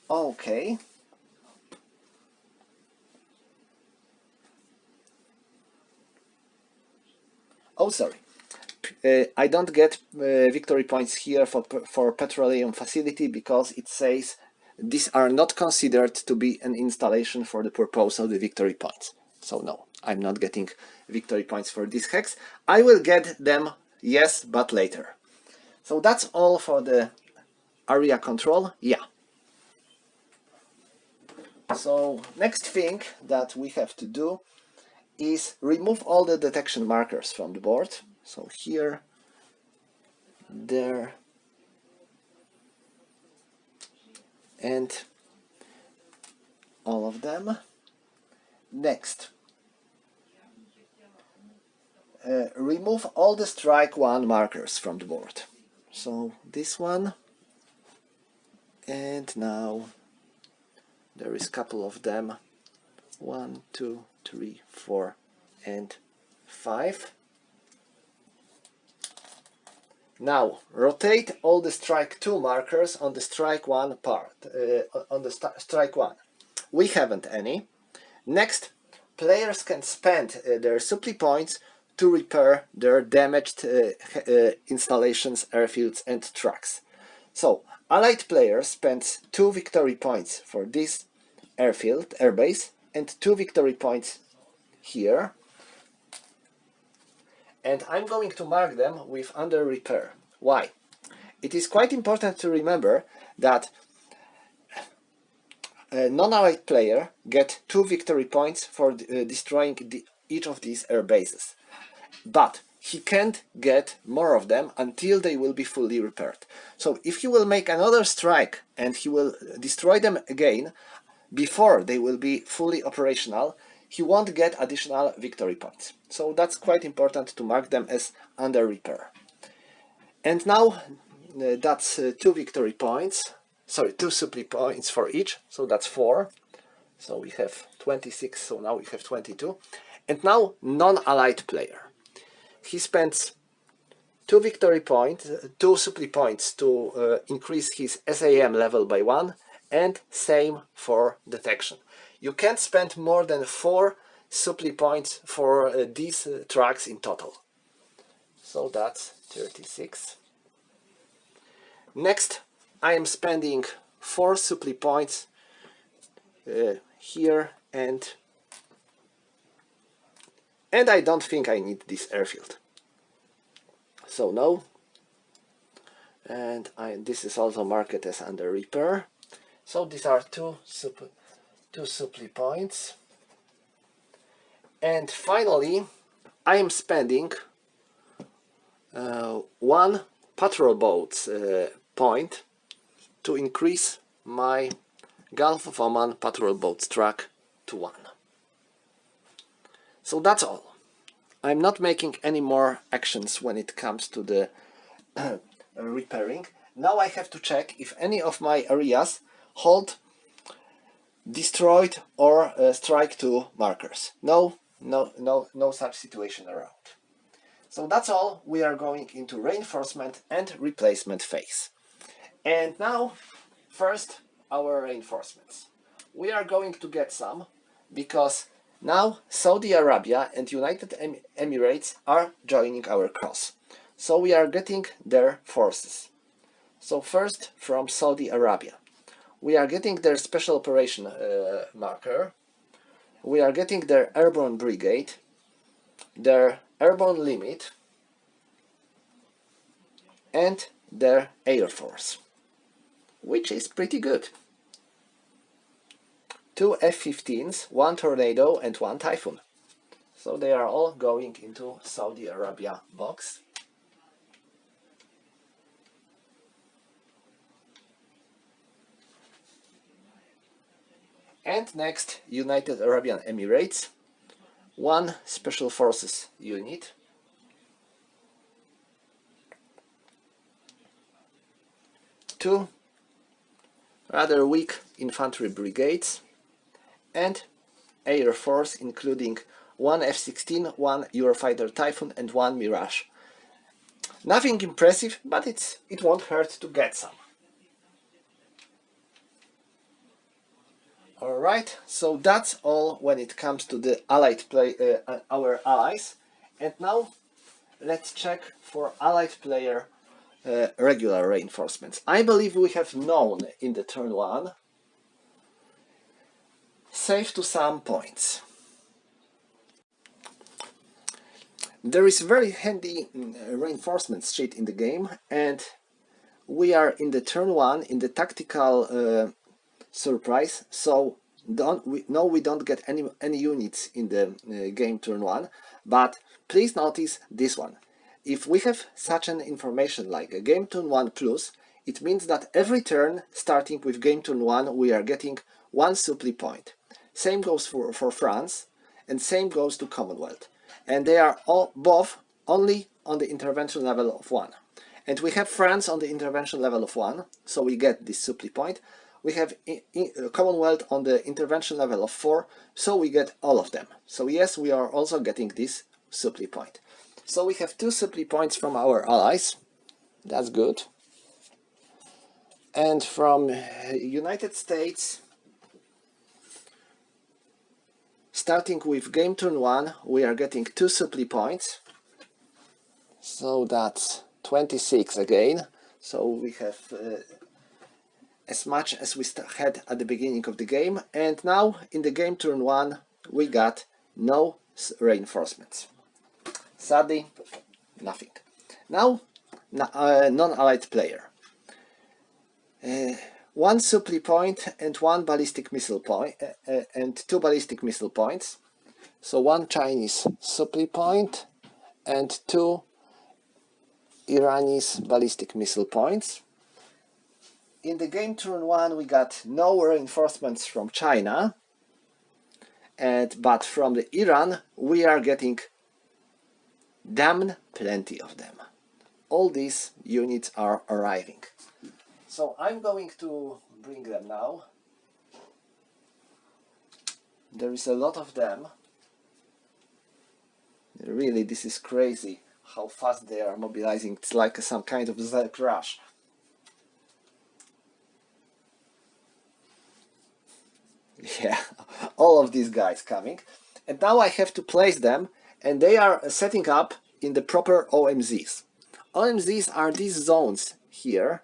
Okay. Oh, sorry. I don't get victory points here for petroleum facility because it says these are not considered to be an installation for the purpose of the victory points. So no, I'm not getting victory points for this hex. I will get them, yes, but later. So that's all for the area control. Yeah. So next thing that we have to do is remove all the detection markers from the board. So here, there, and all of them. Next, remove all the strike 1 markers from the board. So this one, and now there is a couple of them. 1, 2, 3, 4, and 5. Now rotate all the strike 2 markers on the strike 1 part, on the strike 1. We haven't any. Next, players can spend their supply points to repair their damaged installations, airfields and trucks. So, allied player spends 2 victory points for this airbase, and 2 victory points here. And I'm going to mark them with under repair. Why? It is quite important to remember that a non-allied player get 2 victory points for destroying each of these air bases, but he can't get more of them until they will be fully repaired. So if he will make another strike and he will destroy them again before they will be fully operational, he won't get additional victory points. So that's quite important to mark them as under repair. And now that's 2 victory points. Sorry, 2 supply points for each, so that's 4. So we have 26, so now we have 22. And now non-allied player. He spends 2 victory points, 2 supply points to increase his SAM level by 1, and same for detection. You can't spend more than 4 supply points for these tracks in total. So that's 36. Next, I am spending 4 supply points here, and I don't think I need this airfield. So no, and this is also marked as under repair. So these are 2 supply points. And finally, I am spending 1 patrol boat point to increase my Gulf of Oman patrol boats track to 1. So that's all. I'm not making any more actions when it comes to the repairing. Now I have to check if any of my areas hold destroyed or strike 2 markers. No such situation around. So that's all. We are going into reinforcement and replacement phase. And now, first, our reinforcements. We are going to get some, because now Saudi Arabia and United Emirates are joining our cause. So we are getting their forces. So first, from Saudi Arabia, we are getting their special operation marker. We are getting their airborne brigade, their airborne limit, and their air force, which is pretty good. 2 F-15s, 1 Tornado and 1 Typhoon. So they are all going into Saudi Arabia box. And next, United Arab Emirates, 1 Special Forces unit, 2 rather weak infantry brigades, and Air Force including 1 F-16, 1 Eurofighter Typhoon and 1 Mirage. Nothing impressive, but it won't hurt to get some. Alright, so that's all when it comes to the allied our allies. And now let's check for allied player regular reinforcements. I believe we have known in the turn 1, save to some points. There is a very handy reinforcements sheet in the game, and we are in the turn 1 in the tactical surprise, so we don't get any units in the game turn 1, but please notice this one. If we have such an information like a game turn 1 plus, it means that every turn starting with game turn 1 we are getting 1 supply point. Same goes for France, and same goes to Commonwealth, and they are all both only on the intervention level of 1. And we have France on the intervention level of 1, so we get this supply point. We have Commonwealth on the intervention level of 4, so we get all of them. So yes, we are also getting this supply point. So we have 2 supply points from our allies. That's good. And from United States, starting with game turn 1, we are getting 2 supply points. So that's 26 again. So we have as much as we had at the beginning of the game, and now in the game turn 1 we got no reinforcements. Sadly, nothing. Now, non-allied player. 1 supply point and 1 ballistic missile point, and 2 ballistic missile points. So 1 Chinese supply point and 2 Iranian ballistic missile points. In the game turn 1 we got no reinforcements from China, but from the Iran we are getting damn plenty of them. All these units are arriving. So I'm going to bring them now. There is a lot of them. Really, this is crazy how fast they are mobilizing. It's like some kind of Zerg rush. Yeah, all of these guys coming. And now I have to place them, and they are setting up in the proper OMZs. OMZs are these zones here.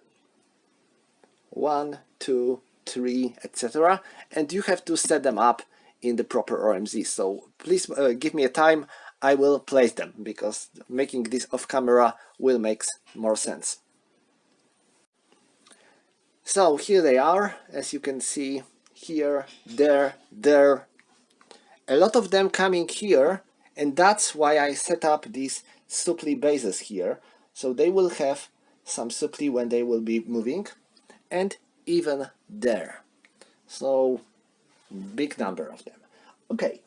1, 2, 3, etc. And you have to set them up in the proper OMZs. So please give me a time, I will place them, because making this off camera will make more sense. So here they are, as you can see, here, there, there. A lot of them coming here, and that's why I set up these supply bases here. So they will have some supply when they will be moving, and even there. So big number of them. Okay,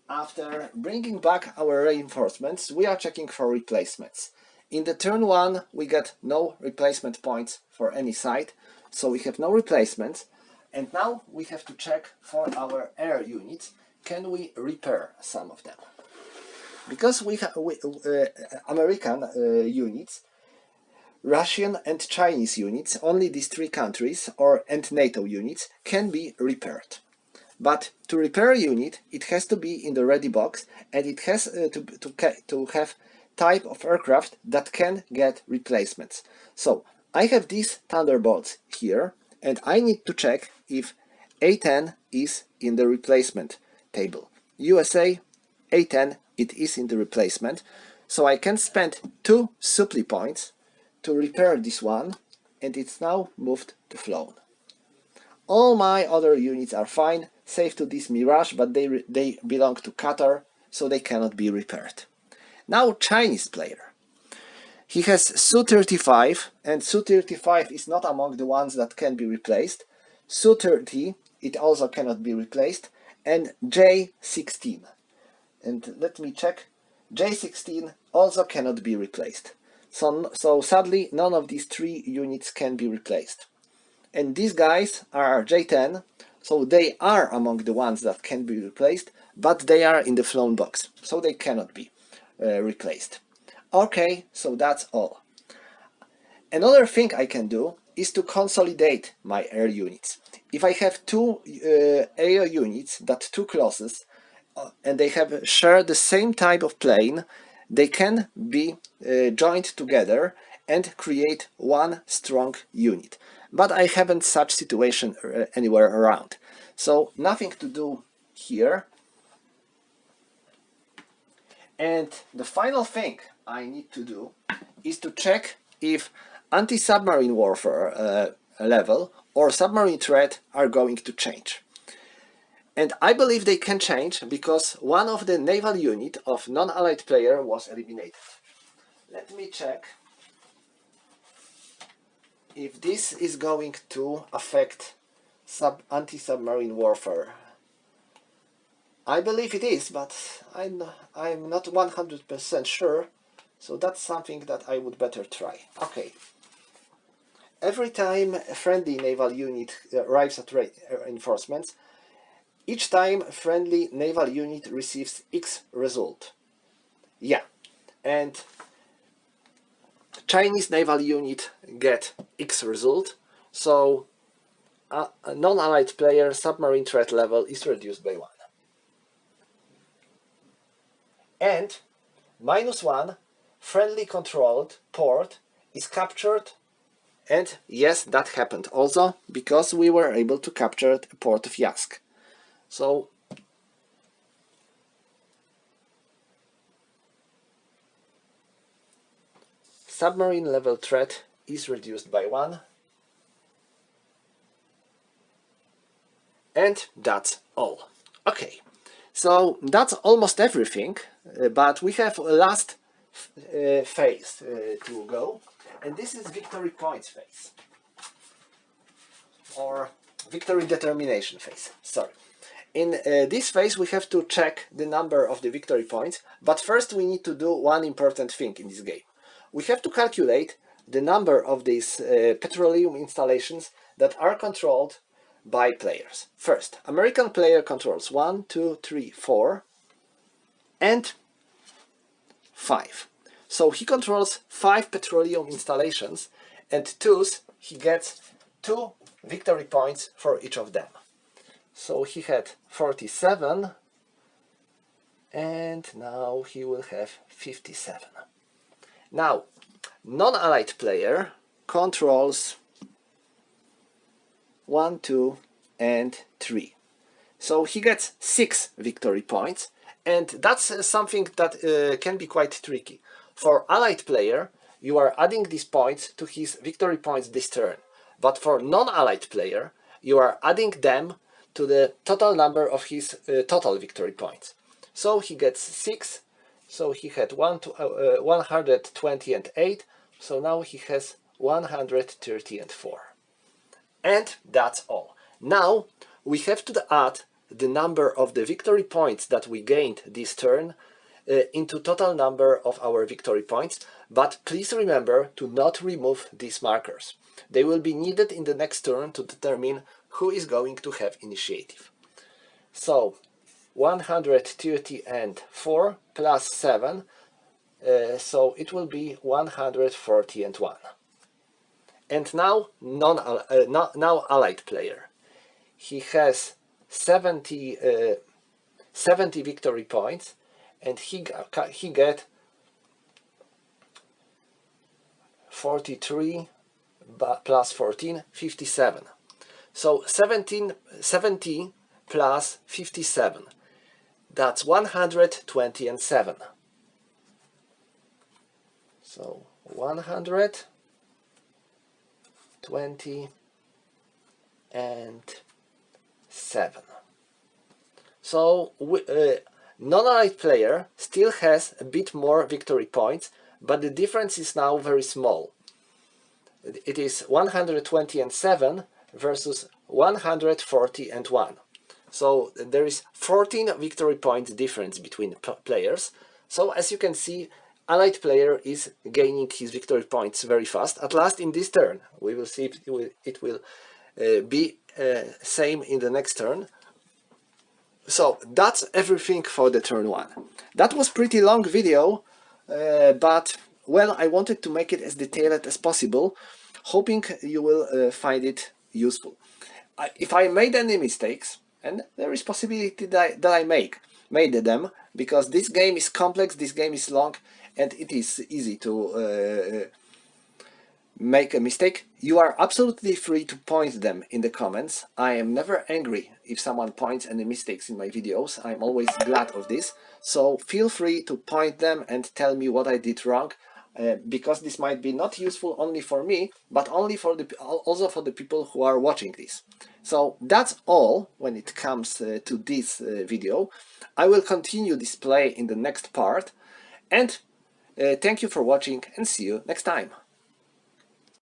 after bringing back our reinforcements, we are checking for replacements. In the turn 1 we get no replacement points for any side, so we have no replacements. And now we have to check for our air units, can we repair some of them? Because we have American units, Russian and Chinese units, only these 3 countries, and NATO units, can be repaired. But to repair a unit, it has to be in the ready box, and it has to have type of aircraft that can get replacements. So I have these Thunderbolts here, and I need to check if A-10 is in the replacement table. USA A-10, it is in the replacement, so I can spend 2 supply points to repair this one, and it's now moved to flown. All my other units are fine, safe to this Mirage, but they belong to Qatar, so they cannot be repaired. Now Chinese player. He has Su-35, and Su-35 is not among the ones that can be replaced. Su-30, it also cannot be replaced, and J-16. And let me check. J-16 also cannot be replaced. So sadly, none of these three units can be replaced. And these guys are J-10, so they are among the ones that can be replaced, but they are in the flown box, so they cannot be replaced. Okay, so that's all. Another thing I can do is to consolidate my air units. If I have two air units that two classes and they have share the same type of plane, they can be joined together and create one strong unit. But I haven't such situation anywhere around. So nothing to do here. And the final thing I need to do is to check if anti-submarine warfare level or submarine threat are going to change. And I believe they can change because one of the naval unit of non-allied player was eliminated. Let me check if this is going to affect anti-submarine warfare. I believe it is, but I'm not 100% sure, so that's something that I would better try. Okay. Every time a friendly naval unit arrives at reinforcements, each time a friendly naval unit receives X result. Yeah, and Chinese naval unit get X result, so a non-allied player submarine threat level is reduced by 1. And -1 friendly controlled port is captured, and yes, that happened also because we were able to capture a port of Yask. So submarine level threat is reduced by 1. And that's all. Okay, so that's almost everything, but we have a last phase to go, and this is victory points phase, or victory determination phase, sorry. In this phase we have to check the number of the victory points, but first we need to do one important thing in this game. We have to calculate the number of these petroleum installations that are controlled by players. First, American player controls 1, 2, 3, 4 and 5. So he controls 5 petroleum installations, and thus he gets 2 victory points for each of them. So he had 47 and now he will have 57. Now, non-allied player controls 1, 2 and 3. So he gets 6 victory points, and that's something that can be quite tricky. For allied player, you are adding these points to his victory points this turn, but for non-allied player, you are adding them to the total number of his total victory points. So he gets 6, so he had 120 and 8, so now he has 130 and 4. And that's all. Now we have to add the number of the victory points that we gained this turn into total number of our victory points, but please remember to not remove these markers. They will be needed in the next turn to determine who is going to have initiative. So 130 and 4 plus 7, so it will be 140 and 1. And now now allied player. He has 70 victory points, and he get 43 plus 14, 57. So 70 plus 57, that's 120 and 7. So 120 and 7. So non-allied player still has a bit more victory points, but the difference is now very small. It is 127 versus 141. So there is 14 victory points difference between players. So as you can see, allied player is gaining his victory points very fast. At last in this turn, we will see if it will be same in the next turn. So that's everything for the turn 1. That was pretty long video, but well, I wanted to make it as detailed as possible, hoping you will find it useful. If I made any mistakes, and there is possibility that I made them, because this game is complex, this game is long, and it is easy to make a mistake, you are absolutely free to point them in the comments. I am never angry if someone points any mistakes in my videos. I'm always glad of this. So feel free to point them and tell me what I did wrong, because this might be not useful only for me, but also for the people who are watching this. So that's all when it comes to this video. I will continue this play in the next part, and thank you for watching and see you next time.